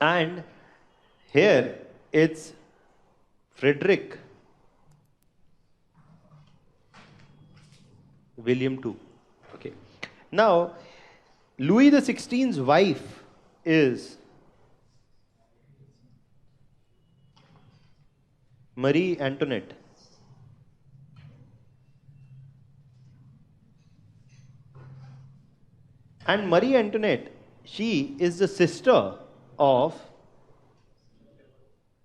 And here it's Frederick William II. Okay. Now, Louis XVI's wife is Marie Antoinette. And Marie Antoinette, she is the sister of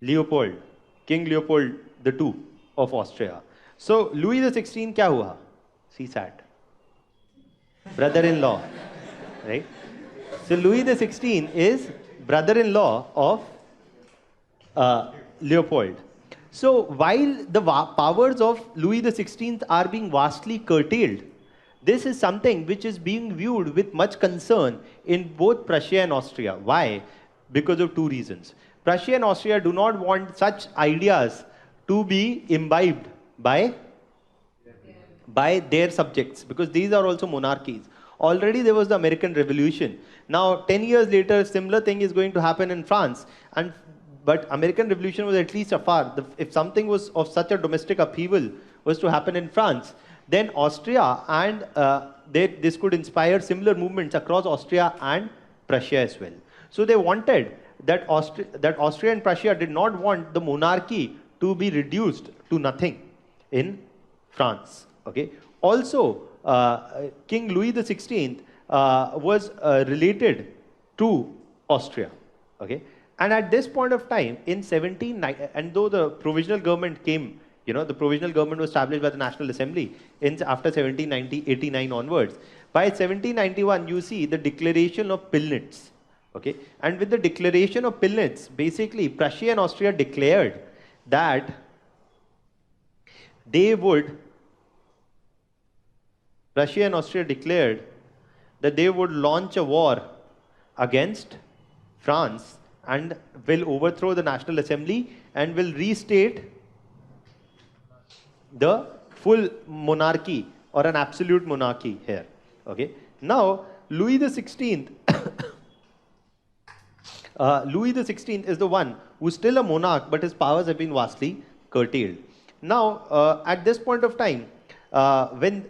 Leopold, King Leopold II of Austria. So Louis XVI क्या हुआ? CSAT. Brother-in-law, right? So Louis XVI is brother-in-law of Leopold. So while the powers of Louis XVI are being vastly curtailed, this is something which is being viewed with much concern in both Prussia and Austria. Why? Because of two reasons. Prussia and Austria do not want such ideas to be imbibed by their subjects, because these are also monarchies. Already there was the American Revolution. Now 10 years later, similar thing is going to happen in France. But American Revolution was at least afar. If something was of such a domestic upheaval was to happen in France, then Austria and this could inspire similar movements across Austria and Prussia as well. So they wanted that Austria and Prussia did not want the monarchy to be reduced to nothing in France. Okay. Also, King Louis XVI was related to Austria. Okay. And at this point of time, in 1790, and though the provisional government came, the provisional government was established by the National Assembly after 1789 onwards. By 1791, you see the declaration of Pillnitz. Okay, and with the declaration of Pillnitz, basically Prussia and Austria declared that Prussia and Austria declared that they would launch a war against France and will overthrow the National Assembly and will restate the full monarchy or an absolute monarchy here. Okay. Now, Louis XVI, Louis XVI is the one who's still a monarch, but his powers have been vastly curtailed. Now, at this point of time, when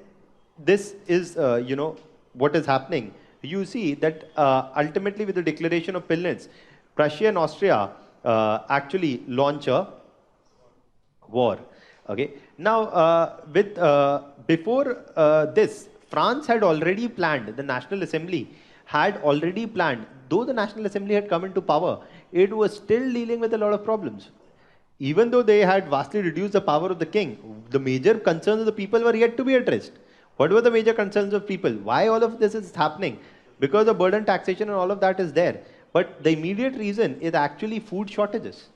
this is, what is happening, you see that ultimately with the declaration of Pillnitz, Prussia and Austria actually launch a war. Okay. Now, before this, France had already planned, the National Assembly had already planned, though the National Assembly had come into power, it was still dealing with a lot of problems. Even though they had vastly reduced the power of the king, the major concerns of the people were yet to be addressed. What were the major concerns of people? Why all of this is happening? Because the burden taxation and all of that is there. But the immediate reason is actually food shortages,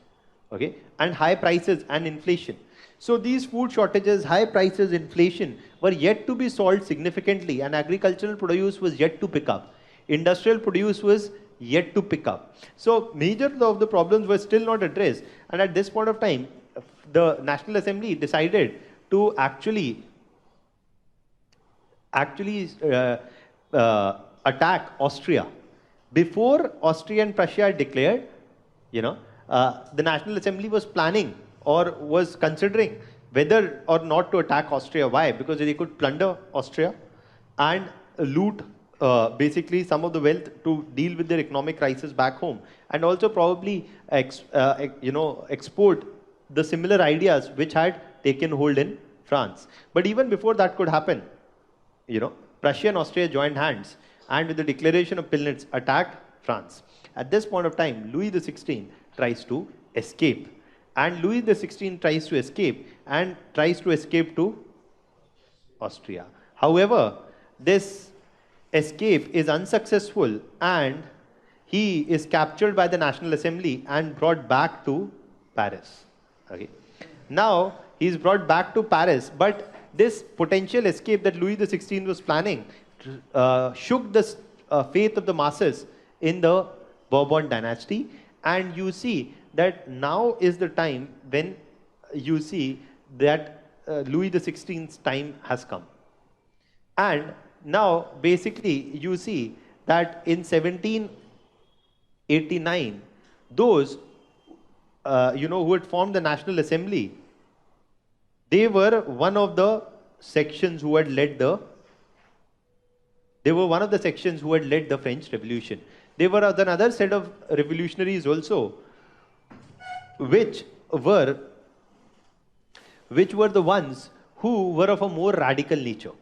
okay, and high prices and inflation. So these food shortages, high prices, inflation were yet to be solved significantly, and agricultural produce was yet to pick up. Industrial produce was yet to pick up. So major of the problems were still not addressed, and at this point of time, the National Assembly decided to actually attack Austria. Before Austria and Prussia declared, the National Assembly was planning or was considering whether or not to attack Austria. Why? Because they could plunder Austria and loot basically some of the wealth to deal with their economic crisis back home, and also probably export the similar ideas which had taken hold in France. But even before that could happen, Prussia and Austria joined hands and with the declaration of Pillnitz attacked France. At this point of time, Louis XVI tries to escape. And Louis XVI tries to escape and tries to escape to Austria. However, this escape is unsuccessful and he is captured by the National Assembly and brought back to Paris. Okay. Now, he is brought back to Paris, but this potential escape that Louis XVI was planning shook the faith of the masses in the Bourbon dynasty. And you see that now is the time when you see that Louis XVI's time has come. And now, basically, you see that in 1789, those who had formed the National Assembly, they were one of the sections who had led the French Revolution. They were another set of revolutionaries also, which were the ones who were of a more radical nature.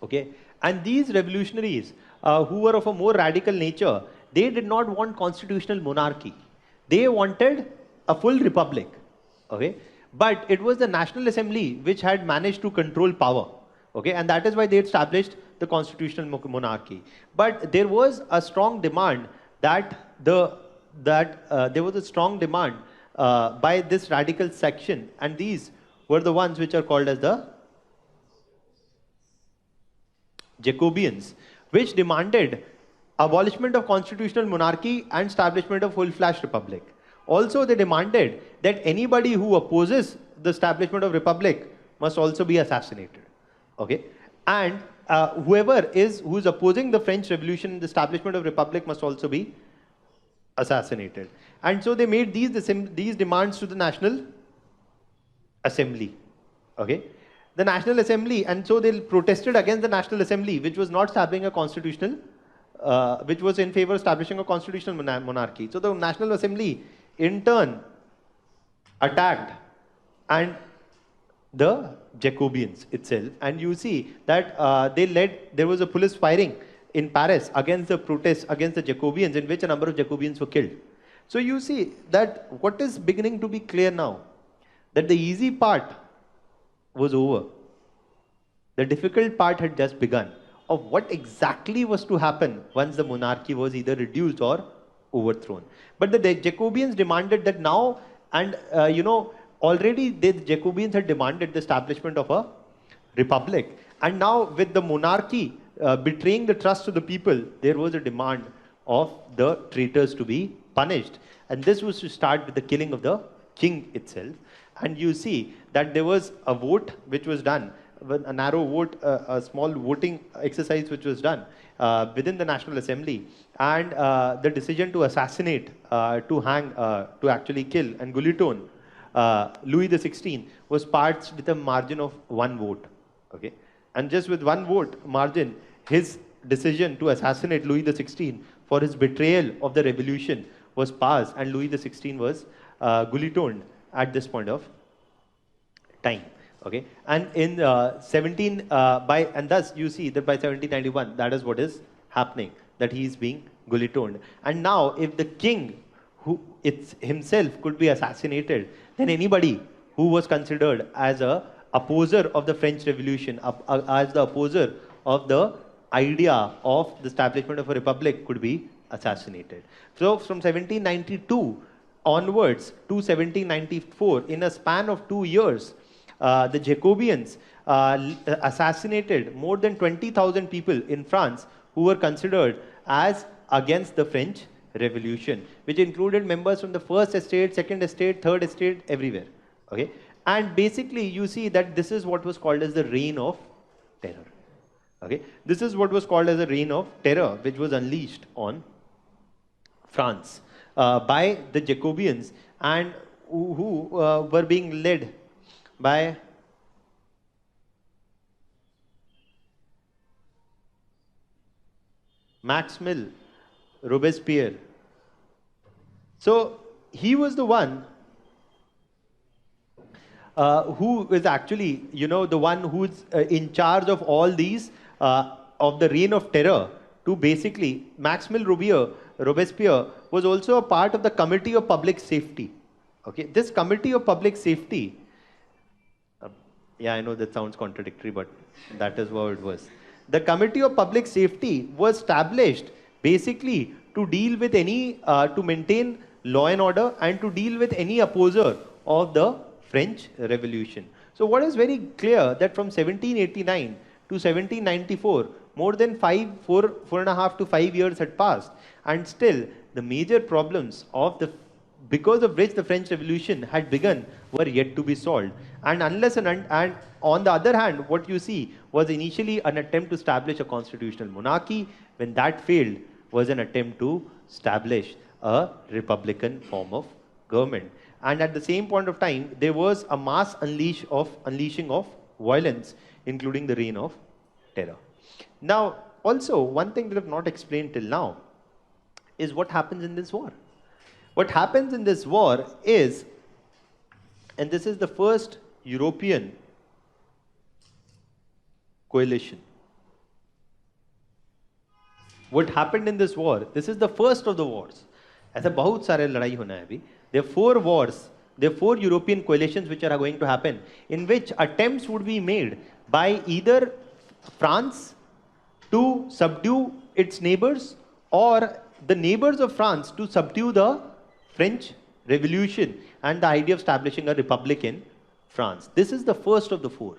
Okay, and these revolutionaries who were of a more radical nature, they did not want constitutional monarchy. They wanted a full republic. Okay, but it was the National Assembly which had managed to control power. Okay, and that is why they established the constitutional monarchy. But there was a strong demand by this radical section, and these were the ones which are called as the Jacobians, which demanded abolishment of constitutional monarchy and establishment of full-fledged republic. Also, they demanded that anybody who opposes the establishment of republic must also be assassinated. Okay, and whoever who is opposing the French Revolution and the establishment of republic must also be assassinated. And so they made these demands to the National Assembly. Okay, the National Assembly, and so they protested against the National Assembly, which was not establishing a constitutional, which was in favor of establishing a constitutional monarchy. So the National Assembly, in turn, attacked and the Jacobians itself, and you see that there was a police firing in Paris against the protests against the Jacobians, in which a number of Jacobians were killed. So you see that what is beginning to be clear now, that the easy part was over. The difficult part had just begun of what exactly was to happen once the monarchy was either reduced or overthrown. But the Jacobians demanded that now, and already the Jacobians had demanded the establishment of a republic. And now with the monarchy betraying the trust of the people, there was a demand of the traitors to be punished. And this was to start with the killing of the king itself. And you see that there was a vote which was done, a narrow vote, a small voting exercise which was done within the National Assembly. And the decision to assassinate, to hang, to actually kill and guillotine Louis XVI was passed with a margin of 1 vote. Okay, and just with 1 vote margin, his decision to assassinate Louis XVI for his betrayal of the revolution was passed, and Louis XVI was guillotined at this point of time. Okay, and in and thus you see that by 1791, that is what is happening, that he is being guillotined. And now, if the king himself could be assassinated, then anybody who was considered as a opposer of the French Revolution, as the opposer of the idea of the establishment of a republic, could be assassinated. So from 1792 onwards to 1794, in a span of 2 years, the Jacobians assassinated more than 20,000 people in France who were considered as against the French Revolution, which included members from the First Estate, Second Estate, Third Estate, everywhere. Okay, and basically you see that this is what was called as the Reign of Terror. Okay, this is what was called as a Reign of Terror, which was unleashed on France by the Jacobians, and who were being led by Maximil Robespierre. So he was the one who is actually, the one who's in charge of all these, of the Reign of Terror. To basically, Maximil Robespierre was also a part of the Committee of Public Safety. Okay, this Committee of Public Safety, yeah, I know that sounds contradictory, but that is what it was. The Committee of Public Safety was established basically to deal with any, to maintain law and order and to deal with any opposer of the French Revolution. So what is very clear that from 1789 to 1794, more than 4.5 to 5 years had passed, and still the major problems of the, because of which the French Revolution had begun, were yet to be solved. And unless and on the other hand, what you see was initially an attempt to establish a constitutional monarchy. When that failed, was an attempt to establish a republican form of government. And at the same point of time, there was a mass unleashing of violence, including the reign of terror. Now, also, one thing that I've not explained till now is what happens in this war. What happens in this war is, and this is the first European coalition. What happened in this war, this is the first of the wars. ऐसे बहुत सारे लड़ाई होना है अभी. There are 4 wars, there are 4 European coalitions which are going to happen, in which attempts would be made by either France to subdue its neighbors, or the neighbors of France to subdue the French Revolution and the idea of establishing a republic in France. This is the first of the 4.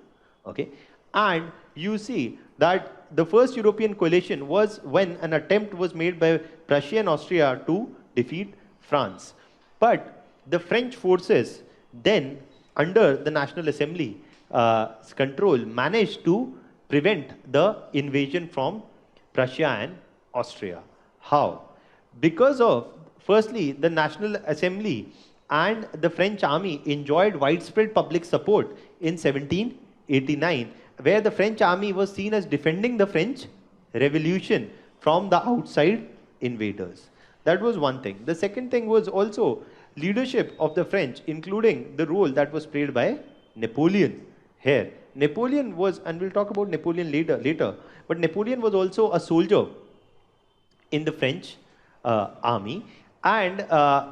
Okay, and you see that the first European coalition was when an attempt was made by Prussia and Austria to defeat France. But the French forces then, under the National Assembly control, managed to prevent the invasion from Prussia and Austria. How? Because of, firstly, the National Assembly and the French army enjoyed widespread public support in 1789, where the French army was seen as defending the French Revolution from the outside invaders. That was one thing. The second thing was also leadership of the French, including the role that was played by Napoleon here. Napoleon was, and we'll talk about Napoleon later, but Napoleon was also a soldier in the French army. And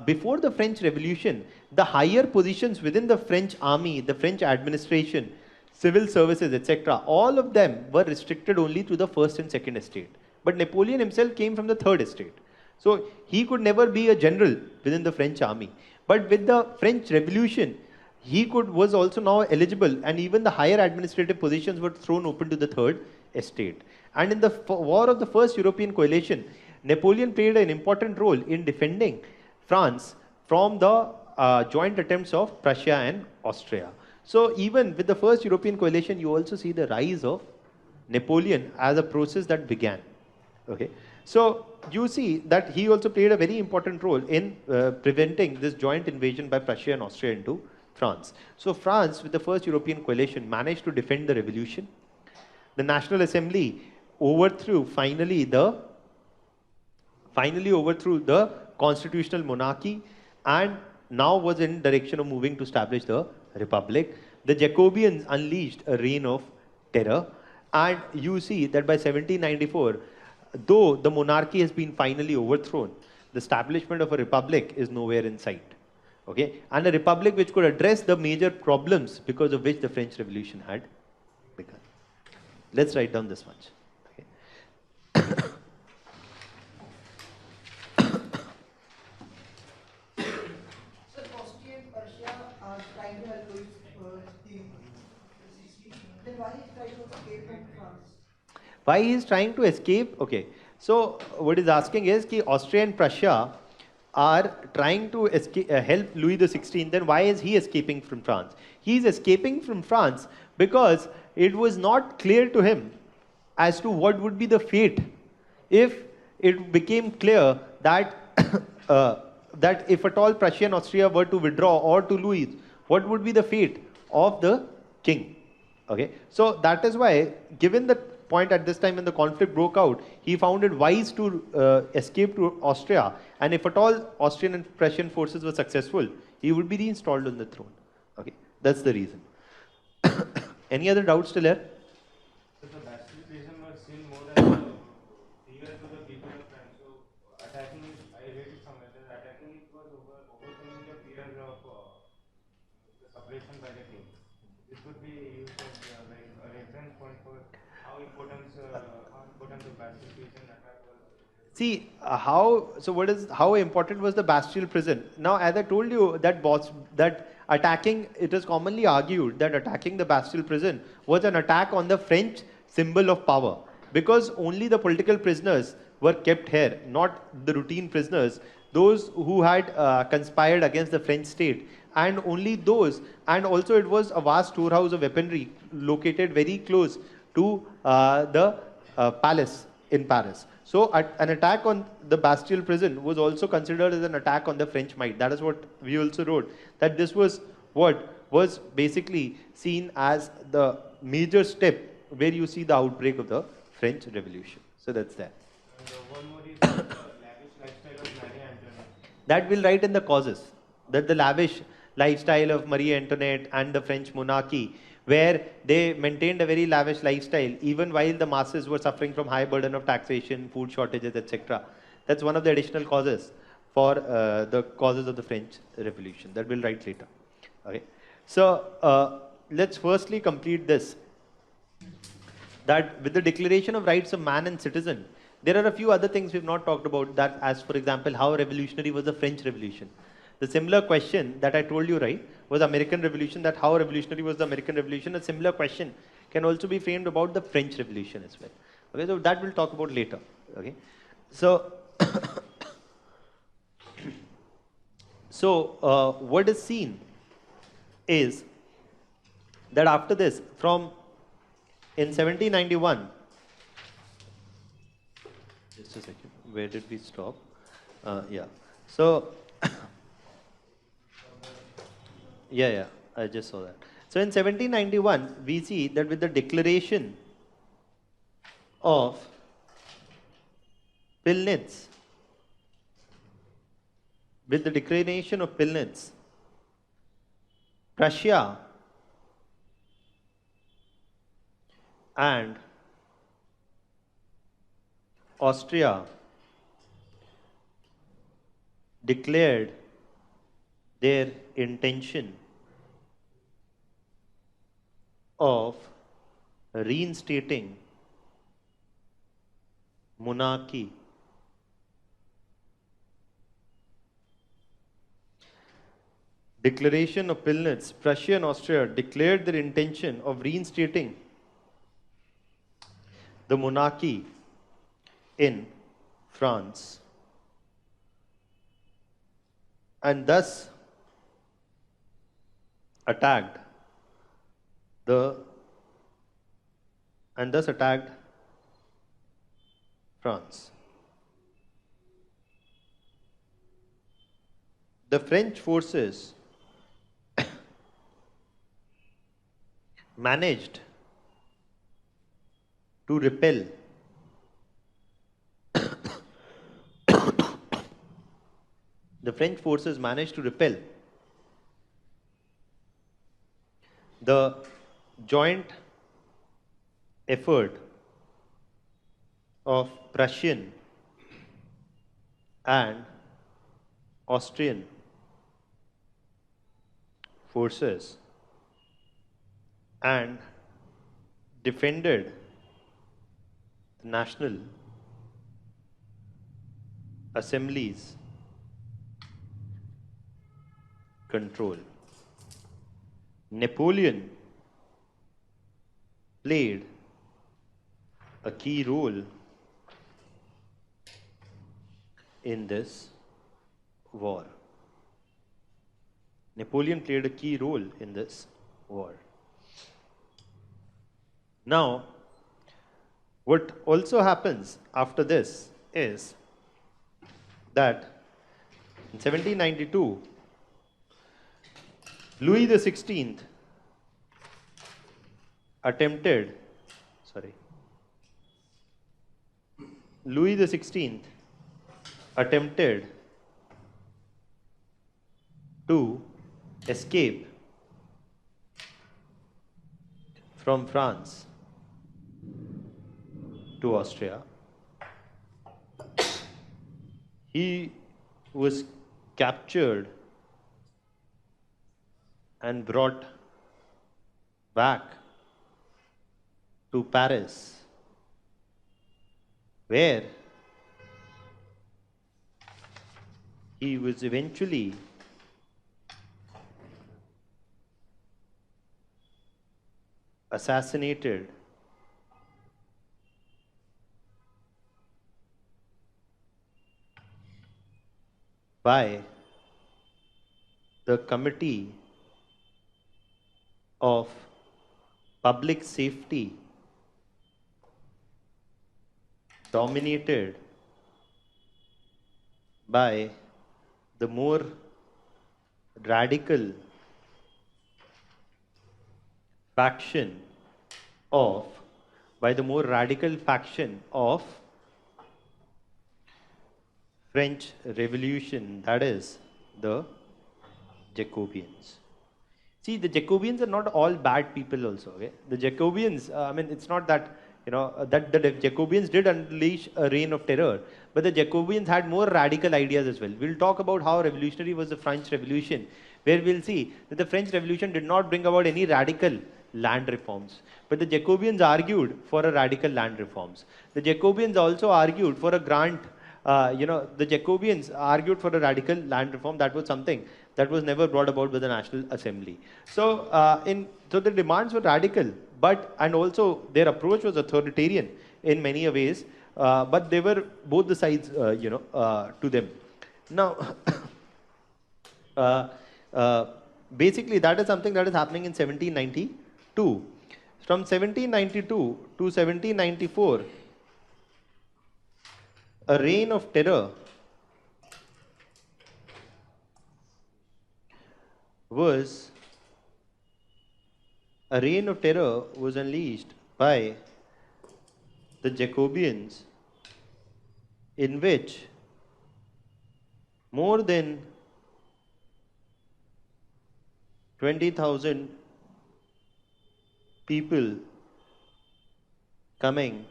before the French Revolution, the higher positions within the French army, the French administration, civil services, etc., all of them were restricted only to the first and second estate. But Napoleon himself came from the third estate. So he could never be a general within the French army. But with the French Revolution, he was also now eligible, and even the higher administrative positions were thrown open to the third estate. And in the war of the first European coalition, Napoleon played an important role in defending France from the joint attempts of Prussia and Austria. So even with the first European coalition, you also see the rise of Napoleon as a process that began. Okay, so you see that he also played a very important role in preventing this joint invasion by Prussia and Austria into France. So France, with the first European coalition, managed to defend the revolution. The National Assembly finally overthrew the constitutional monarchy, and now was in direction of moving to establish the republic. The Jacobians unleashed a reign of terror, and you see that by 1794, though the monarchy has been finally overthrown, the establishment of a republic is nowhere in sight. Okay, and a republic which could address the major problems because of which the French Revolution had begun. Let's write down this much. Okay. So Austria and Prussia are trying to help Louis XVI. Then why is he trying to escape from France? Why he is trying to escape? Okay, so what he's asking is that Austria and Prussia are trying to help Louis XVI. Then why is he escaping from France? He is escaping from France because it was not clear to him as to what would be the fate if it became clear that that if at all Prussia and Austria were to withdraw, or to Louis, what would be the fate of the king? Okay, so that is why, given the point at this time when the conflict broke out, he found it wise to escape to Austria, and if at all Austrian and Prussian forces were successful, he would be reinstalled on the throne. Okay, that's the reason. Any other doubts still here? So the Bastille prison was still more than a fear to the people of France. So attacking it, I read it somewhere that attacking it was overcoming the fear of the suppression by the king. This would be used as like a reference point for how important the Bastille prison attack was. See how important was the Bastille prison? Now, as I told you, that attacking, it is commonly argued that attacking the Bastille prison was an attack on the French symbol of power, because only the political prisoners were kept here, not the routine prisoners, those who had conspired against the French state, and only those, and also it was a vast storehouse of weaponry located very close to the palace in Paris. So an attack on the Bastille prison was also considered as an attack on the French might. That is what we also wrote, that this was what was basically seen as the major step where you see the outbreak of the French Revolution. So that's that. And one more is the lavish lifestyle of Marie Antoinette. That will write in the causes, that the lavish lifestyle of Marie Antoinette and the French monarchy, where they maintained a very lavish lifestyle even while the masses were suffering from high burden of taxation, food shortages, etc. That's one of the additional causes for the causes of the French Revolution. That we'll write later. Okay. So let's firstly complete this. That with the Declaration of Rights of Man and Citizen, there are a few other things we've not talked about, that as for example, how revolutionary was the French Revolution. The similar question that I told you, right, was American Revolution, that how revolutionary was the American Revolution. A similar question can also be framed about the French Revolution as well. Okay, so that we'll talk about later. Okay, so what is seen is that after this, from in 1791, just a second, where did we stop? Yeah, so yeah, I just saw that. So in 1791, we see that with the declaration of Pillnitz, Prussia and Austria declared their intention of reinstating monarchy. Declaration of Pillnitz, Prussia and Austria declared their intention of reinstating the monarchy in France, and thus attacked France. The French forces managed to repel the joint effort of Prussian and Austrian forces and defended the National Assembly's control. Napoleon played a key role in this war. Now, what also happens after this is that in 1792, Louis the 16th attempted to escape from France to Austria. He was captured and brought back to Paris, where he was eventually assassinated by the Committee of Public Safety, dominated by the more radical faction of French Revolution, that is the Jacobians. See, the Jacobians are not all bad people also, okay? The Jacobians, I mean, it's not that, that the Jacobians did unleash a reign of terror, but the Jacobians had more radical ideas as well. We'll talk about how revolutionary was the French Revolution, where we'll see that the French Revolution did not bring about any radical land reforms, but the Jacobians argued for a radical land reforms. The Jacobians also argued for a grant, the Jacobians argued for a radical land reform. That was something that was never brought about by the National Assembly. So, so the demands were radical, and also their approach was authoritarian in many ways, but they were both the sides, to them. Now, basically, that is something that is happening in 1792. From 1792 to 1794, a reign of terror was unleashed by the Jacobians, in which more than 20,000 people coming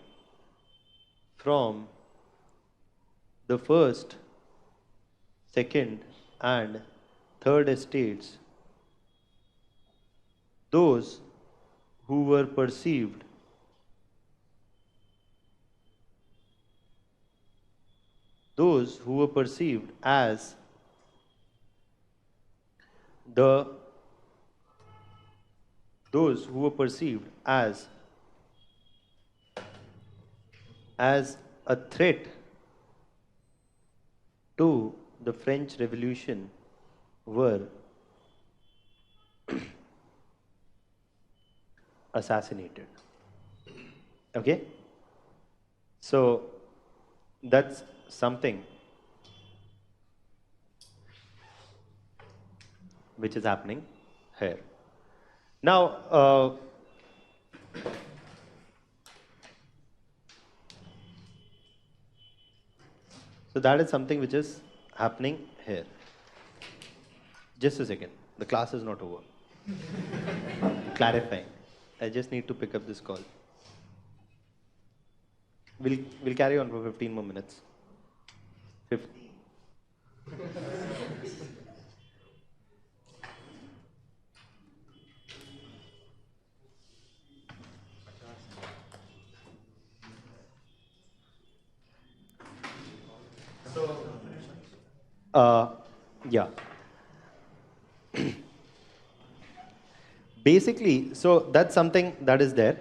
from the first, second, and third estates, those who were perceived as a threat to the French Revolution were assassinated. Okay? So, that's something which is happening here. Now, so that is something which is happening here. Just a second. The class is not over. Clarifying. I just need to pick up this call. We'll carry on for 15 more minutes. 15. Yeah. Basically, so that's something that is there.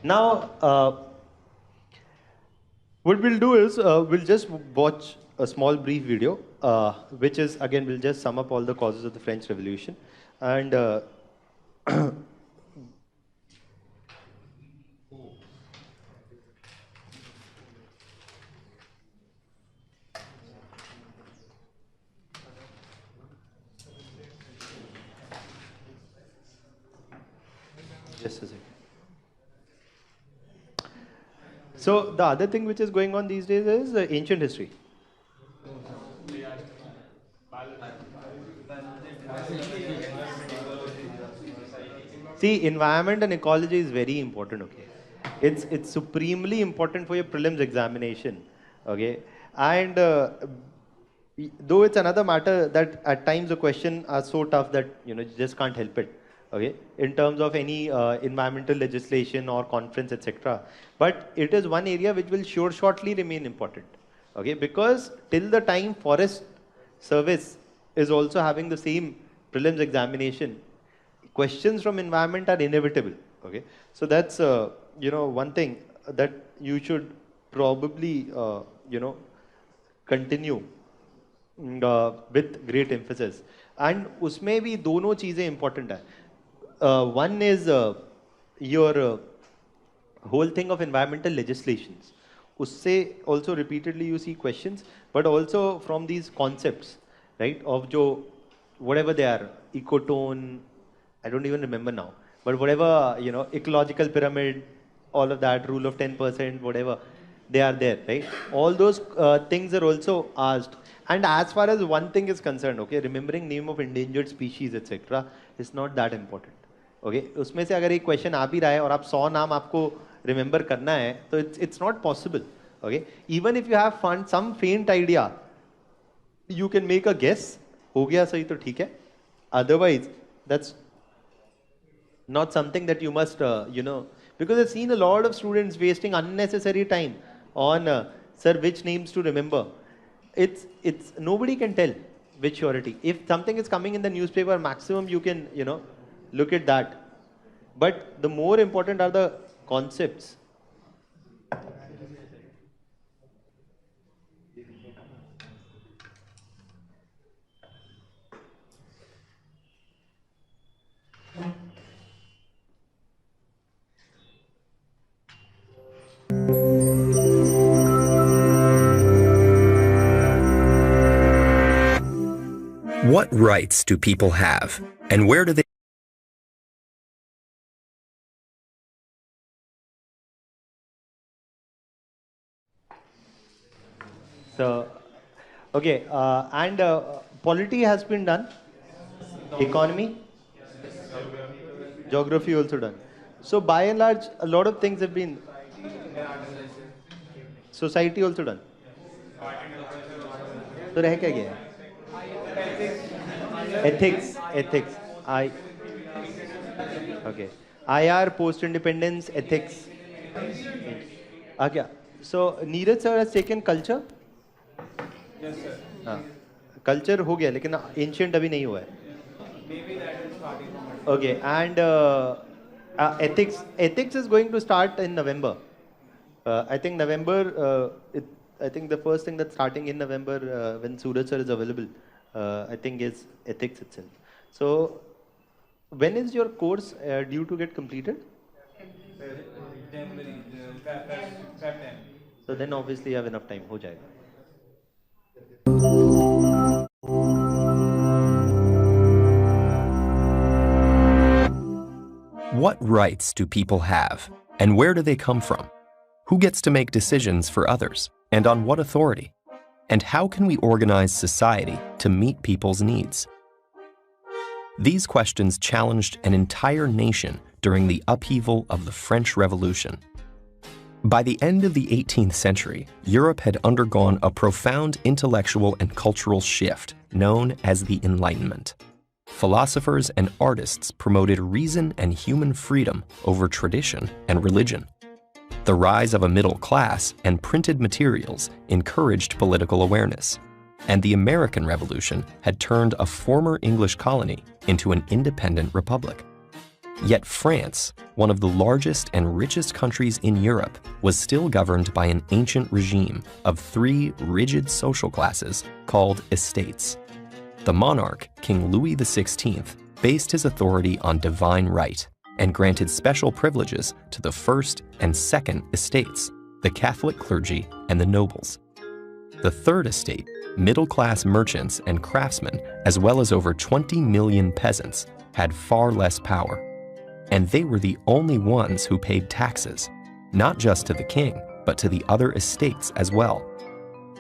Now, what we'll do is we'll just watch a small brief video, which is, again, we'll just sum up all the causes of the French Revolution. And just a second. So the other thing which is going on these days is ancient history. See, environment and ecology is very important, okay? It's supremely important for your prelims examination, okay? And though it's another matter that at times the questions are so tough that you just can't help it, okay? In terms of any environmental legislation or conference, etc. But it is one area which will shortly remain important, okay? Because till the time forests service is also having the same prelims examination, questions from environment are inevitable. Okay, so that's one thing that you should probably continue with great emphasis. And उसमें भी दोनों चीजें important है. One is your whole thing of environmental legislations. Usse also repeatedly you see questions, but also from these concepts, right? Of jo whatever they are, ecotone, I don't even remember now, but whatever ecological pyramid, all of that, rule of 10%, whatever, they are there, right? All those things are also asked. And as far as one thing is concerned, okay, remembering name of endangered species, etc., is not that important. Okay, उसमें से अगर एक question आ भी रहा है और आप 100 नाम आपको रिमेंबर करना है तो it's not possible. Okay, even if you have some faint idea, you can make a guess. हो गया सही तो ठीक है. Otherwise, that's not something that you must because I've seen a lot of students wasting unnecessary time on sir which names to remember. It's nobody can tell with surety. If something is coming in the newspaper, maximum you can look at that. But the more important are the concepts. What rights do people have, and where do they? So, okay, and polity has been done, economy, geography also done. So by and large, a lot of things have been, society also done. So रह क्या गया? Ethics. Okay. IR, post-independence, ethics. Okay. So Neeraj sir has taken culture. Yes, sir. हाँ. Culture हो गया, लेकिन ancient अभी नहीं हुआ है. Maybe that is starting from it. Okay, and ethics is going to start in November. I think November. I think the first thing that's starting in November when Suraj sir is available, I think is ethics itself. So, when is your course due to get completed? January, Feb 10. So then obviously you have enough time. हो जाएगा. What rights do people have, and where do they come from? Who gets to make decisions for others, and on what authority? And how can we organize society to meet people's needs? These questions challenged an entire nation during the upheaval of the French Revolution. By the end of the 18th century, Europe had undergone a profound intellectual and cultural shift known as the Enlightenment. Philosophers and artists promoted reason and human freedom over tradition and religion. The rise of a middle class and printed materials encouraged political awareness, and the American Revolution had turned a former English colony into an independent republic. Yet France, one of the largest and richest countries in Europe, was still governed by an ancient regime of 3 rigid social classes called estates. The monarch, King Louis XVI, based his authority on divine right and granted special privileges to the first and second estates, the Catholic clergy and the nobles. The third estate, middle-class merchants and craftsmen, as well as over 20 million peasants, had far less power. And they were the only ones who paid taxes, not just to the king, but to the other estates as well.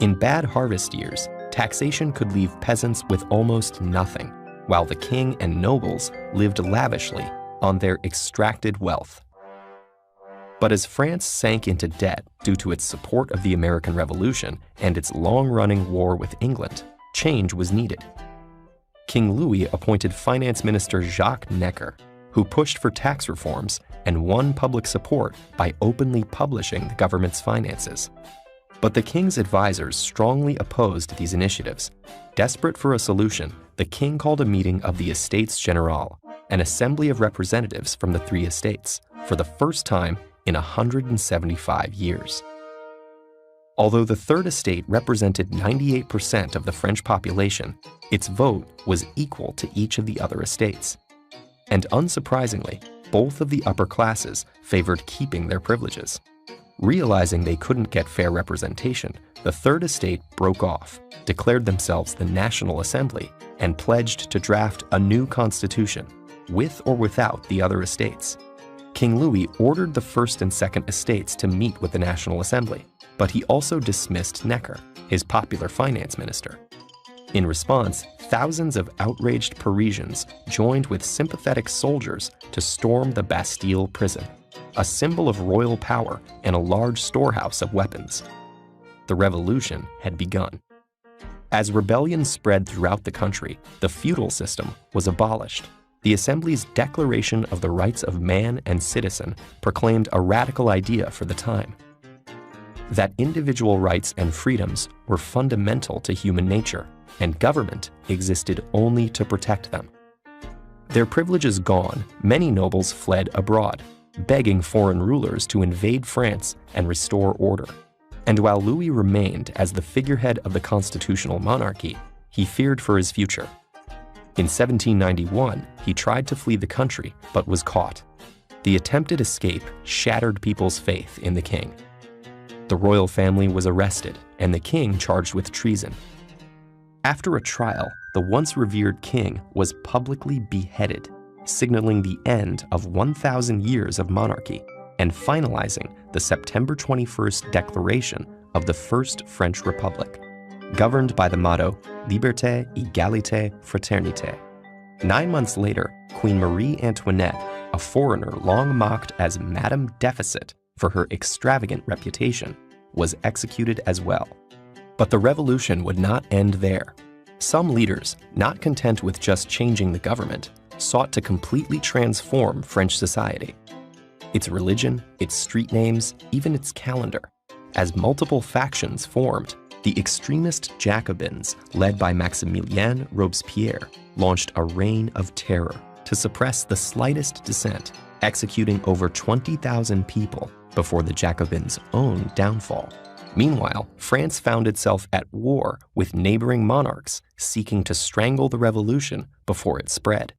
In bad harvest years, taxation could leave peasants with almost nothing, while the king and nobles lived lavishly on their extracted wealth. But as France sank into debt due to its support of the American Revolution and its long-running war with England, change was needed. King Louis appointed Finance Minister Jacques Necker, who pushed for tax reforms and won public support by openly publishing the government's finances. But the king's advisors strongly opposed these initiatives. Desperate for a solution, the king called a meeting of the Estates Generales, an assembly of representatives from the three estates, for the first time in 175 years. Although the Third Estate represented 98% of the French population, its vote was equal to each of the other estates. And unsurprisingly, both of the upper classes favored keeping their privileges. Realizing they couldn't get fair representation, the Third Estate broke off, declared themselves the National Assembly, and pledged to draft a new constitution, with or without the other estates. King Louis ordered the First and Second Estates to meet with the National Assembly, but he also dismissed Necker, his popular finance minister. In response, thousands of outraged Parisians joined with sympathetic soldiers to storm the Bastille prison, a symbol of royal power and a large storehouse of weapons. The revolution had begun. As rebellion spread throughout the country, the feudal system was abolished. The Assembly's Declaration of the Rights of Man and Citizen proclaimed a radical idea for the time: that individual rights and freedoms were fundamental to human nature, and government existed only to protect them. Their privileges gone, many nobles fled abroad, begging foreign rulers to invade France and restore order. And while Louis remained as the figurehead of the constitutional monarchy, he feared for his future. In 1791, he tried to flee the country, but was caught. The attempted escape shattered people's faith in the king. The royal family was arrested, and the king charged with treason. After a trial, the once revered king was publicly beheaded, signaling the end of 1,000 years of monarchy and finalizing the September 21st declaration of the First French Republic, governed by the motto Liberté, Égalité, Fraternité. 9 months later, Queen Marie Antoinette, a foreigner long mocked as Madame Deficit for her extravagant reputation, was executed as well. But the revolution would not end there. Some leaders, not content with just changing the government, sought to completely transform French society. Its religion, its street names, even its calendar. As multiple factions formed, the extremist Jacobins, led by Maximilien Robespierre, launched a reign of terror to suppress the slightest dissent, executing over 20,000 people before the Jacobins' own downfall. Meanwhile, France found itself at war with neighboring monarchs seeking to strangle the revolution before it spread.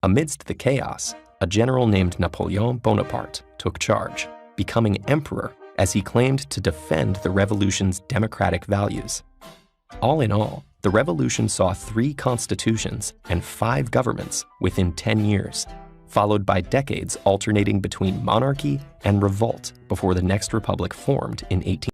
Amidst the chaos, a general named Napoleon Bonaparte took charge, becoming emperor as he claimed to defend the revolution's democratic values. All in all, the revolution saw 3 constitutions and 5 governments within 10 years, followed by decades alternating between monarchy and revolt before the next republic formed in 18